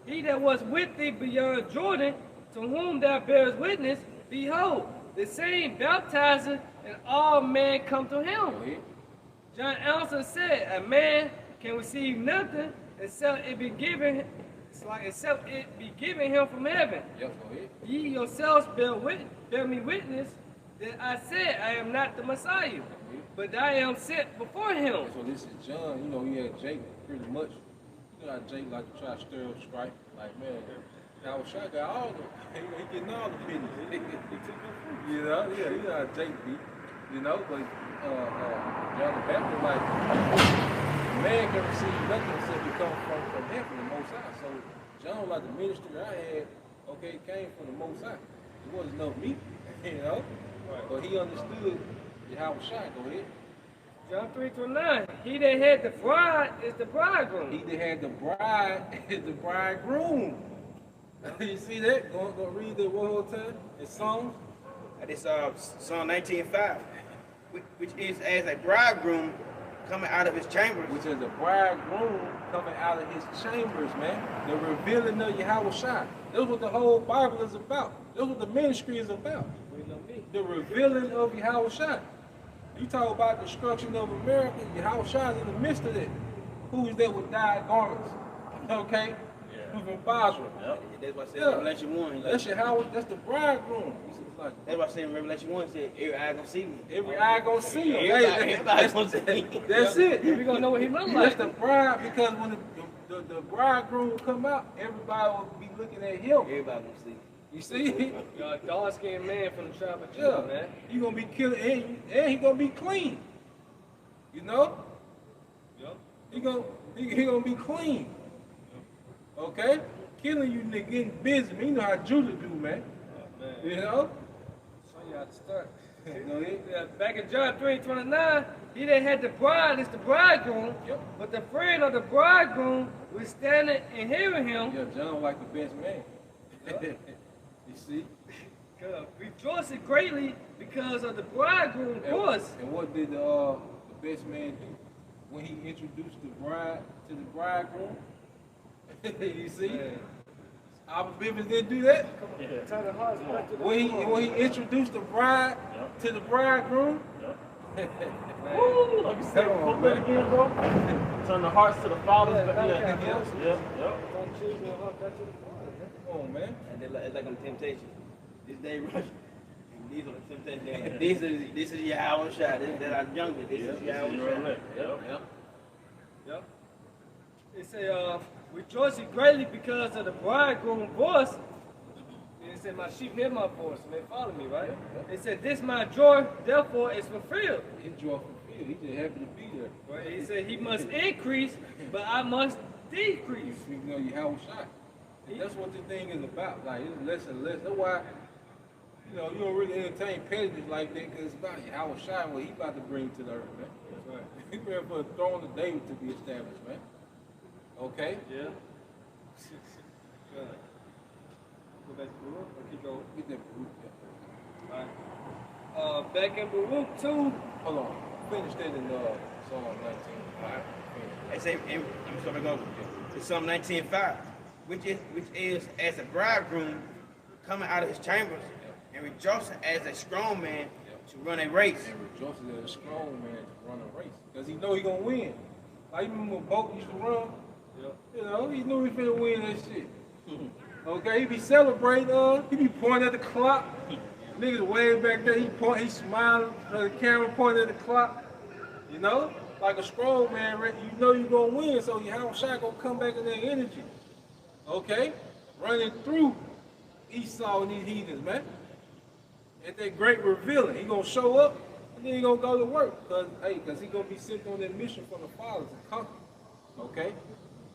Speaker 1: he that was with thee beyond Jordan, to whom thou bearest witness, behold, the same baptizer, and all men come to him.
Speaker 4: Go ahead.
Speaker 1: John answered said, a man can receive nothing except it be given him from heaven.
Speaker 4: Yep, go ahead.
Speaker 1: Ye yourselves bear me witness that I said I am not the Messiah, but I am sent before him.
Speaker 4: So this is John. You know, he had Jake pretty much. You know how Jake like to try to stir up strife. Like, man, I was shy got all the, he getting all the business. You know, yeah, you know how Jake be. You know, but John the Baptist, like, man can receive nothing except it comes from heaven, the Most High. So John, like the ministry I had, okay, came from the Most High. It wasn't no me, you know. But he understood how was shy. Go ahead.
Speaker 1: John 3:9. He that had the bride is the bridegroom.
Speaker 4: He that had the bride is the bridegroom. You see that? Go read that one more time. It's Psalms.
Speaker 6: It's Psalm 19:5, which is as a bridegroom coming out of his chambers.
Speaker 4: Which is a bridegroom coming out of his chambers, man. The revealing of Yahweh Shai. That's what the whole Bible is about. That's what the ministry is about. The revealing of Yahweh Shai. You talk about destruction of America, Yahweh Shai is in the midst of that. Who is that with dyed garments? Okay? Who's from Basra?
Speaker 7: Yep.
Speaker 6: That's what I said in Revelation 1.
Speaker 4: That's Yahweh, that's the bridegroom.
Speaker 6: That's what I said in Revelation 1. It said, every eye gonna see me.
Speaker 4: Every eye gonna see him.
Speaker 6: Everybody gonna see me.
Speaker 4: That's it.
Speaker 1: We're gonna know what he look
Speaker 4: That's
Speaker 1: like.
Speaker 4: the bride, because when the the bridegroom will come out, everybody will be looking at him.
Speaker 6: Everybody will see.
Speaker 4: You see?
Speaker 1: You're a dark-skinned man from the tribe of
Speaker 4: Yeah,
Speaker 1: Judah, man.
Speaker 4: He gonna be killing, and he gonna be clean. You know?
Speaker 1: Yup.
Speaker 4: He gonna be clean. Okay? Killing you nigga getting busy. Man, you know how Judah do, man.
Speaker 1: Man.
Speaker 4: You know?
Speaker 1: Show you how to start.
Speaker 4: Go ahead.
Speaker 1: Yeah, back in John 3:29, he that had the bride is the bridegroom,
Speaker 4: Yep.
Speaker 1: but the friend of the bridegroom was standing and hearing him.
Speaker 4: Yeah, John like the best man. You see?
Speaker 1: Rejoicing greatly because of the bridegroom voice.
Speaker 4: And what did the best man do when he introduced the bride to the bridegroom? You see?
Speaker 1: Man.
Speaker 4: Our Memphis didn't do that.
Speaker 7: Yeah.
Speaker 1: Turn the hearts back to the
Speaker 4: When he introduced the bride to the bridegroom.
Speaker 7: Woo! Like you said,
Speaker 4: Come on,
Speaker 7: put that again, bro. Turn the hearts to the fathers.
Speaker 1: Yeah,
Speaker 7: Yeah,
Speaker 1: yeah.
Speaker 7: yep.
Speaker 1: Don't choose me, heart back to the Father.
Speaker 4: Come on, man.
Speaker 6: And it's like on temptation. This day rush. And these are the temptation. This is Yahweh Shai. This that I'm younger. This is Yahweh Shai.
Speaker 7: Yep.
Speaker 1: Yep. It say, rejoicing greatly because of the bridegroom voice. And it said, my sheep hear my voice and they follow me, right? It said, this my joy, therefore is fulfilled.
Speaker 4: His joy fulfilled. He's just happy to be there.
Speaker 1: Right? He said, he must increase, but I must decrease.
Speaker 4: You know, Yahweh Shai. And that's what this thing is about. Like, it's less and less. That's why, you know, you don't really entertain pettiness like that because it's about Yahweh Shai and what he about to bring to the earth, man.
Speaker 1: That's right.
Speaker 4: He's ready for the throne of David to be established, man. Okay?
Speaker 1: Yeah. Good. Go back to Baruch or keep going?
Speaker 4: Get that root.
Speaker 1: Alright. Back in Baruch 2.
Speaker 4: Hold on. Finish that in Psalm 19.
Speaker 6: All right. They say, and I'm sorry, go. It's Psalm 19:5, which is as a bridegroom coming out of his chambers and rejoicing as a strong man to run a race.
Speaker 4: And rejoicing as a strong man to run a race. Because he know he gonna win. Like you remember when Boat used to run?
Speaker 1: Yep.
Speaker 4: You know, he knew he finna win that shit. Okay, he be celebrating, he be pointing at the clock. Niggas way back there, he smiling at the camera, pointing at the clock. You know? Like a strong man, you know you're gonna win, so your shot gonna come back in that energy. Okay? Running through Esau and these heathens, man. At that great revealing. He gonna show up and then he gonna go to work. Cause he gonna be sent on that mission from the Father to conquer. Okay?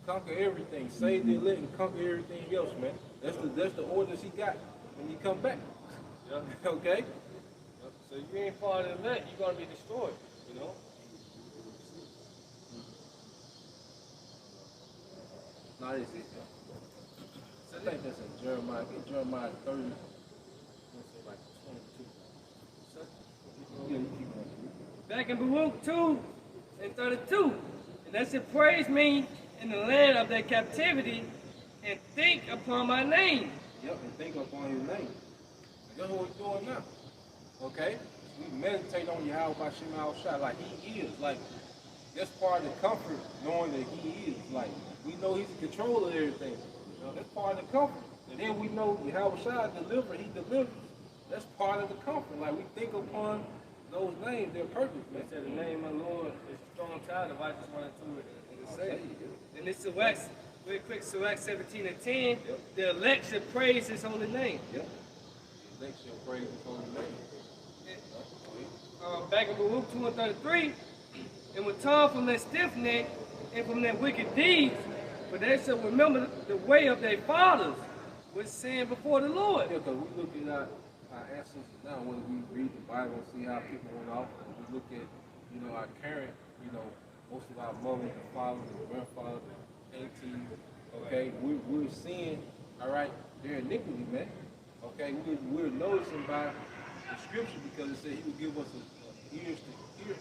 Speaker 4: Conquer everything. Save the elect and conquer everything else, man. That's the orders he got when he come back.
Speaker 1: Yep.
Speaker 4: Okay?
Speaker 1: Yep. So you ain't part of the elect, you're gonna be destroyed, you know?
Speaker 4: No, this is it. I think that's in Jeremiah. Get Jeremiah 30. Let's say like 22. Yeah, you keep on.
Speaker 1: Back in Baruch 2 and 32. And that said, praise me in the land of their captivity and think upon my name.
Speaker 4: Yep, and think upon his name. And that's what we're doing now. Okay? We meditate on Yahweh by Shema Shai like he is. Like, that's part of the comfort, knowing that he is. Like, we know he's in control of everything. You know, that's part of the comfort. And then we know Yahweh Shai delivered, he delivers. That's part of the comfort. Like, we think upon those names, they're perfect, man.
Speaker 1: They said the name of the Lord is a strong tower, the righteous run into it and it's safe. And this Select, real quick, Select 17 and 10, yep. The elect should praise his holy name.
Speaker 4: Yep. The elect should praise his holy name.
Speaker 1: Back in Baruch 2 and 33, and will turn from their stiff neck and from their wicked deeds, but they shall remember the way of their fathers, which sin before the Lord.
Speaker 4: Yeah, because we look at our ancestors now, when we read the Bible and see how people went off, and we look at, you know, our current, you know, most of our mothers and fathers and grandfathers and aunties, okay, we're seeing, all right, their iniquity, man. Okay, we're noticing by the scripture because it said he would give us ears to hear,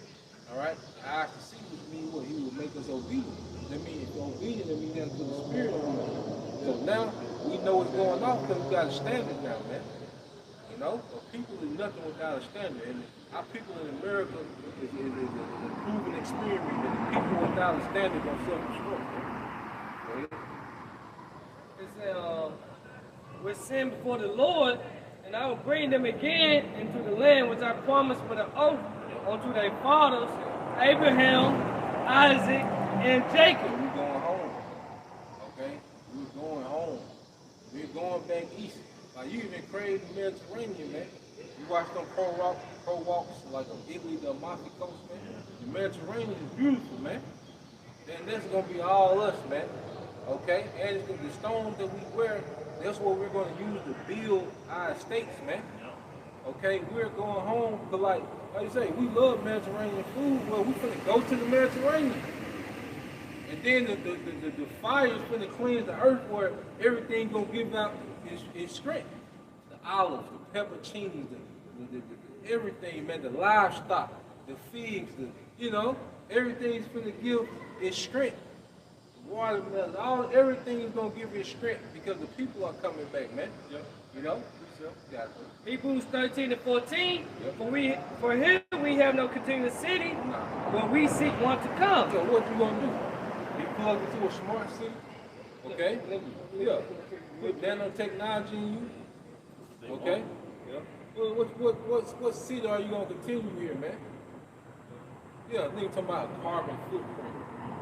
Speaker 4: all right, eyes to see, which means what? He will make us obedient. That means if obedient, that means that's to the spirit of obedience. So now we know what's going on because we got a standard now, man. You know, so people is nothing without a standard, and our people in America is a proven experiment that the people without a standard gonna self-destruct.
Speaker 1: It said, with sin before the Lord, and I will bring them again into the land which I promised with an oath unto their fathers, Abraham, Isaac, and Jacob.
Speaker 4: We going home. going back east. Like you even crave the Mediterranean, man. You watch them pro walks like Italy, the Amalfi Coast, man. The Mediterranean is beautiful, man. Then that's gonna be all us, man. Okay? And it's the stones that we wear, that's what we're gonna use to build our estates, man. Okay, we're going home, but like you say, we love Mediterranean food. Well, we finna go to the Mediterranean. And then the fire is finna cleanse the earth where everything gonna give out its strength. The olives, the pepperoncinis, the everything, man, the livestock, the figs, everything's finna give its strength. The watermelon, everything is gonna give its strength because the people are coming back, man.
Speaker 1: Yep.
Speaker 4: You know? Got it.
Speaker 1: Hebrews 13:14.
Speaker 4: Yep.
Speaker 1: For him we have no continuous city, when we seek one to come.
Speaker 4: So what you gonna do? You plug into a smart city, okay? Yeah. With nanotechnology in you, okay? Yeah. What city are you gonna continue here, man? Yeah, nigga talking about carbon footprint.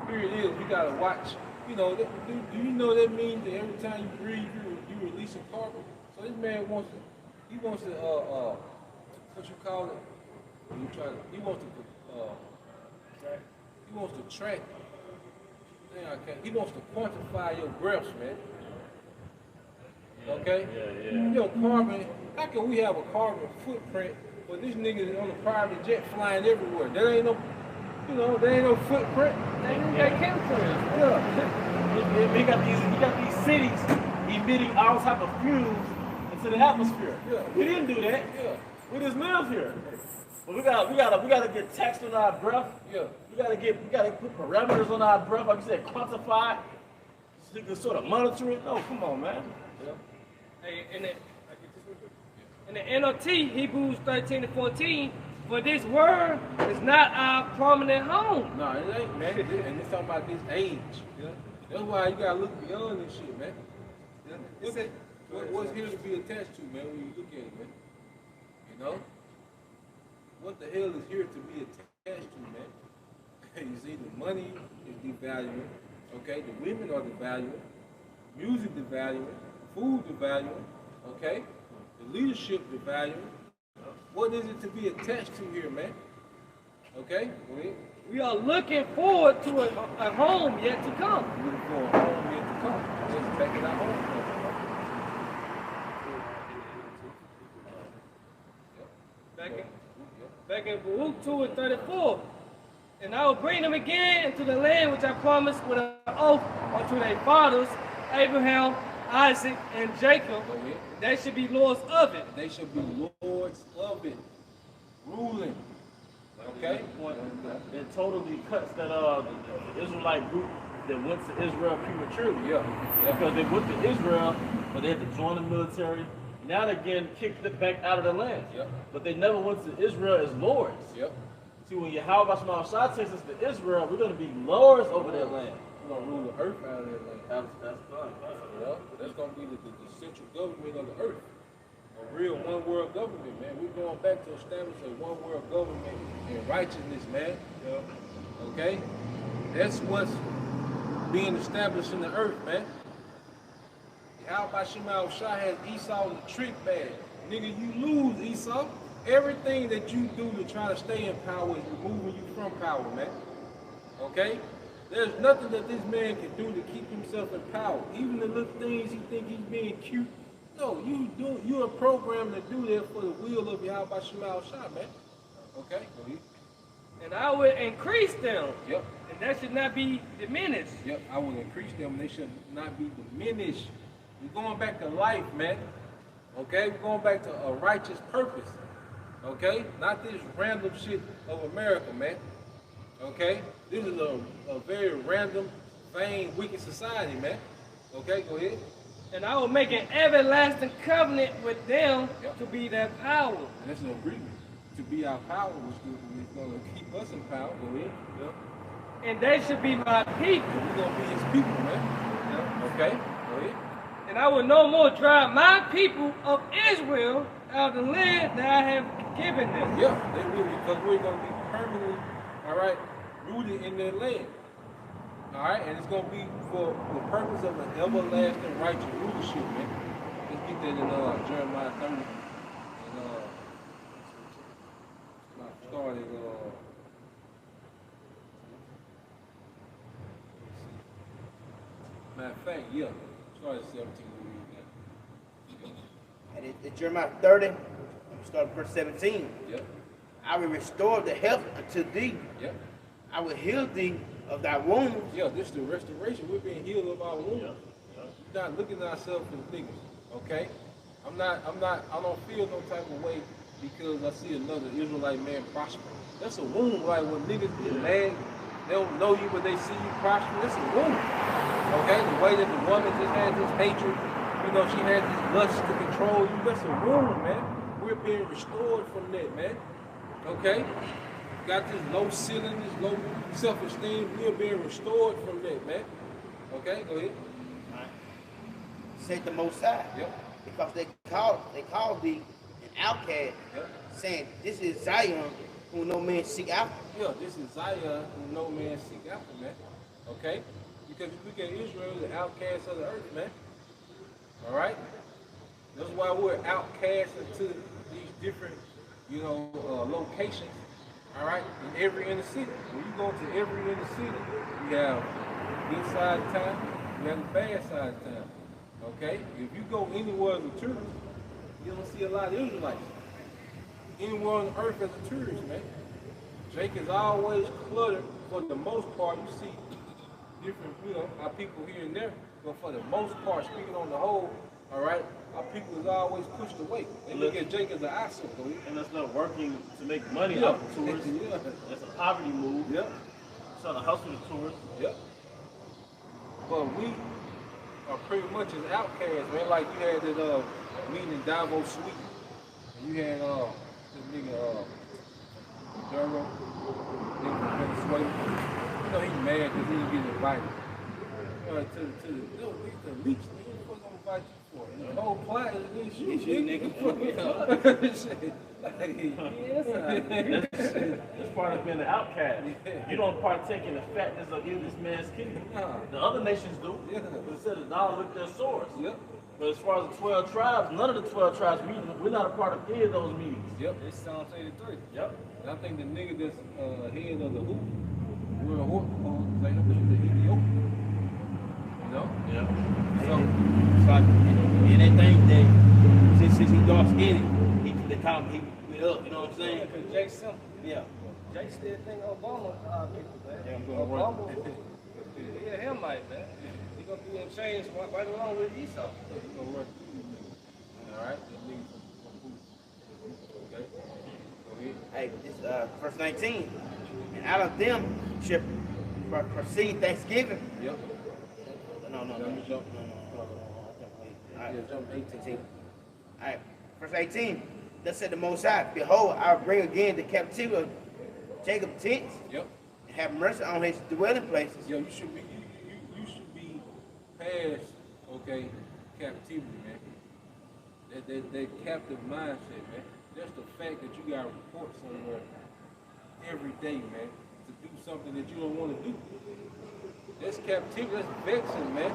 Speaker 4: Here it is. You gotta watch. Do you know that means that every time you breathe, you releasing carbon? So this man wants to, what you call it? He wants to track. He wants to quantify your breaths, man. Okay? Yeah. Your carbon, how can we have a carbon footprint but this nigga is on a private jet flying everywhere? There ain't no, there ain't no footprint.
Speaker 1: They chemtrails.
Speaker 7: Yeah. He got these cities emitting all type of fumes into the atmosphere.
Speaker 4: Yeah.
Speaker 7: We didn't do that.
Speaker 4: Yeah.
Speaker 7: We just live here. But we gotta get taxed on our breath.
Speaker 4: Yeah.
Speaker 7: We gotta put parameters on our breath, like you said, quantify, so you can sort of monitor it. No, come on, man.
Speaker 4: Yeah.
Speaker 1: Hey, in the NOT, Hebrews 13:14, for this word is not our permanent home.
Speaker 4: No, it ain't, man. And it's talking about this age. Yeah. That's why you gotta look beyond this shit, man. What's here to be attached to, man, when you look at it, man? What the hell is here to be attached to, man? You see, the money is devaluing, okay? The women are devaluing, music devaluing, food devaluing, okay? The leadership devaluing. What is it to be attached to here, man? Okay? Go ahead.
Speaker 1: We are looking forward to a home yet to come.
Speaker 4: Looking for a home yet to come. Let's back it our home.
Speaker 1: Back in Baruch 2:34. And I will bring them again into the land which I promised with an oath unto their fathers, Abraham, Isaac, and Jacob. They should be lords of it.
Speaker 4: They should be lords of it. Ruling. Okay?
Speaker 7: It totally cuts that the Israelite group that went to Israel prematurely.
Speaker 4: Yeah.
Speaker 7: Because they went to Israel, but they had to join the military. Now they're getting kicked back out of the land.
Speaker 4: Yep.
Speaker 7: But they never went to Israel as lords.
Speaker 4: Yep.
Speaker 7: See, when Yahweh Shah takes us to Israel, we're going to be lords over that land.
Speaker 4: We're going to rule the earth out of that land.
Speaker 7: That's fine.
Speaker 4: Yeah. That's going to be the central government of the earth. A real one world government, man. We're going back to establish a one world government in righteousness, man. Yeah. Okay? That's what's being established in the earth, man. How about Shemal Shah has Esau in the trick bag? Nigga, you lose, Esau. Everything that you do to try to stay in power is removing you from power, man. Okay? There's nothing that this man can do to keep himself in power. Even the little things he think he's being cute. No, you're programmed to do that for the will of Yahweh Shemal Shah, man. Okay?
Speaker 1: And I will increase them.
Speaker 4: Yep.
Speaker 1: And that should not be diminished.
Speaker 4: Yep, I will increase them. They should not be diminished. We're going back to life, man. Okay? We're going back to a righteous purpose. Okay? Not this random shit of America, man. Okay? This is a very random, vain, wicked society, man. Okay? Go ahead.
Speaker 1: And I will make an everlasting covenant with them to be their power.
Speaker 4: And that's an agreement. To be our power, which is going to keep us in power. Go ahead. Yep.
Speaker 1: And they should be my people.
Speaker 4: And we're going to be his people, man. Yep. Okay? Go ahead.
Speaker 1: And I will no more drive my people of Israel out of the land that I have given them.
Speaker 4: Yeah, they will, because we're going to be permanently, all right, rooted in their land. All right, and it's going to be for the purpose of an everlasting righteous rulership, man. that in Jeremiah 30. And I started matter of fact, yeah. Started 17 to read that.
Speaker 6: And in Jeremiah 30, start verse 17.
Speaker 4: Yep.
Speaker 6: I will restore the health unto thee.
Speaker 4: Yep.
Speaker 6: I will heal thee of thy wounds.
Speaker 4: Yeah, this is the restoration. We're being healed of our wounds. We're not looking at ourselves as niggas. Okay? I don't feel no type of way because I see another Israelite man prosper. That's a wound, like when niggas get mad, they don't know you, but they see you prosper. That's a wound. Okay? The way that the woman just had this hatred, you know, she had this lust to control you, that's a wound, man. We're being restored from that, man. Okay? Got this low ceiling, this low self-esteem, we're being restored from that, man. Okay, go ahead.
Speaker 6: Said the Most High.
Speaker 4: Yep.
Speaker 6: Because they called thee an outcast,
Speaker 4: Yep.
Speaker 6: saying, this is Zion, who no man seek after.
Speaker 4: Yeah, this is Zion, who no man seek after, man. Okay? Because if you look at Israel, the outcast of the earth, man. All right? That's why we're outcast into these different, you know, locations. All right? In every inner city. When you go to every inner city, you have the good side of town, you have the bad side of town. Okay? If you go anywhere as a tourist, you don't see a lot of Israelites. Anywhere on the earth as a tourist, man. Jake is always cluttered. For the most part, you see different, you know, our people here and there. But for the most part, speaking on the whole, all right, our people is always pushed away. They look at Jake as an eyesore.
Speaker 7: And that's not working to make money
Speaker 4: Yeah.
Speaker 7: off of tourists.
Speaker 4: Yeah.
Speaker 7: That's a poverty move.
Speaker 4: Yep.
Speaker 7: Trying to hustle the tourists.
Speaker 4: Yep. But we are pretty much as outcasts, man. Like you had that meeting in Davos, Sweden. And you had this nigga Duro, nigga from Venezuela. You know he's mad because he didn't get invited. To the leaks, nigga, what the fuck I'm invite you for? The whole plot is against you, nigga.
Speaker 7: That's part of being an outcast. You don't partake in the fatness of this man's kingdom. The other nations do. But it said the dollar with their swords.
Speaker 4: Yep.
Speaker 7: But as far as the 12 tribes, none of the 12 tribes meeting. We're not a part of any of those meetings.
Speaker 4: Yep. It's Psalms 83.
Speaker 7: Yep.
Speaker 4: And I think the nigga that's head of the hoop, World Horticulture, like the Ethiopian. You know?
Speaker 7: Yeah.
Speaker 4: So,
Speaker 6: And they think that since he dark skinned, they call him he went up, you know what I'm saying?
Speaker 1: Because Jake simple.
Speaker 6: Yeah.
Speaker 1: Jake still think Obama people, man.
Speaker 4: Yeah, I'm gonna
Speaker 1: Obama,
Speaker 4: run.
Speaker 1: he a Hamite, man. He gonna be in chains right along with Esau.
Speaker 4: You gonna run. All right? The nigga from hoop. Okay? Go ahead.
Speaker 6: Hey, this verse 19. And out of them shall proceed thanksgiving.
Speaker 4: Yep.
Speaker 6: No.
Speaker 4: Jump.
Speaker 6: All right.
Speaker 4: Yeah, jump 18.
Speaker 6: All right, verse 18. Thus said the Most High, behold, I will bring again the captivity of Jacob's tents,
Speaker 4: Yep.
Speaker 6: and have mercy on his dwelling places.
Speaker 4: Yeah, you should be you should be past, okay, captivity, man. That captive mindset, man. That's the fact that you gotta report somewhere every day, man, to do something that you don't want to do. That's captivity, that's vexing, man.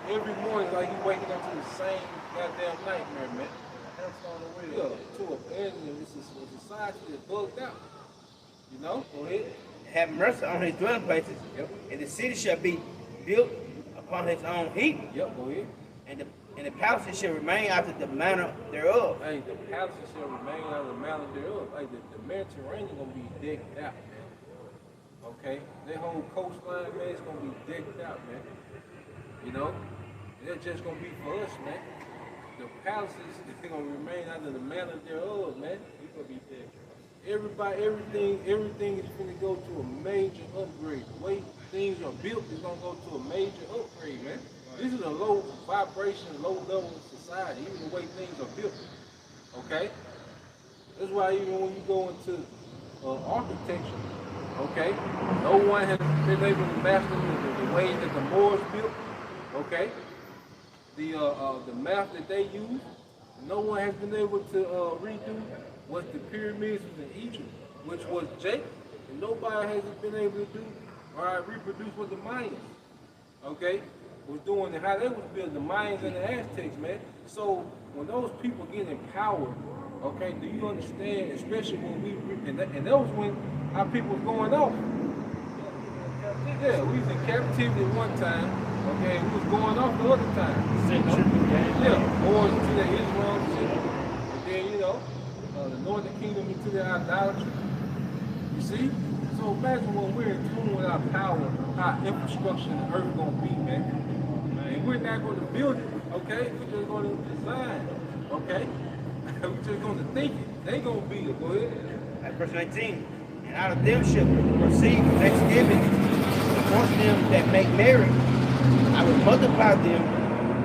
Speaker 4: Every morning like you waking up to the same goddamn nightmare, man. Yeah, to a society that's bugged out. You know? Go ahead.
Speaker 6: Have mercy on his dwelling places,
Speaker 4: Yep.
Speaker 6: and the city shall be built upon his own heap,
Speaker 4: Yep, go ahead.
Speaker 6: and the palaces shall remain after the manner thereof.
Speaker 4: Hey, the palaces shall remain out of the manner thereof. Like the Mediterranean gonna be decked out, man. Okay? That whole coastline, man, is gonna be decked out, man. You know? And that's just gonna be for us, man. The palaces is gonna remain out of the manner thereof, man. We gonna be decked. Everybody, everything is gonna go to a major upgrade. The way things are built is gonna go to a major upgrade, man. This is a low vibration, low level society, even the way things are built. Okay? That's why even when you go into architecture, okay, no one has been able to master the way that the Moors built, okay? The math that they use, no one has been able to redo what the pyramids was in Egypt, which was Jacob, and nobody has been able to do or reproduce what the Mayans, okay, was doing and how they was building, the Mayans and the Aztecs, man. So when those people get empowered, okay, do you understand, especially when and that was when our people was going off. Yeah, we was in captivity one time, okay, we was going off the other time. Yeah, or to the Israel shit. And then, you know, the northern kingdom into the idolatry. You see? So imagine when we're in tune with our power, how infrastructure in the earth gonna be, man. And we're not gonna build it, okay? We're just gonna design, okay? We're just gonna think it. They gonna be it. Go ahead.
Speaker 6: At verse 19, and out of them shall proceed thanksgiving, amongst them that make merry. I will multiply them,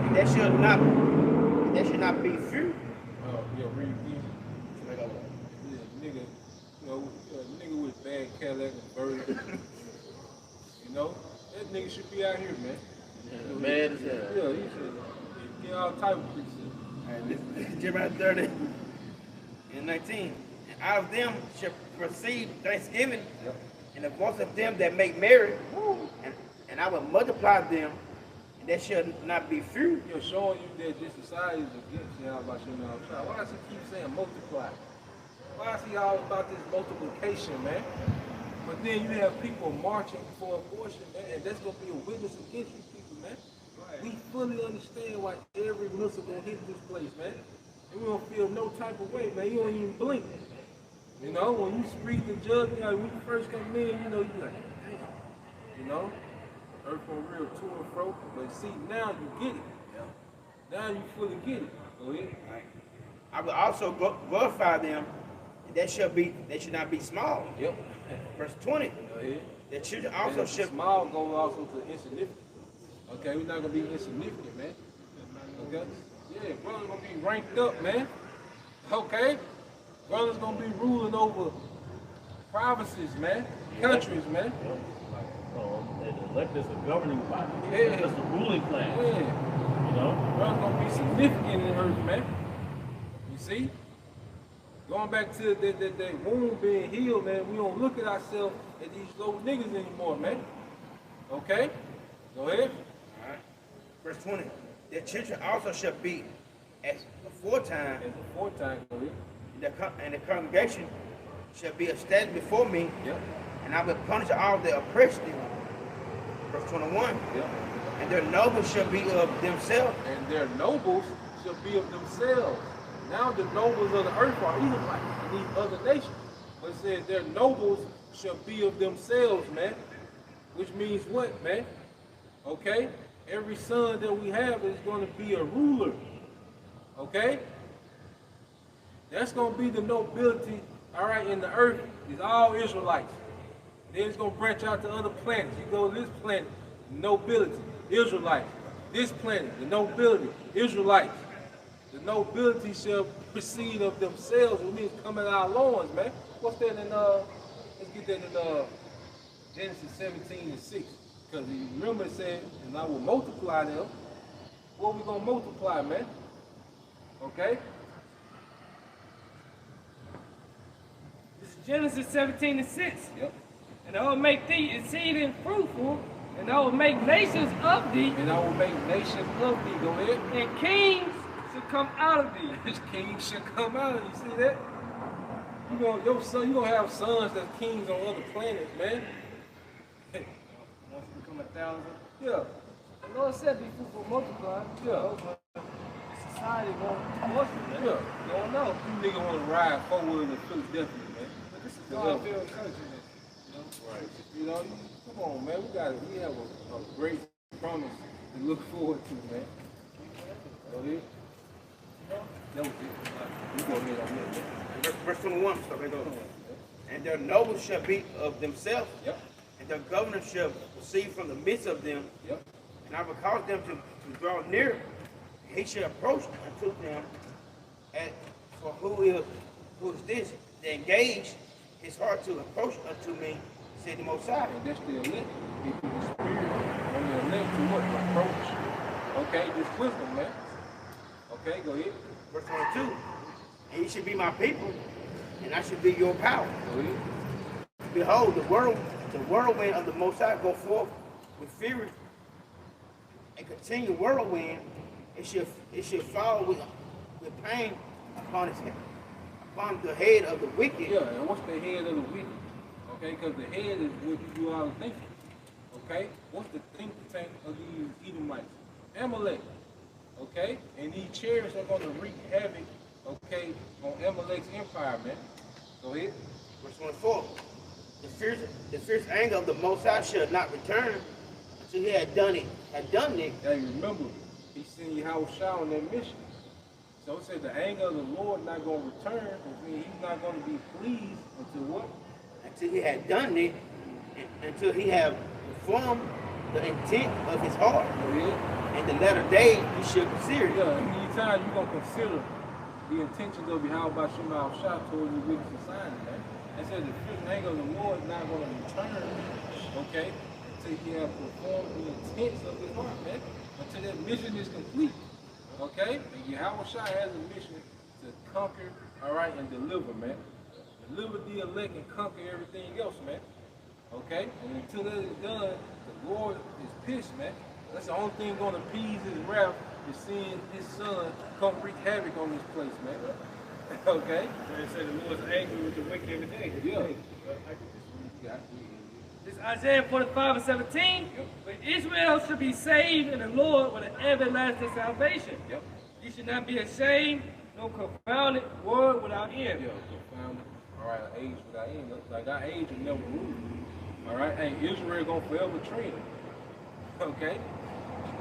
Speaker 6: and there shall not be few.
Speaker 4: Yeah, read again. Nigga, you know, nigga with bad Cadillac and bird. You know, that nigga should be out here, man.
Speaker 7: Yeah, mad as hell.
Speaker 4: Yeah, he should get all type of precepts.
Speaker 6: Jeremiah 30 and 19. And out of them shall proceed thanksgiving, and the voice of them that make merry, and I will multiply them, and there shall not be few.
Speaker 4: You're showing you that this society is against you. How about you know? Why does he keep saying multiply? Why is he all about this multiplication, man? But then you have people marching for abortion, man, and that's gonna be a witness against you people, man. Right. We fully understand why every missile gonna hit this place, man. And we don't feel no type of way, man. You don't even blink. You know, when you read the judgment, like when you first come in, you know, you like, damn. You know, earth on real to and fro. But see, now you get it. Yeah. Now you fully get it. Go ahead.
Speaker 6: Right. I will also glorify them, and they should not be small.
Speaker 4: Yep.
Speaker 6: Verse 20.
Speaker 4: Go ahead.
Speaker 6: The children also shall
Speaker 4: small goes also to insignificant. Okay, we're not gonna be insignificant, man. Okay? Yeah, brother's gonna be ranked up, man. Okay? Brother's gonna be ruling over provinces, man. Countries, man.
Speaker 7: They elect as a governing body.
Speaker 4: Yeah.
Speaker 7: As the ruling class.
Speaker 4: Yeah.
Speaker 7: You know?
Speaker 4: Brother's gonna be significant in earth, man. You see? Going back to that wound being healed, man, we don't look at ourselves as these low niggas anymore, man. Okay? Go ahead.
Speaker 6: All right. Verse 20. The children also shall be as aforetime,
Speaker 4: Go ahead.
Speaker 6: and the congregation shall be established before me,
Speaker 4: Yep.
Speaker 6: and I will punish all that oppress them. Verse 21.
Speaker 4: Yep.
Speaker 6: And their nobles shall be of themselves.
Speaker 4: And their nobles shall be of themselves. Now the nobles of the earth are Edomites and these other nations. But it says their nobles shall be of themselves, man. Which means what, man? Okay? Every son that we have is going to be a ruler. Okay? That's going to be the nobility, all right, in the earth is all Israelites. Then it's going to branch out to other planets. You go to this planet, nobility, Israelites. This planet, the nobility, Israelites. The nobility shall proceed of themselves, which means come in our loins, man. What's that in, let's get that in Genesis 17:6. Because you remember it said, and I will multiply them. What we going to multiply, man? Okay?
Speaker 1: This is Genesis 17:6.
Speaker 4: Yep.
Speaker 1: And I will make thee exceeding fruitful, and I will make nations of thee,
Speaker 4: And I will make nations of thee. Go ahead.
Speaker 1: and kings shall come out of thee.
Speaker 4: This king should come out. You see that? You gonna have sons that's kings on other planets, man.
Speaker 1: Once become 1,000.
Speaker 4: Yeah.
Speaker 1: The Lord said, be fruitful, multiply.
Speaker 4: Yeah.
Speaker 1: But society won't force it, man.
Speaker 4: Yeah.
Speaker 1: You don't know.
Speaker 4: You nigga wanna ride forward in Philadelphia, man.
Speaker 1: But this is God-filled country, man.
Speaker 4: Right. You know, come on, man. We have a great promise to look forward to, man. Go ahead. That was it. You go ahead on that, man.
Speaker 6: Verse 21. So they go. And their nobles shall be of themselves,
Speaker 4: Yep.
Speaker 6: and their governor shall proceed from the midst of them,
Speaker 4: Yep.
Speaker 6: and I will cause them to draw near. He shall approach unto them, and for who is this? They engage his heart to approach unto me, said the Most High.
Speaker 4: And that's the elect. People the spirit on the elect to what? Approach. Okay, this wisdom, man. Okay, go ahead.
Speaker 6: Verse 22. And ye should be my people, and I should be your power.
Speaker 4: Go ahead.
Speaker 6: Behold, the whirlwind of the Most High go forth with fury, a continual whirlwind. It should fall with pain upon his head, upon the head of the wicked.
Speaker 4: Yeah, and what's the head of the wicked? Okay, because the head is what you do all the thinking. Okay, what's the think tank of these Edomites? Amalek. Okay, and these chariots are going to wreak havoc. Okay, on Amalek's empire, man. Go ahead.
Speaker 6: Verse 24. The fierce anger of the Most High shall not return until he had done it.
Speaker 4: Hey, remember, he sent Yahushua on that mission. So it said the anger of the Lord not going to return, which means he's not going to be pleased until what?
Speaker 6: Until he had done it, until he had performed the intent of his heart.
Speaker 4: Go ahead.
Speaker 6: In the latter days, you should consider it.
Speaker 4: Yeah, anytime you're going to consider the intentions of Yahweh Shema towards the wicked society, man. It says the fierce anger of the Lord is not going to return, okay, until he has performed the intents of his heart, man. Until that mission is complete, okay? And Yahweh has a mission to conquer, all right, and deliver, man. Deliver the elect and conquer everything else, man. Okay? And until that is done, the Lord is pissed, man. That's the only thing going to appease his wrath is seeing his son come wreak havoc on this place, man. Okay?
Speaker 5: They say the Lord's angry with the wicked every day.
Speaker 4: Yeah.
Speaker 1: This is Isaiah 45:17. But Israel should be saved in the Lord with an everlasting salvation.
Speaker 4: Yep.
Speaker 1: You should not be ashamed, no confounded word without end.
Speaker 4: Yeah, confounded. All right, age without end. Like our age will never move. All right? Hey, Israel going to forever trend. Okay?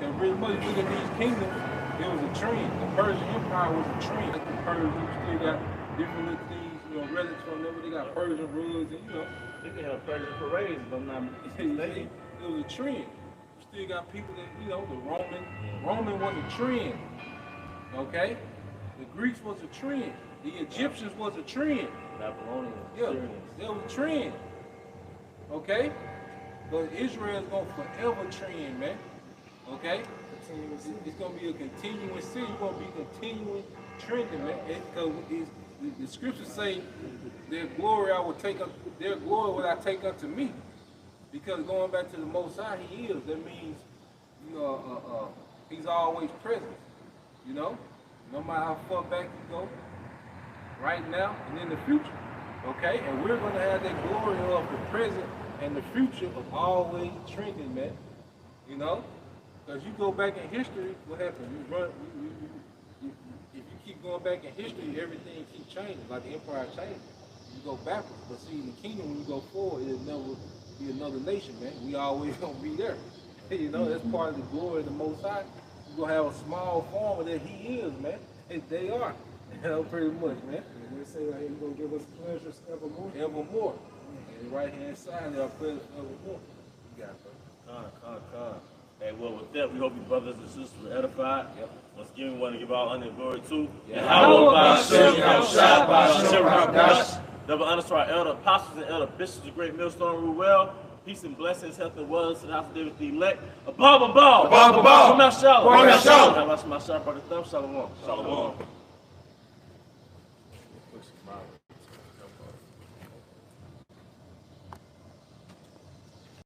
Speaker 4: And really much look at these kingdoms, it was a trend. The Persian Empire was a trend. Like the Persians still got different little things, relics from them. They got Persian rugs and,
Speaker 7: They can have Persian parades, but I'm not mistaken.
Speaker 4: it was a trend. You still got people that, the Roman was a trend. Okay? The Greeks was a trend. The Egyptians was a trend.
Speaker 7: Babylonians,
Speaker 4: Yeah,
Speaker 7: Syrians.
Speaker 4: that was a trend. Okay? But Israel is going to forever trend, man. Okay? It's going to be a continuous city. You're going to be continuing trending, man. Because the scriptures say, their glory will I take unto me. Because going back to the Most High, he is. That means he's always present. No matter how far back you go, right now and in the future. Okay? And we're going to have that glory of the present and the future of always trending, man. Because you go back in history, what happened? If you keep going back in history, everything keeps changing. Like the empire changes. You go backwards. But see, in the kingdom, when you go forward, it'll never be another nation, man. We always going to be there. That's part of the glory of the Most High. You're going to have a small form that he is, man. And they are. Pretty much, man.
Speaker 5: And they say that he's going to give us pleasures evermore.
Speaker 4: Evermore. And the right-hand side, there are pleasures evermore. You got it, bro.
Speaker 2: Hey, well, with that, we hope you brothers and sisters were edified.
Speaker 4: Yep.
Speaker 2: Once again, we want to give all honor and glory to double honor to our elder apostles and elder bishops of Great Millstone Rule well. Peace and blessings, health and wellness to the house of David the elect. Above. Come out, shalom. How about my shot, brother? Thumb, shalom.
Speaker 3: Shalom.